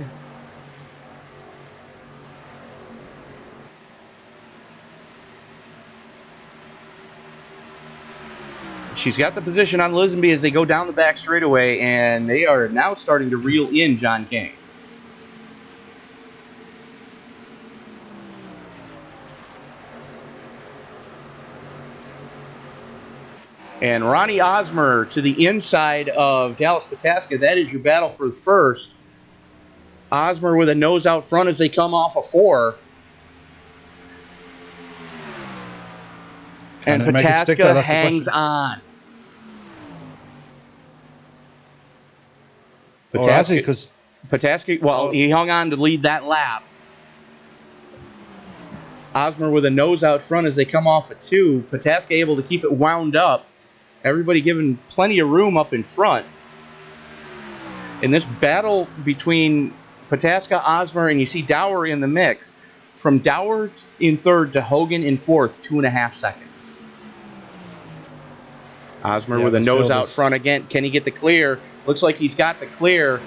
Speaker 1: She's got the position on Lisenby as they go down the back straightaway, and they are now starting to reel in John King. And Ronnie Osmer to the inside of Dallas Pataska. That is your battle for the first. Osmer with a nose out front as they come off a 4. And Pataska hangs on. Pataska, well, he hung on to lead that lap. Osmer with a nose out front as they come off a 2. Pataska able to keep it wound up. Everybody given plenty of room up in front. In this battle between Pataska, Osmer, and you see Dower in the mix. From Dower in 3rd to Hogan in 4th, 2.5 seconds. Osmer with a nose out front again. Can he get the clear? Looks like he's got the clear.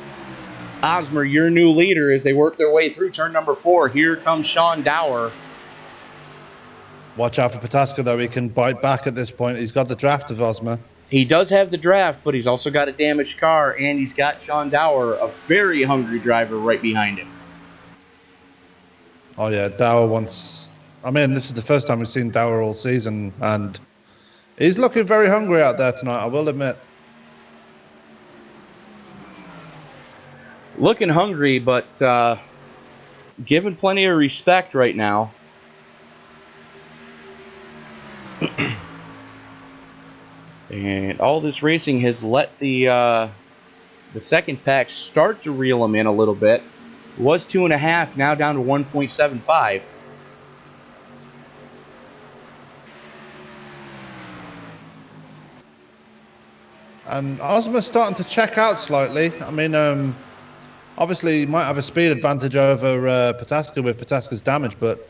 Speaker 1: Osmer, your new leader, as they work their way through turn number 4. Here comes Sean Dower.
Speaker 3: Watch out for Pataska, though. He can bite back at this point. He's got the draft of Osmer.
Speaker 1: He does have the draft, but he's also got a damaged car, and he's got Sean Dower, a very hungry driver, right behind him.
Speaker 3: Oh, yeah. Dower wants... I mean, this is the first time we've seen Dower all season, and he's looking very hungry out there tonight, I will admit.
Speaker 1: Looking hungry, but given plenty of respect right now. And all this racing has let the second pack start to reel them in a little bit. It was 2.5, now down to 1.75.
Speaker 3: And Osmer's starting to check out slightly. I mean, obviously he might have a speed advantage over Pataska with Pataska's damage, but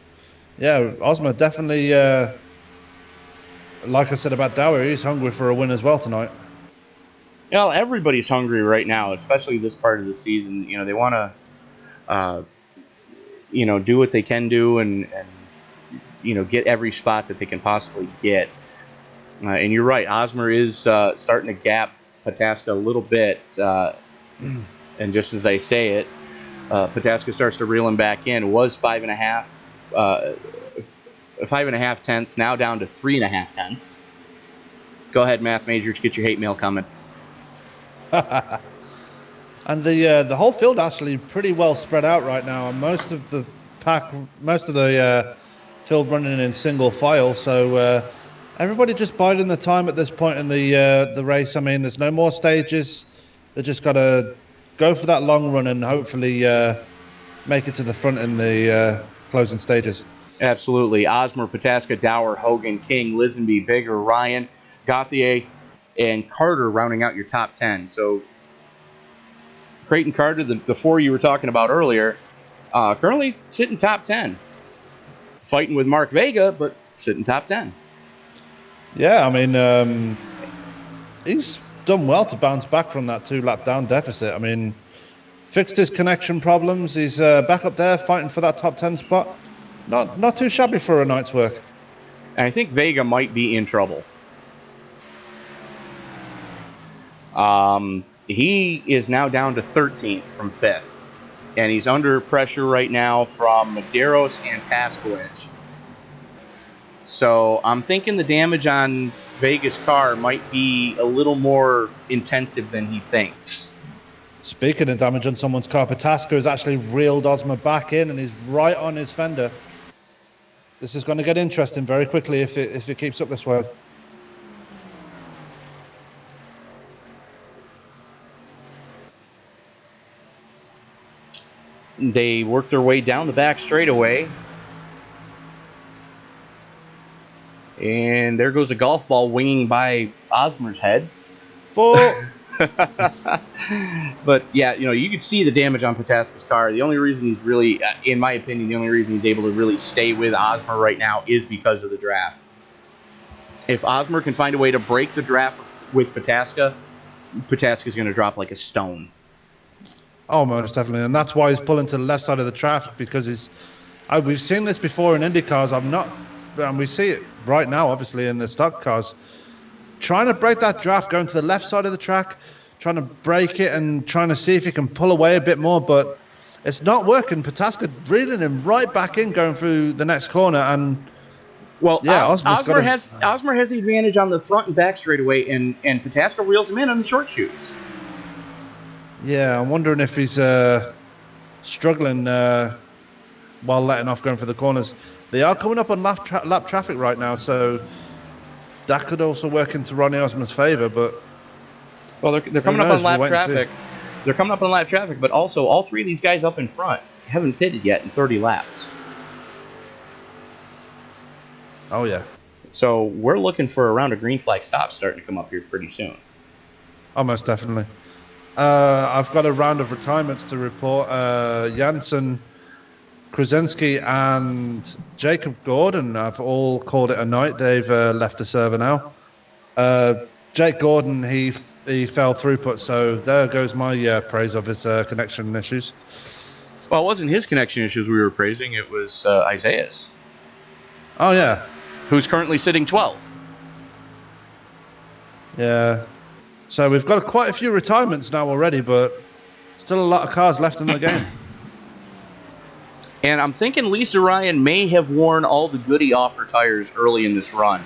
Speaker 3: yeah, Osmer definitely, like I said about Dower, he's hungry for a win as well tonight.
Speaker 1: You know, everybody's hungry right now, especially this part of the season. You know, they want to, do what they can do and get every spot that they can possibly get. And you're right, Osmer is starting to gap Pataska a little bit. And just as I say it, Pataska starts to reel him back in. It was 5.5 tenths, now down to 3.5 tenths. Go ahead, math majors, get your hate mail coming.
Speaker 3: And the whole field actually pretty well spread out right now. And most of the field running in single file. So everybody just biding the time at this point in the race. I mean, there's no more stages. They just got to go for that long run and hopefully make it to the front in the closing stages.
Speaker 1: Absolutely. Osmer, Pataska, Dower, Hogan, King, Lisenby, Bigger, Ryan, Gauthier, and Carter rounding out your top 10. So Creighton Carter, the 4 you were talking about earlier, currently sitting top 10. Fighting with Mark Vega, but sitting top 10.
Speaker 3: Yeah, I mean, he's done well to bounce back from that 2-lap down deficit. I mean, fixed his connection problems. He's back up there fighting for that top 10 spot. Not too shabby for a night's work.
Speaker 1: And I think Vega might be in trouble. He is now down to 13th from 5th. And he's under pressure right now from Medeiros and Pascowitch. So I'm thinking the damage on Vega's car might be a little more intensive than he thinks.
Speaker 3: Speaking of damage on someone's car, Pataska has actually reeled Ozma back in and is right on his fender. This is going to get interesting very quickly if it keeps up this way.
Speaker 1: They work their way down the back straightaway. And there goes a golf ball winging by Osmer's head. But yeah, you could see the damage on Pataska's car. The only reason he's really, in my opinion, the only reason he's able to really stay with Osmer right now is because of the draft. If Osmer can find a way to break the draft with Pataska, Pataska's going to drop like a stone.
Speaker 3: Oh, most definitely. And that's why he's pulling to the left side of the traffic, because we've seen this before in Indy cars. And we see it right now, obviously, in the stock cars. Trying to break that draft, going to the left side of the track, trying to break it and trying to see if he can pull away a bit more, but it's not working. Pataska reeling him right back in, going through the next corner, and
Speaker 1: Osmer has the advantage on the front and back straightaway, and Pataska reels him in on the short shoes.
Speaker 3: Yeah, I'm wondering if he's struggling while letting off going for the corners. They are coming up on lap traffic right now, so that could also work into Ronnie Osmer's favor. But
Speaker 1: they're coming up on lap traffic. They're coming up on lap traffic, but also all three of these guys up in front haven't pitted yet in 30 laps.
Speaker 3: Oh yeah.
Speaker 1: So we're looking for a round of green flag stops starting to come up here pretty soon.
Speaker 3: Almost definitely. I've got a round of retirements to report. Janssen, Krasinski, and Jacob Gordon have all called it a night. They've left the server now. Jake Gordon, he fell throughput, so there goes my praise of his connection issues.
Speaker 1: Well, it wasn't his connection issues we were praising. It was Isaiah's.
Speaker 3: Oh, yeah.
Speaker 1: Who's currently sitting 12th.
Speaker 3: Yeah. So we've got quite a few retirements now already, but still a lot of cars left in the game.
Speaker 1: And I'm thinking Lisa Ryan may have worn all the goodie off her tires early in this run,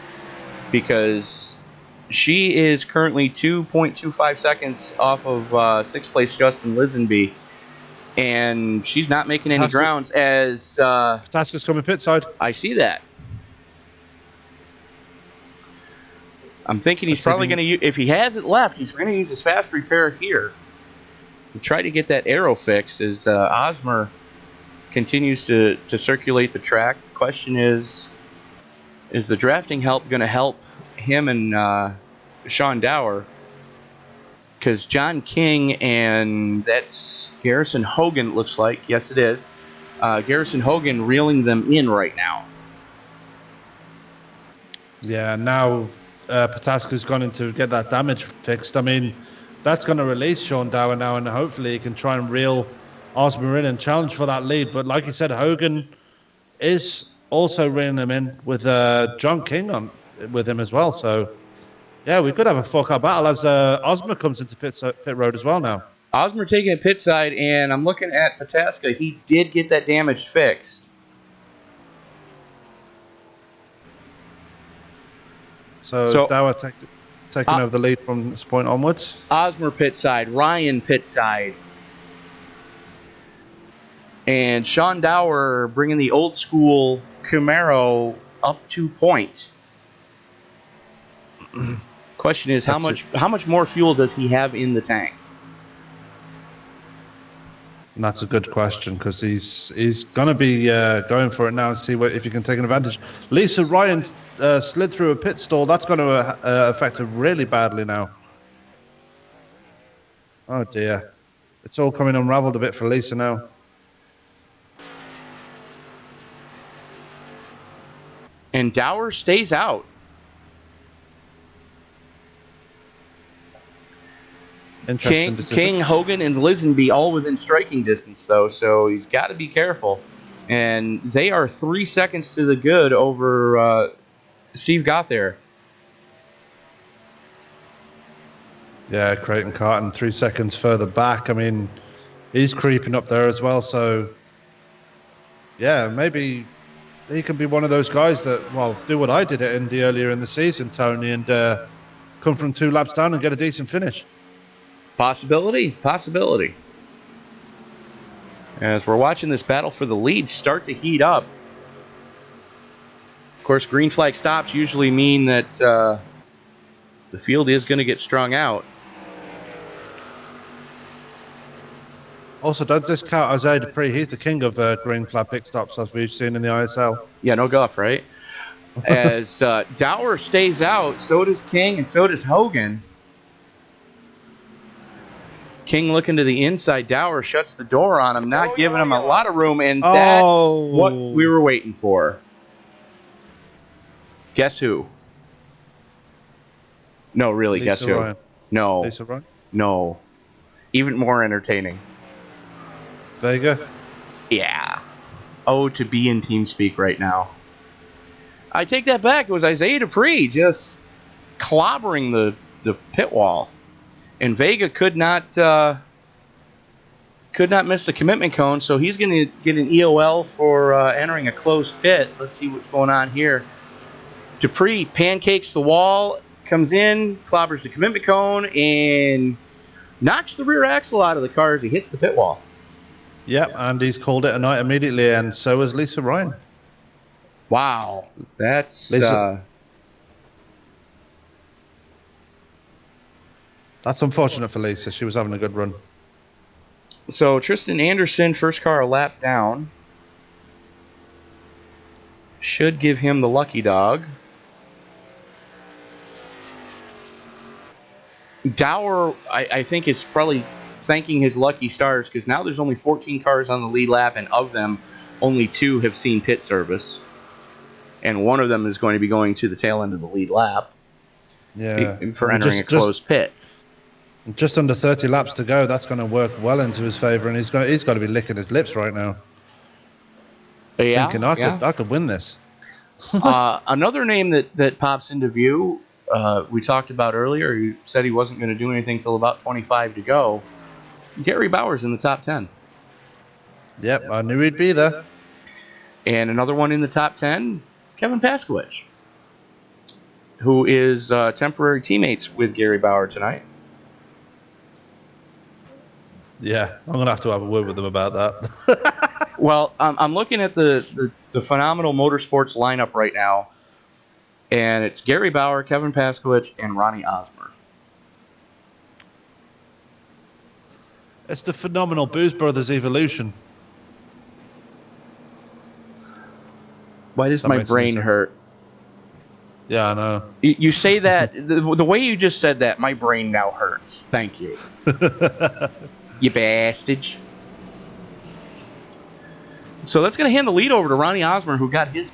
Speaker 1: because she is currently 2.25 seconds off of 6th place Justin Lisenby, and she's not making any grounds as...
Speaker 3: Pataska's coming pit side.
Speaker 1: I see that. I'm thinking he's probably going to, if he has it left, he's going to use his fast repair here to try to get that aero fixed as Osmer continues to circulate the track. The question is the drafting help going to help him and Sean Dower? Because John King and that's Garrison Hogan, it looks like. Yes, it is. Garrison Hogan reeling them in right now.
Speaker 3: Yeah, now... Pataska's gone in to get that damage fixed. I mean, that's going to release Sean Dower now, and hopefully he can try and reel Osmer in and challenge for that lead. But like you said, Hogan is also reeling him in with John King with him as well. So, yeah, we could have a four-car battle as Osmer comes into pit road as well now.
Speaker 1: Osmer taking it pit side, and I'm looking at Pataska. He did get that damage fixed.
Speaker 3: So Dower taking over the lead from this point onwards.
Speaker 1: Osmer pit side, Ryan pit side. And Sean Dower bringing the old school Camaro up 2 points. Question is, how much more fuel does he have in the tank?
Speaker 3: And that's a good question, because he's going to be going for it now and see if he can take an advantage. Lisa Ryan slid through a pit stall. That's going to affect her really badly now. Oh, dear. It's all coming unraveled a bit for Lisa now.
Speaker 1: And Dower stays out.
Speaker 3: Interesting decision.
Speaker 1: King, Hogan, and Lisenby all within striking distance, though, so he's got to be careful. And they are 3 seconds to the good over Steve Gothair.
Speaker 3: Yeah, Creighton Carton 3 seconds further back. I mean, he's creeping up there as well. So, yeah, maybe he can be one of those guys that, well, do what I did at Indy earlier in the season, Tony, and come from 2 laps down and get a decent finish.
Speaker 1: Possibility. As we're watching this battle for the lead start to heat up. Of course, green flag stops usually mean that the field is going to get strung out.
Speaker 3: Also, don't discount Isaiah Dupree. He's the king of green flag pit stops, as we've seen in the ISL.
Speaker 1: Yeah, no guff, right? As Dower stays out, so does King and so does Hogan. King looking to the inside. Dower shuts the door on him, not giving him a lot of room, and that's what we were waiting for. Guess who? No, really, guess who?
Speaker 3: Ryan.
Speaker 1: No.
Speaker 3: Lisa Ryan?
Speaker 1: No. Even more entertaining.
Speaker 3: Vega?
Speaker 1: Yeah. Oh, to be in TeamSpeak right now. I take that back. It was Isaiah Dupree just clobbering the pit wall. And Vega could not miss the commitment cone, so he's going to get an EOL for entering a closed pit. Let's see what's going on here. Dupree pancakes the wall, comes in, clobbers the commitment cone, and knocks the rear axle out of the car as he hits the pit wall.
Speaker 3: Yep, and he's called it a night immediately, and so has Lisa Ryan.
Speaker 1: Wow, that's
Speaker 3: that's unfortunate for Lisa. She was having a good run.
Speaker 1: So Tristan Anderson, first car a lap down, should give him the lucky dog. Dower, I think, is probably thanking his lucky stars because now there's only 14 cars on the lead lap, and of them, only 2 have seen pit service. And one of them is going to be going to the tail end of the lead lap for entering a closed pit.
Speaker 3: Just under 30 laps to go. That's going to work well into his favor, and he's got to be licking his lips right now.
Speaker 1: Yeah,
Speaker 3: thinking I could win this.
Speaker 1: Another name that pops into view, we talked about earlier. He said he wasn't going to do anything till about 25 to go. Gary Bauer's in the top 10.
Speaker 3: Yep, I knew he'd be there.
Speaker 1: And another one in the top 10, Kevin Paskowicz, who is temporary teammates with Gary Bauer tonight.
Speaker 3: Yeah, I'm going to have a word with them about that.
Speaker 1: Well, I'm looking at the Phenomenal Motorsports lineup right now, and it's Gary Bauer, Kevin Paskowicz, and Ronnie Osmer.
Speaker 3: It's the Phenomenal Booze Brothers evolution.
Speaker 1: Why does my brain hurt?
Speaker 3: Yeah, I know.
Speaker 1: You say that, the way you just said that, my brain now hurts. Thank you. You bastard. So that's going to hand the lead over to Ronnie Osmer, who got his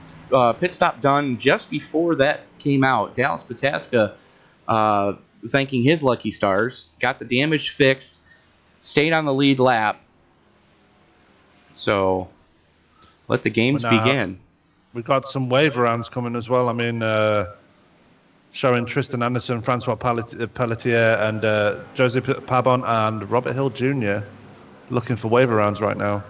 Speaker 1: pit stop done just before that came out. Dallas Pataska thanking his lucky stars, got the damage fixed, stayed on the lead lap. So let the games begin.
Speaker 3: We've got some wave rounds coming as well. I mean, showing Tristan Anderson, Francois Pelletier, and Jose Pabon and Robert Hill Jr. looking for waiver rounds right now.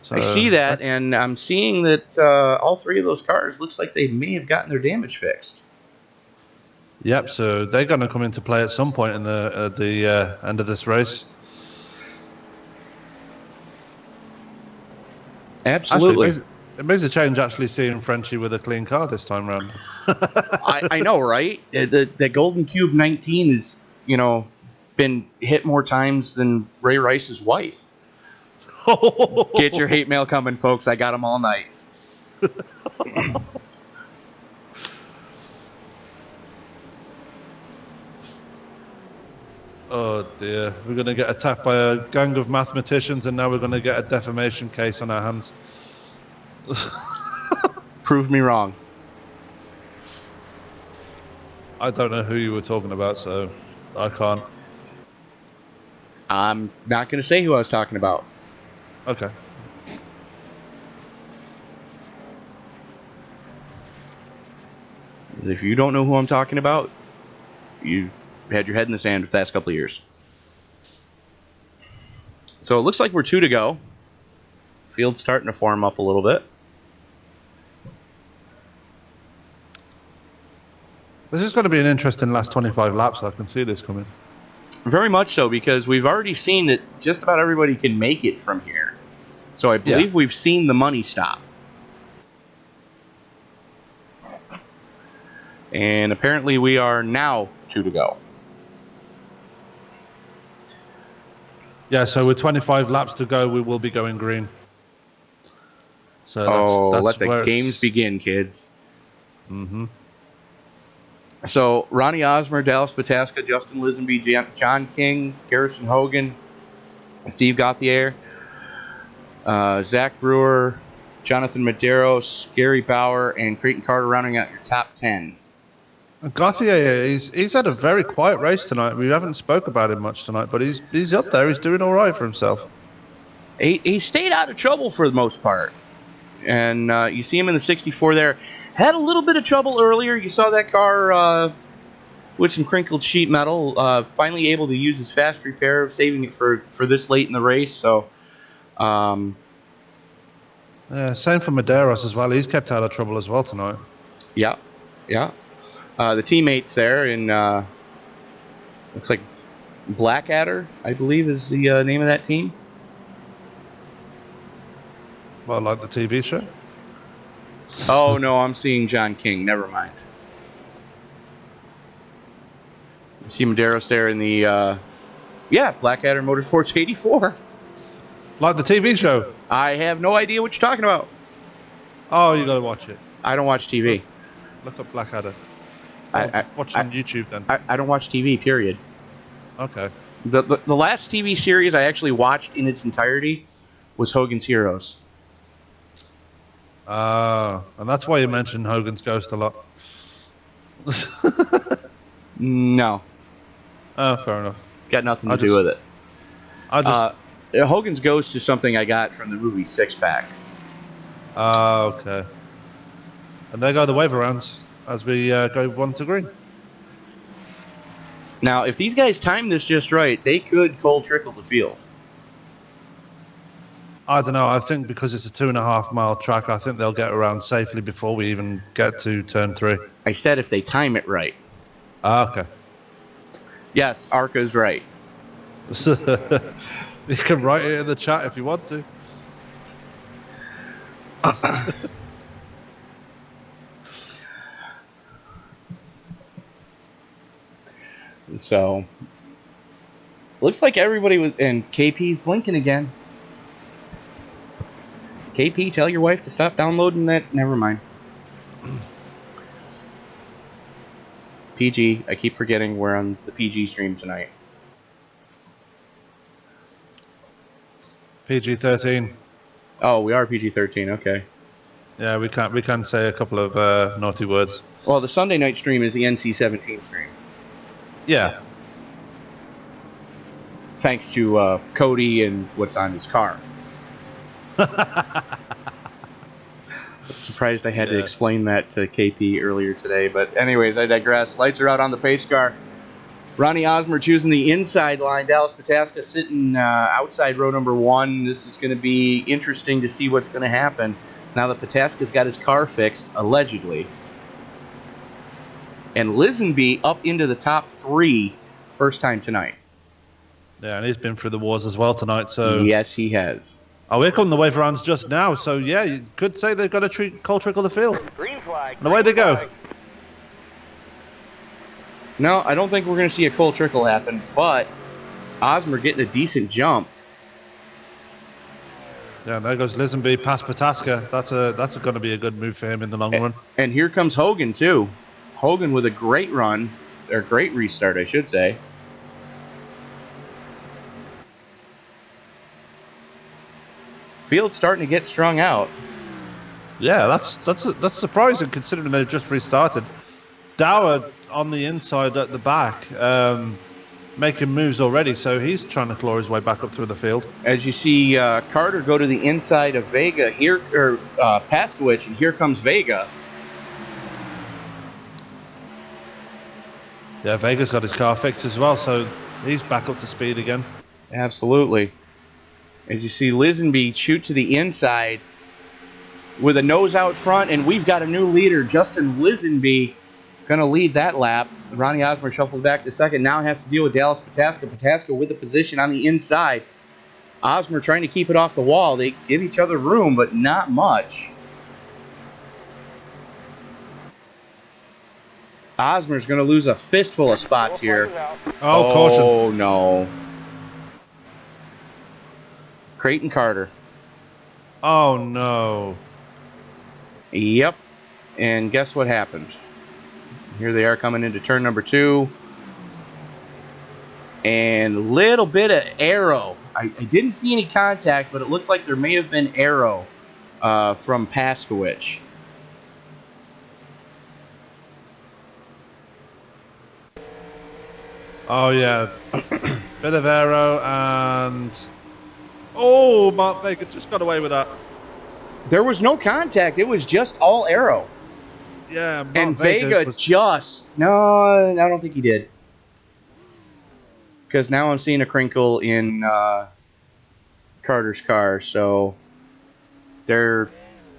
Speaker 3: So,
Speaker 1: I see that, and I'm seeing that all 3 of those cars looks like they may have gotten their damage fixed.
Speaker 3: Yep, so they're going to come into play at some point in the end of this race.
Speaker 1: Absolutely.
Speaker 3: Actually, it makes a change actually seeing Frenchie with a clean car this time round.
Speaker 1: I know, right? The Golden Cube 19 has, been hit more times than Ray Rice's wife. Get your hate mail coming, folks. I got them all night.
Speaker 3: Oh dear, we're going to get attacked by a gang of mathematicians, and now we're going to get a defamation case on our hands.
Speaker 1: Prove me wrong.
Speaker 3: I don't know who you were talking about, so I can't.
Speaker 1: I'm not going to say who I was talking about.
Speaker 3: Okay.
Speaker 1: If you don't know who I'm talking about, you've had your head in the sand the past couple of years. So it looks like we're 2 to go. Field's starting to form up a little bit.
Speaker 3: This is going to be an interesting last 25 laps. I can see this coming.
Speaker 1: Very much so, because we've already seen that just about everybody can make it from here. So I believe we've seen the money stop. And apparently we are now 2 to go.
Speaker 3: Yeah, so with 25 laps to go, we will be going green. So that's
Speaker 1: let the
Speaker 3: where
Speaker 1: games begin, kids.
Speaker 3: Mm-hmm.
Speaker 1: So Ronnie Osmer, Dallas Pataska, Justin Lisenby, John King, Garrison Hogan, Steve Gauthier, Zach Brewer, Jonathan Medeiros, Gary Bauer, and Creighton Carter rounding out your top 10.
Speaker 3: Gauthier, he's had a very quiet race tonight. We haven't spoke about him much tonight, but he's up there. He's doing all right for himself.
Speaker 1: He stayed out of trouble for the most part. And you see him in the 64 there. Had a little bit of trouble earlier. You saw that car with some crinkled sheet metal. Finally able to use his fast repair, saving it for this late in the race. So,
Speaker 3: same for Medeiros as well. He's kept out of trouble as well tonight.
Speaker 1: Yeah. The teammates there in looks like Blackadder, I believe, is the name of that team.
Speaker 3: Well, like the TV show?
Speaker 1: Oh, no, I'm seeing John King. Never mind. You see Medeiros there in the, Blackadder Motorsports 84.
Speaker 3: Like the TV show?
Speaker 1: I have no idea what you're talking about.
Speaker 3: Oh, you got to watch it.
Speaker 1: I don't watch TV.
Speaker 3: Look up Blackadder.
Speaker 1: Watch
Speaker 3: on YouTube then.
Speaker 1: I don't watch TV, period.
Speaker 3: Okay.
Speaker 1: The last TV series I actually watched in its entirety was Hogan's Heroes.
Speaker 3: And that's why you mentioned Hogan's Ghost a lot.
Speaker 1: No.
Speaker 3: Oh, fair enough.
Speaker 1: Got nothing to do with it. Hogan's Ghost is something I got from the movie Six Pack.
Speaker 3: Okay. And there go the wave rounds as we go 1 to green.
Speaker 1: Now, if these guys time this just right, they could cold trickle the field.
Speaker 3: I don't know. I think because it's a 2.5 mile track, I think they'll get around safely before we even get to turn 3.
Speaker 1: I said if they time it right.
Speaker 3: Okay.
Speaker 1: Yes, Arca's right.
Speaker 3: You can write it in the chat if you want to.
Speaker 1: So, looks like everybody was, and KP's blinking again. KP, tell your wife to stop downloading that. Never mind. PG, I keep forgetting we're on the PG stream tonight.
Speaker 3: PG-13.
Speaker 1: Oh, we are PG-13. Okay.
Speaker 3: Yeah, we can say a couple of naughty words.
Speaker 1: Well, the Sunday night stream is the NC-17 stream.
Speaker 3: Yeah.
Speaker 1: Thanks to Cody and what's on his car. Surprised I had to explain that to KP earlier today. But anyways, I digress. Lights are out on the pace car. Ronnie Osmer choosing the inside line. Dallas Pataska sitting outside row number 1. This is going to be interesting to see what's going to happen now that Pataska's got his car fixed, allegedly. And Lisenby up into the top 3 first time tonight.
Speaker 3: Yeah, and he's been through the wars as well tonight. So
Speaker 1: yes, he has.
Speaker 3: Oh, we're calling the wave rounds just now. So yeah, you could say they've got to cold trickle the field.
Speaker 4: Green flag.
Speaker 3: And away they go.
Speaker 1: No, I don't think we're going to see a cold trickle happen, but Osmer getting a decent jump.
Speaker 3: Yeah, and there goes Lisenby past Pataska. That's going to be a good move for him in the long run.
Speaker 1: And here comes Hogan, too. Hogan with a great run, or great restart, I should say. Field's starting to get strung out.
Speaker 3: Yeah, that's surprising considering they've just restarted. Dower on the inside at the back. making moves already, so he's trying to claw his way back up through the field.
Speaker 1: As you see Carter go to the inside of Vega here, or Paskowicz, and here comes Vega.
Speaker 3: Yeah, Vega's got his car fixed as well, so he's back up to speed again.
Speaker 1: Absolutely. As you see Lisenby shoot to the inside with a nose out front, and we've got a new leader, Justin Lisenby, going to lead that lap. Ronnie Osmer shuffled back to second. Now has to deal with Dallas Pataska. Pataska with the position on the inside. Osmer trying to keep it off the wall. They give each other room, but not much. Osmer's going to lose a fistful of spots here.
Speaker 3: Oh, caution.
Speaker 1: Oh, no. Creighton Carter.
Speaker 3: Oh, no.
Speaker 1: Yep. And guess what happened? Here they are coming into turn number 2. And little bit of aero. I didn't see any contact, but it looked like there may have been aero from Paskowicz.
Speaker 3: Oh, yeah. Bit of aero and... Oh, Mark Vega just got away with that.
Speaker 1: There was no contact. It was just all aero.
Speaker 3: Yeah, Mark
Speaker 1: and Vega
Speaker 3: was...
Speaker 1: just... No, I don't think he did. Because now I'm seeing a crinkle in Carter's car, so there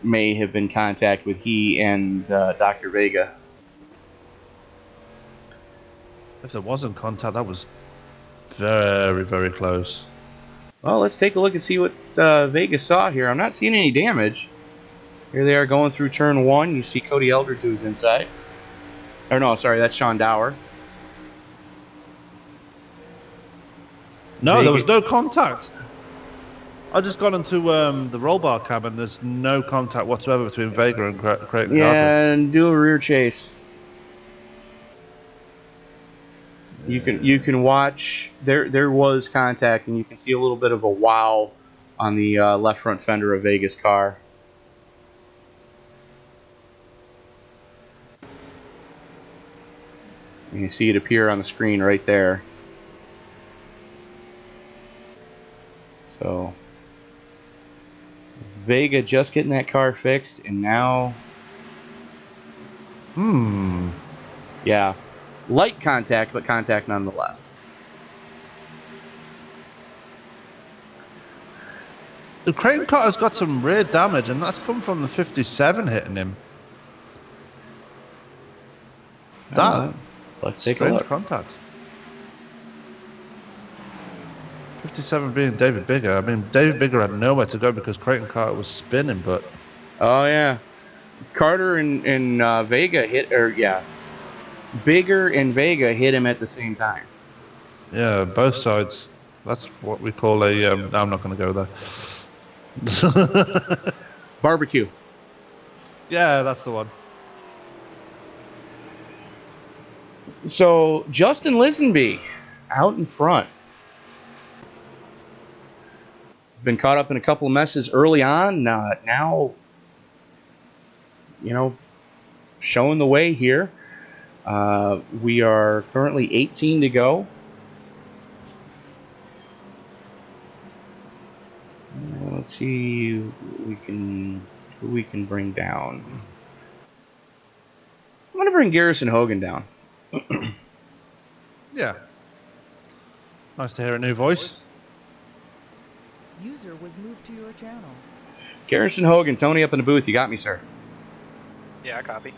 Speaker 1: may have been contact with he and Dr. Vega.
Speaker 3: If there wasn't contact, that was very, very close.
Speaker 1: Well, let's take a look and see what Vega saw here. I'm not seeing any damage. Here they are going through turn 1. You see Cody Eldred to his inside. Or no, sorry, that's Sean Dower.
Speaker 3: No,
Speaker 1: Vega.
Speaker 3: there was no contact. I just got into the roll bar cab and there's no contact whatsoever between Vega and Creighton Carter.
Speaker 1: Yeah, and do a rear chase. You can watch. There was contact, and you can see a little bit of a wow on the left front fender of Vega's car. And you see it appear on the screen right there. So Vega just getting that car fixed, and now, yeah. Light contact, but contact nonetheless.
Speaker 3: The Creighton Carter's got some rear damage, and that's come from the 57 hitting him.
Speaker 1: Let's take a look.
Speaker 3: Contact. 57 being David Bigger. I mean, David Bigger had nowhere to go because Creighton Carter was spinning, but...
Speaker 1: Oh, yeah. Carter and Vega hit, or yeah. Bigger and Vega hit him at the same time.
Speaker 3: Yeah, both sides. That's what we call a... I'm not going to go there.
Speaker 1: Barbecue.
Speaker 3: Yeah, that's the one.
Speaker 1: So, Justin Lisenby out in front. Been caught up in a couple of messes early on. Now, showing the way here. We are currently 18 to go. Let's see who we can bring down. I'm going to bring Garrison Hogan down.
Speaker 3: Yeah. Nice to hear a new voice.
Speaker 6: User was moved to your channel.
Speaker 1: Garrison Hogan, Tony up in the booth. You got me, sir.
Speaker 4: Yeah, I copy.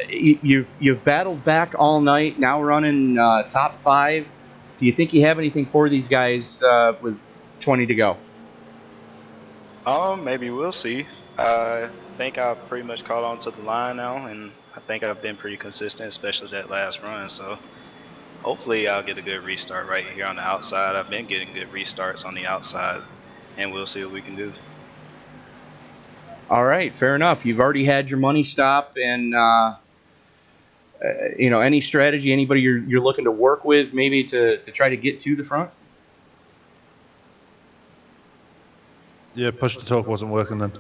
Speaker 1: You've battled back all night. Now running top 5. Do you think you have anything for these guys with 20 to go?
Speaker 12: Maybe we'll see. I think I've pretty much caught on to the line now, and I think I've been pretty consistent, especially that last run. So hopefully I'll get a good restart right here on the outside. I've been getting good restarts on the outside, and we'll see what we can do.
Speaker 1: All right, fair enough. You've already had your money stop, and any strategy, anybody you're looking to work with, maybe to try to get to the front.
Speaker 3: Yeah, push to talk wasn't working then.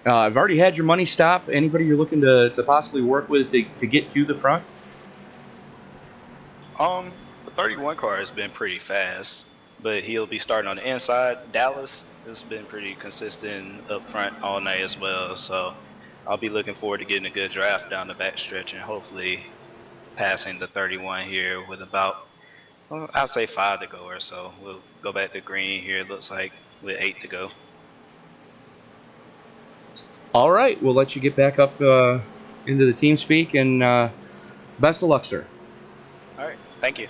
Speaker 1: I've already had your money stop. Anybody you're looking to possibly work with to get to the front?
Speaker 12: The 31 car has been pretty fast, but he'll be starting on the inside. Dallas has been pretty consistent up front all night as well, so I'll be looking forward to getting a good draft down the backstretch and hopefully passing the 31 here with about, well, I'll say 5 to go or so. We'll go back to green here, it looks like, with 8 to go.
Speaker 1: All right, we'll let you get back up into the team speak, and best of luck, sir.
Speaker 12: All right, thank you.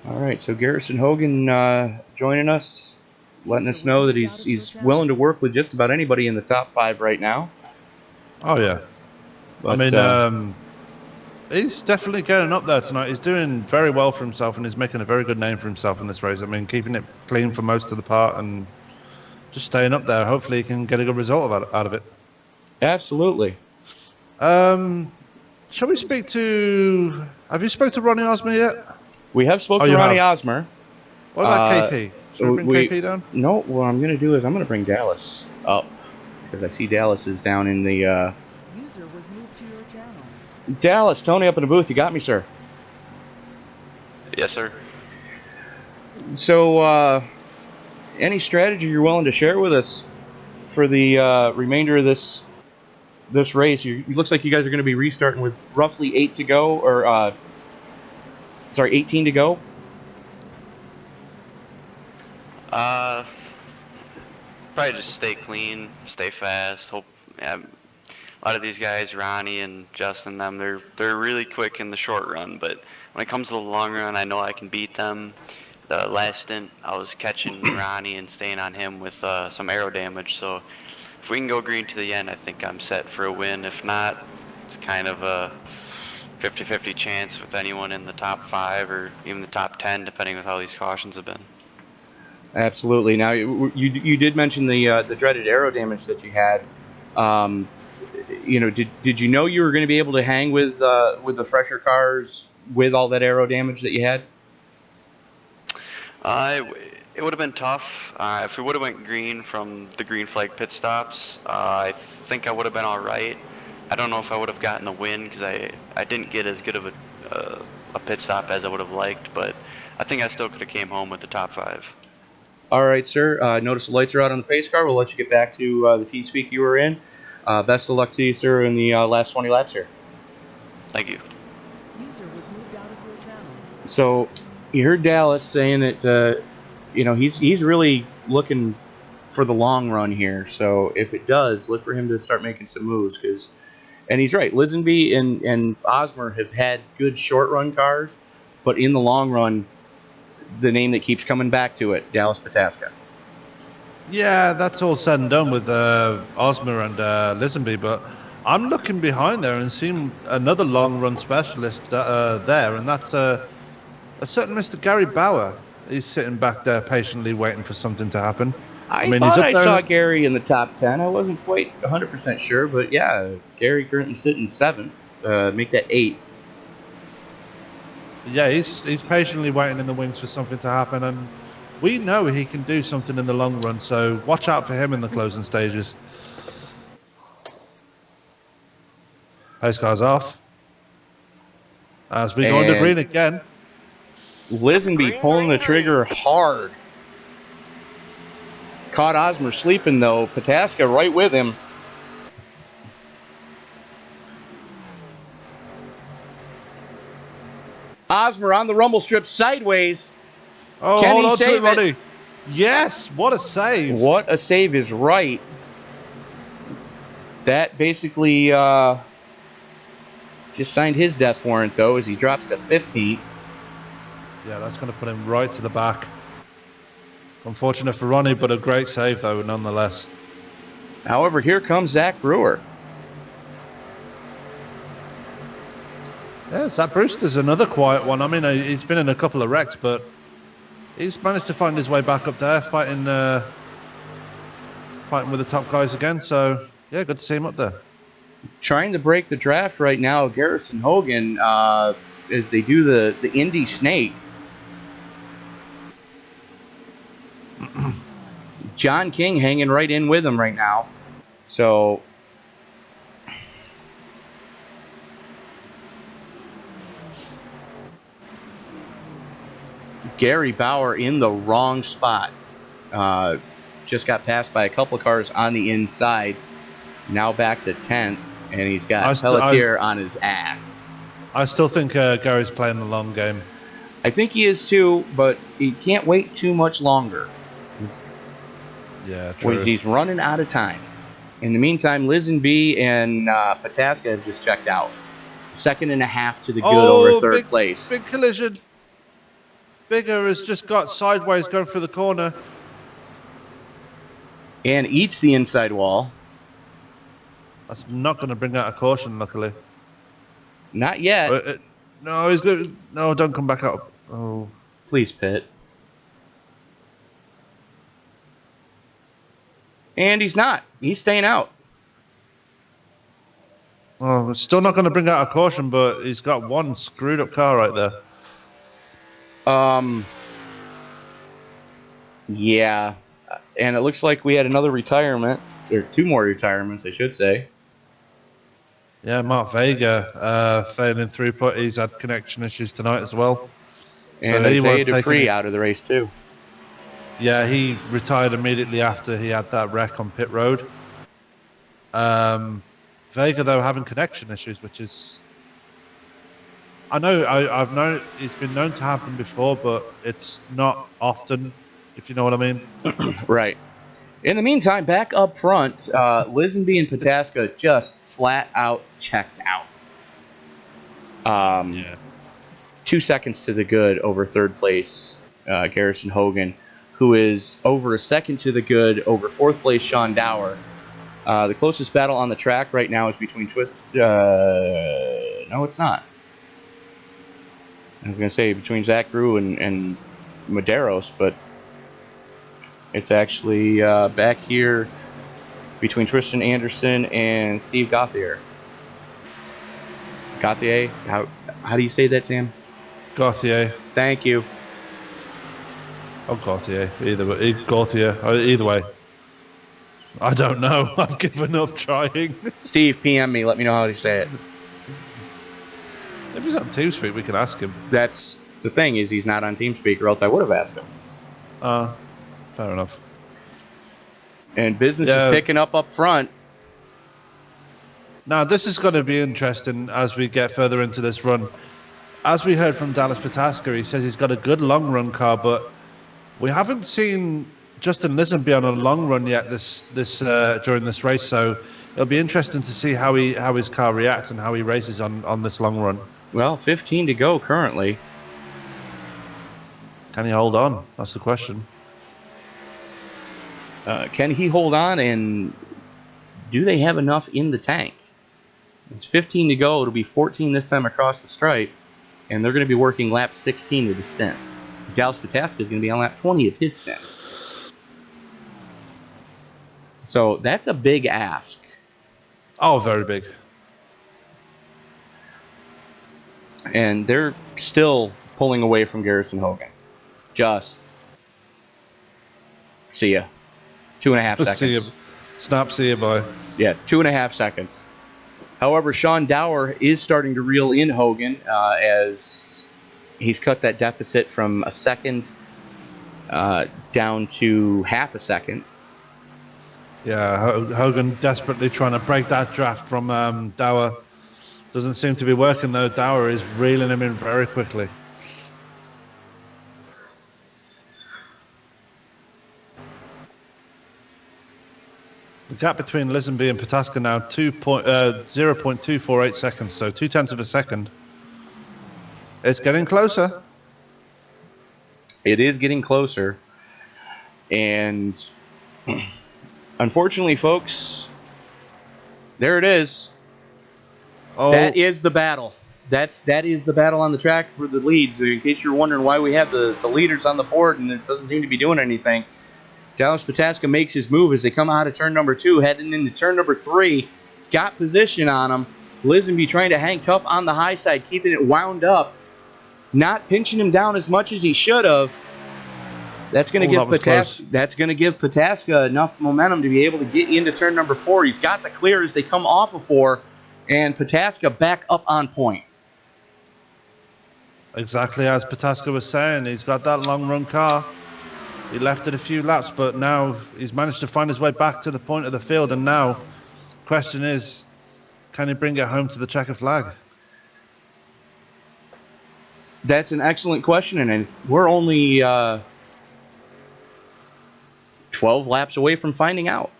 Speaker 1: All right, so Garrison Hogan joining us, letting us know that he's willing to work with just about anybody in the top 5 right now.
Speaker 3: Oh yeah,
Speaker 1: But,
Speaker 3: I mean, he's definitely getting up there tonight. He's doing very well for himself, and he's making a very good name for himself in this race. I mean, keeping it clean for most of the part and just staying up there. Hopefully, he can get a good result out of it.
Speaker 1: Absolutely.
Speaker 3: Shall we speak to? Have you spoke to Ronnie Osmer yet?
Speaker 1: We have spoken to Ronnie Osmer.
Speaker 3: What about KP? Should we bring KP down?
Speaker 1: No, what I'm going to do is I'm going to bring Dallas up, because I see Dallas is down in the...
Speaker 6: User was moved to your channel.
Speaker 1: Dallas, Tony up in the booth. You got me, sir.
Speaker 13: Yes, sir.
Speaker 1: So, any strategy you're willing to share with us for the remainder of this race? It looks like you guys are going to be restarting with roughly 8 to go, or 18 to go.
Speaker 13: Probably just stay clean, stay fast. Hope. Yeah, a lot of these guys, Ronnie and Justin, they're really quick in the short run, but when it comes to the long run, I know I can beat them. The last stint, I was catching Ronnie and staying on him with some aero damage. So if we can go green to the end, I think I'm set for a win. If not, it's kind of a 50-50 chance with anyone in the top 5 or even the top 10, depending on how these cautions have been.
Speaker 1: Absolutely. Now, you did mention the dreaded aero damage that you had. Did you know you were going to be able to hang with the fresher cars with all that aero damage that you had?
Speaker 13: It would have been tough. If we would have went green from the green flag pit stops, I think I would have been all right. I don't know if I would have gotten the win because I didn't get as good of a pit stop as I would have liked, but I think I still could have came home with the top 5.
Speaker 1: All right, sir. Notice the lights are out on the pace car. We'll let you get back to the team speak you were in. Best of luck to you, sir, in the last 20 laps here.
Speaker 13: Thank you.
Speaker 6: User was moved out of your channel.
Speaker 1: So you heard Dallas saying that he's really looking for the long run here. So if it does, look for him to start making some moves, and he's right. Lisenby and Osmer have had good short run cars, but in the long run, the name that keeps coming back to it, Dallas Pataska.
Speaker 3: Yeah, that's all said and done with Osmer and Lisenby, but I'm looking behind there and seeing another long-run specialist there, and that's a certain Mr. Gary Bauer. He's sitting back there patiently waiting for something to happen.
Speaker 1: I thought I saw Gary in the top 10. I wasn't quite 100% sure, but yeah, Gary currently sitting 7th. Make that 8th.
Speaker 3: Yeah, he's patiently waiting in the wings for something to happen, and we know he can do something in the long run, so watch out for him in the closing stages. Pace car's off. As we go into green again.
Speaker 1: Lisenby pulling the trigger hard. Caught Osmer sleeping, though. Pataska right with him. Osmer on the rumble strip sideways.
Speaker 3: Oh,
Speaker 1: Can
Speaker 3: hold
Speaker 1: he
Speaker 3: on to it,
Speaker 1: save
Speaker 3: Ronnie. Yes, what a save.
Speaker 1: What a save is right. That basically just signed his death warrant, though, as he drops to 15th.
Speaker 3: Yeah, that's going to put him right to the back. Unfortunate for Ronnie, but a great save, though, nonetheless.
Speaker 1: However, here comes Zach Brewer.
Speaker 3: Yeah, Zach Brewster's another quiet one. I mean, he's been in a couple of wrecks, but he's managed to find his way back up there, fighting with the top guys again. So, yeah, good to see him up there.
Speaker 1: Trying to break the draft right now, Garrison Hogan, as they do the Indy Snake. John King hanging right in with him right now. So Gary Bauer in the wrong spot. Just got passed by a couple of cars on the inside. Now back to 10th, and he's got Pelletier on his ass.
Speaker 3: I still think Gary's playing the long game.
Speaker 1: I think he is too, but he can't wait too much longer.
Speaker 3: Yeah, true.
Speaker 1: He's running out of time. In the meantime, Lisenby and Pataska have just checked out. 2.5 to the good over third place.
Speaker 3: Big collision. Bigger has just got sideways going through the corner.
Speaker 1: And eats the inside wall.
Speaker 3: That's not going to bring out a caution, luckily.
Speaker 1: Not yet.
Speaker 3: No, he's good. No, don't come back up. Oh.
Speaker 1: Please, Pitt. And he's not. He's staying out.
Speaker 3: Oh, it's still not going to bring out a caution, but he's got one screwed up car right there.
Speaker 1: Yeah. And it looks like we had another retirement, or 2 more retirements, I should say.
Speaker 3: Yeah, Mark Vega failing throughput. He's had connection issues tonight as well.
Speaker 1: And Isaiah Dupree out of the race too.
Speaker 3: Yeah, he retired immediately after he had that wreck on pit road. Vega, though, having connection issues, which is... I know, I've known he's been known to have them before, but it's not often, if you know what I mean.
Speaker 1: Right. In the meantime, back up front, Lisenby and Pataska just flat out checked out. 2 seconds to the good over third place, Garrison Hogan, who is over a second to the good over fourth place, Sean Dower. The closest battle on the track right now is between no, it's not. I was going to say between Zach Grew and Medeiros, but it's actually back here between Tristan Anderson and Steve Gauthier. Gauthier? How do you say that, Sam?
Speaker 3: Gauthier.
Speaker 1: Thank you.
Speaker 3: Oh, Gauthier. Either way. I don't know. I've given up trying.
Speaker 1: Steve, PM me. Let me know how to say it.
Speaker 3: If he's on TeamSpeak, we can ask him.
Speaker 1: That's the thing, is he's not on TeamSpeak, or else I would have asked him.
Speaker 3: Fair enough.
Speaker 1: And business is picking up front.
Speaker 3: Now, this is going to be interesting as we get further into this run. As we heard from Dallas Pataska, he says he's got a good long run car, but we haven't seen Justin Lisenby on a long run yet during this race, so it'll be interesting to see how his car reacts and how he races on this long run.
Speaker 1: Well, 15 to go currently.
Speaker 3: Can he hold on? That's the question.
Speaker 1: Can he hold on, and do they have enough in the tank? It's 15 to go. It'll be 14 this time across the stripe, and they're going to be working lap 16 of the stint. Dallas Pataska is going to be on lap 20 of his stint. So that's a big ask.
Speaker 3: Oh, very big.
Speaker 1: And they're still pulling away from Garrison Hogan. Just see ya. 2.5 seconds.
Speaker 3: See ya. Snap, see ya, boy.
Speaker 1: Yeah, 2.5 seconds. However, Sean Dower is starting to reel in Hogan as he's cut that deficit from a second down to half a second.
Speaker 3: Yeah, Hogan desperately trying to break that draft from Dower. Doesn't seem to be working, though. Dower is reeling him in very quickly. The gap between Lisenby and Pataska now 0.248 seconds, so 0.2 of a second. It's getting closer.
Speaker 1: It is getting closer. And unfortunately, folks, there it is.
Speaker 3: Oh.
Speaker 1: That is the battle. That is the battle on the track for the leads. In case you're wondering why we have the leaders on the board and it doesn't seem to be doing anything, Dallas Pataska makes his move as they come out of turn number 2, heading into turn number 3. It's got position on him. Lisenby trying to hang tough on the high side, keeping it wound up, not pinching him down as much as he should have. That's going to give Pataska enough momentum to be able to get into turn number 4. He's got the clear as they come off of 4, and Pataska back up on point.
Speaker 3: Exactly as Pataska was saying, he's got that long run car. He left it a few laps, but now he's managed to find his way back to the point of the field. And now, question is, can he bring it home to the checkered flag?
Speaker 1: That's an excellent question, and we're only 12 laps away from finding out.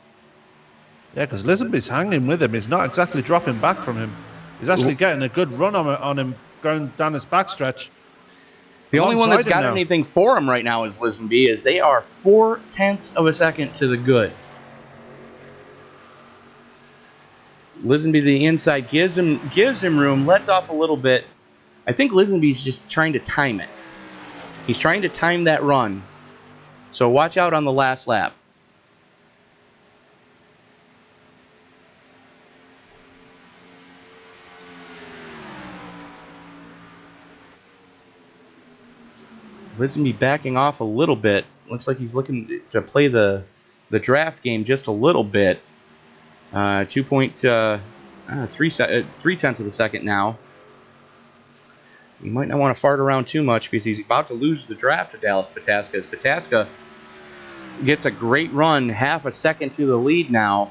Speaker 3: Yeah, because Lisenby's hanging with him. He's not exactly dropping back from him. He's actually getting a good run on him going down this backstretch.
Speaker 1: The only one that's got anything for him right now is Lisenby, as they are 0.4 of a second to the good. Lisenby to the inside gives him room, lets off a little bit. I think Lisenby's just trying to time it. He's trying to time that run. So watch out on the last lap. Lisenby backing off a little bit. Looks like he's looking to play the draft game just a little bit. 3/10 of a second now. You might not want to fart around too much because he's about to lose the draft to Dallas Pataska. As Pataska gets a great run, half a second to the lead now.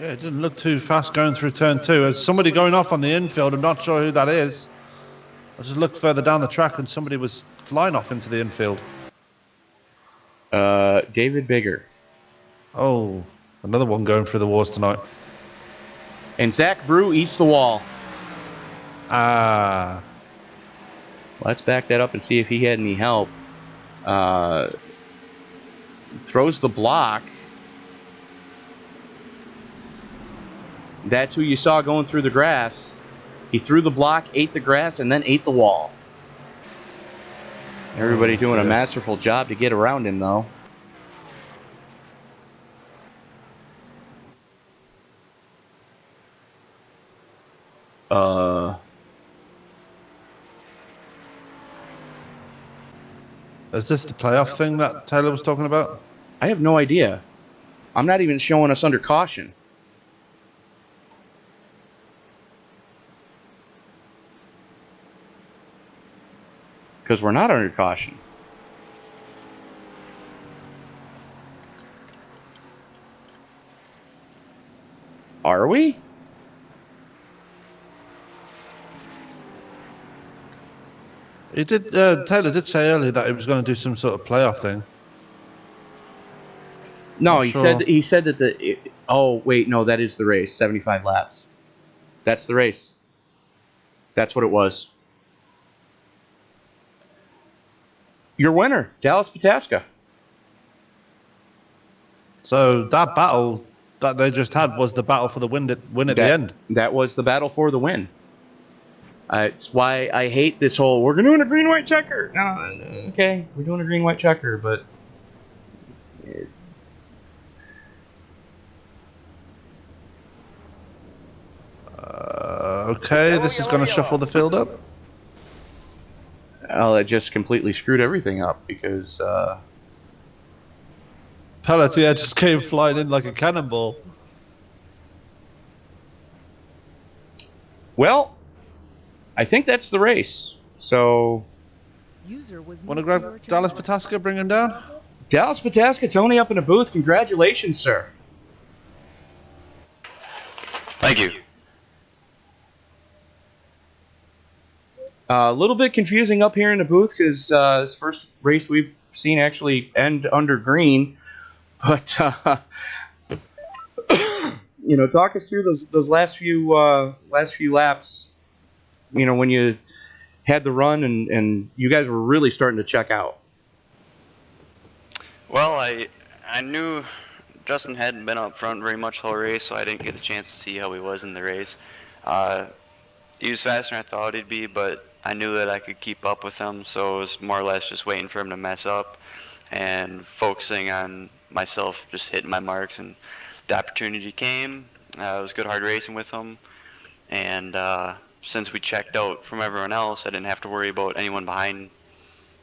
Speaker 3: Yeah, it didn't look too fast going through turn 2. There's somebody going off on the infield. I'm not sure who that is. I just looked further down the track and somebody was flying off into the infield.
Speaker 1: David Bigger.
Speaker 3: Oh, another one going through the wars tonight.
Speaker 1: And Zach Brew eats the wall. Let's back that up and see if he had any help. Throws the block. That's who you saw going through the grass. He threw the block, ate the grass, and then ate the wall. Everybody doing a masterful job to get around him, though.
Speaker 3: Is this the playoff thing that Taylor was talking about?
Speaker 1: I have no idea. I'm not even showing us under caution. Because we're not under caution. Are we?
Speaker 3: He did. Taylor did say earlier that he was going to do some sort of playoff thing.
Speaker 1: No, he said that oh wait, no, that is the race. 75 laps. That's the race. That's what it was. Your winner, Dallas Pataska.
Speaker 3: So that battle that they just had was the battle for the win at the end.
Speaker 1: That was the battle for the win. It's why I hate this whole, we're doing a green-white checker. No, okay, we're doing a green-white checker, but...
Speaker 3: Okay, this is going to shuffle the field up.
Speaker 1: Well, it just completely screwed everything up because...
Speaker 3: Pelletier just came flying in like a cannonball.
Speaker 1: Well, I think that's the race. So...
Speaker 3: Want to grab Dallas Pataska, bring him down?
Speaker 1: Dallas Pataska, Tony up in the booth. Congratulations, sir.
Speaker 13: Thank you.
Speaker 1: A little bit confusing up here in the booth because this first race we've seen actually end under green. But, talk us through those last few laps, when you had the run and you guys were really starting to check out.
Speaker 13: Well, I knew Justin hadn't been up front very much the whole race, so I didn't get a chance to see how he was in the race. He was faster than I thought he'd be, but I knew that I could keep up with him, so it was more or less just waiting for him to mess up and focusing on myself, just hitting my marks, and the opportunity came. It was good hard racing with him, and since we checked out from everyone else, I didn't have to worry about anyone behind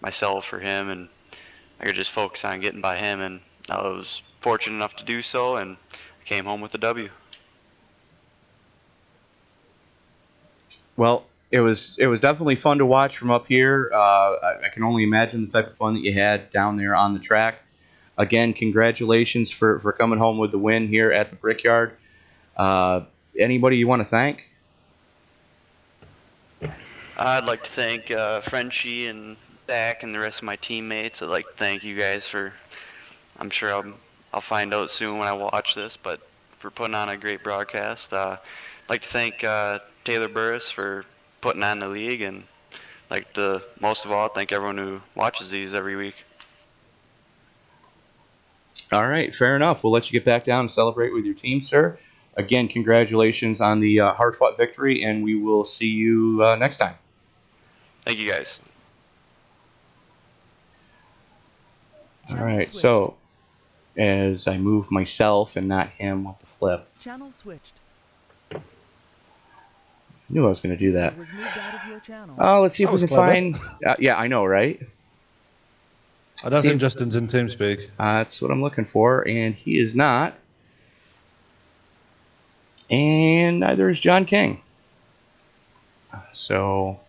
Speaker 13: myself or him, and I could just focus on getting by him, and I was fortunate enough to do so, and came home with the W.
Speaker 1: Well, it was definitely fun to watch from up here. I can only imagine the type of fun that you had down there on the track. Again, congratulations for coming home with the win here at the Brickyard. Anybody you want to thank?
Speaker 13: I'd like to thank Frenchie and Dak and the rest of my teammates. I'd like to thank you guys for, I'm sure I'll find out soon when I watch this, but for putting on a great broadcast. I'd like to thank Taylor Burris for putting on the league, and like to most of all thank everyone who watches these every week.
Speaker 1: All right, fair enough. We'll let you get back down and celebrate with your team, sir. Again, congratulations on the hard-fought victory, and we will see you next time.
Speaker 13: Thank you, guys.
Speaker 1: All right, so as I move myself and not him with the flip.
Speaker 6: Channel switched.
Speaker 1: Knew I was going to do that.
Speaker 6: Was moved out of your channel.
Speaker 1: Let's see if we can find... yeah, I know, right?
Speaker 3: I don't think Justin's in TeamSpeak.
Speaker 1: That's what I'm looking for, and he is not. And neither is John King. So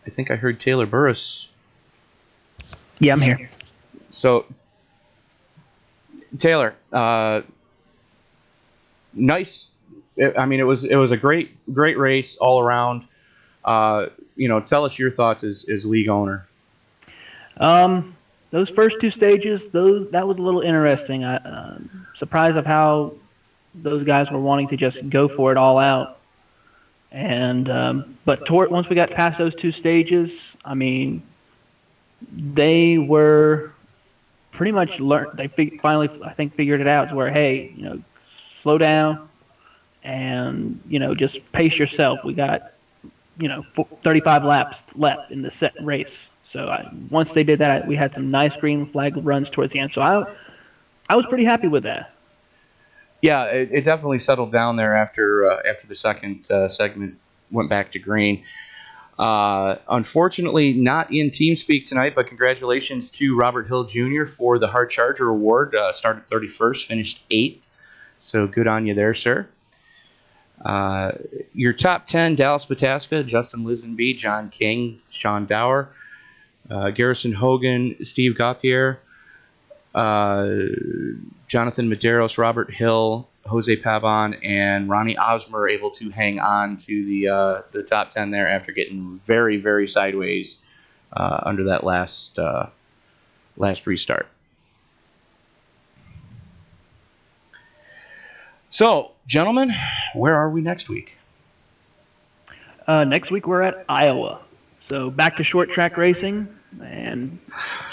Speaker 1: I think I heard Taylor Burris.
Speaker 2: Yeah, I'm here.
Speaker 1: So Taylor, nice. I mean, it was a great race all around. Tell us your thoughts as league owner.
Speaker 2: Those first two stages, that was a little interesting. I'm surprised of how those guys were wanting to just go for it all out. And but once we got past those two stages, I mean, they were pretty much learned. They finally, I think, figured it out. To where, hey, slow down and just pace yourself. We got 35 laps left in the set race. So once they did that, we had some nice green flag runs towards the end. So I was pretty happy with that.
Speaker 1: Yeah, it definitely settled down there after the second segment went back to green. Unfortunately, not in TeamSpeak tonight, but congratulations to Robert Hill Jr. for the Hard Charger Award. Started 31st, finished 8th. So good on you there, sir. Your top 10, Dallas Pataska, Justin Lisenby, John King, Sean Dower, Garrison Hogan, Steve Gauthier, Jonathan Medeiros, Robert Hill, Jose Pavon, and Ronnie Osmer able to hang on to the top 10 there after getting very, very sideways under that last restart. So, gentlemen, where are we next week?
Speaker 2: Next week we're at Iowa. So back to short track racing and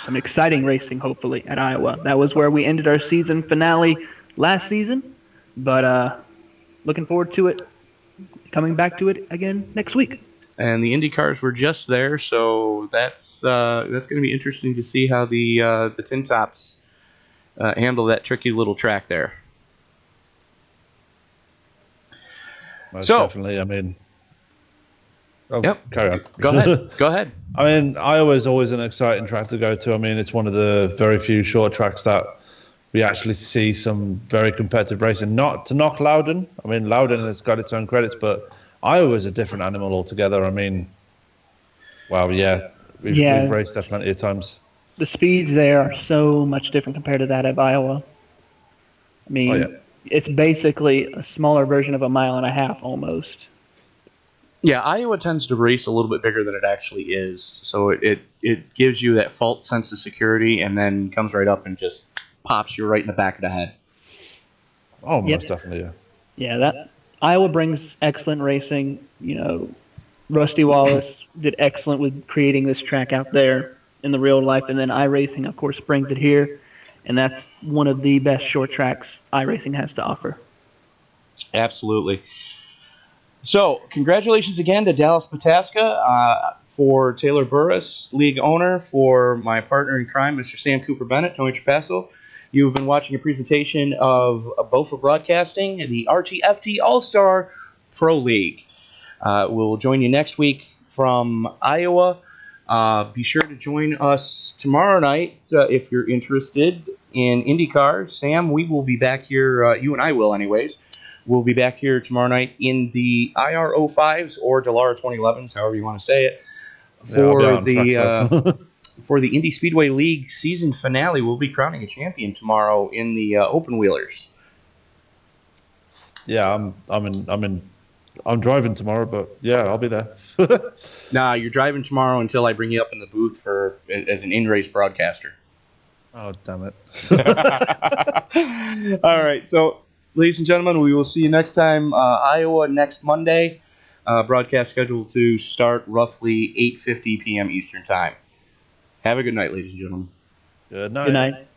Speaker 2: some exciting racing, hopefully, at Iowa. That was where we ended our season finale last season, but looking forward to it, coming back to it again next week.
Speaker 1: And the Indy cars were just there, so that's going to be interesting to see how the Tin Tops handle that tricky little track there.
Speaker 3: Most definitely. I mean,
Speaker 1: yep.
Speaker 3: Carry on.
Speaker 1: Go ahead. Go ahead.
Speaker 3: I mean, Iowa is always an exciting track to go to. I mean, it's one of the very few short tracks that we actually see some very competitive racing. Not to knock Loudon. I mean, Loudon has got its own credits, but Iowa is a different animal altogether. I mean, wow, yeah. We've raced there plenty of times.
Speaker 2: The speeds there are so much different compared to that of Iowa. I mean, it's basically a smaller version of a mile and a half almost.
Speaker 1: Yeah, Iowa tends to race a little bit bigger than it actually is, so it gives you that false sense of security, and then comes right up and just pops you right in the back of the head.
Speaker 3: Oh, most definitely, yeah.
Speaker 2: Yeah, that Iowa brings excellent racing. Rusty Wallace did excellent with creating this track out there in the real life, and then iRacing, of course, brings it here, and that's one of the best short tracks iRacing has to offer.
Speaker 1: Absolutely. So, congratulations again to Dallas Pataska, for Taylor Burris, league owner, for my partner in crime, Mr. Sam Cooper Bennett, Tony Trapasso. You've been watching a presentation of Bofa Broadcasting and the RTFT Allstar Pro League. We'll join you next week from Iowa. Be sure to join us tomorrow night if you're interested in IndyCar. Sam, we will be back here, you and I will anyways. we'll be back here tomorrow night in the IR05s or Dallara 2011s, however you want to say it, for the Indy Speedway League season finale. We'll be crowning a champion tomorrow in the open wheelers.
Speaker 3: Yeah, I'm driving tomorrow, but yeah, I'll be there.
Speaker 1: Nah, you're driving tomorrow until I bring you up in the booth as an in-race broadcaster.
Speaker 3: Oh, damn it.
Speaker 1: All right, so ladies and gentlemen, we will see you next time. Iowa next Monday. Broadcast scheduled to start roughly 8:50 p.m. Eastern Time. Have a good night, ladies and gentlemen.
Speaker 3: Good night.
Speaker 2: Good night.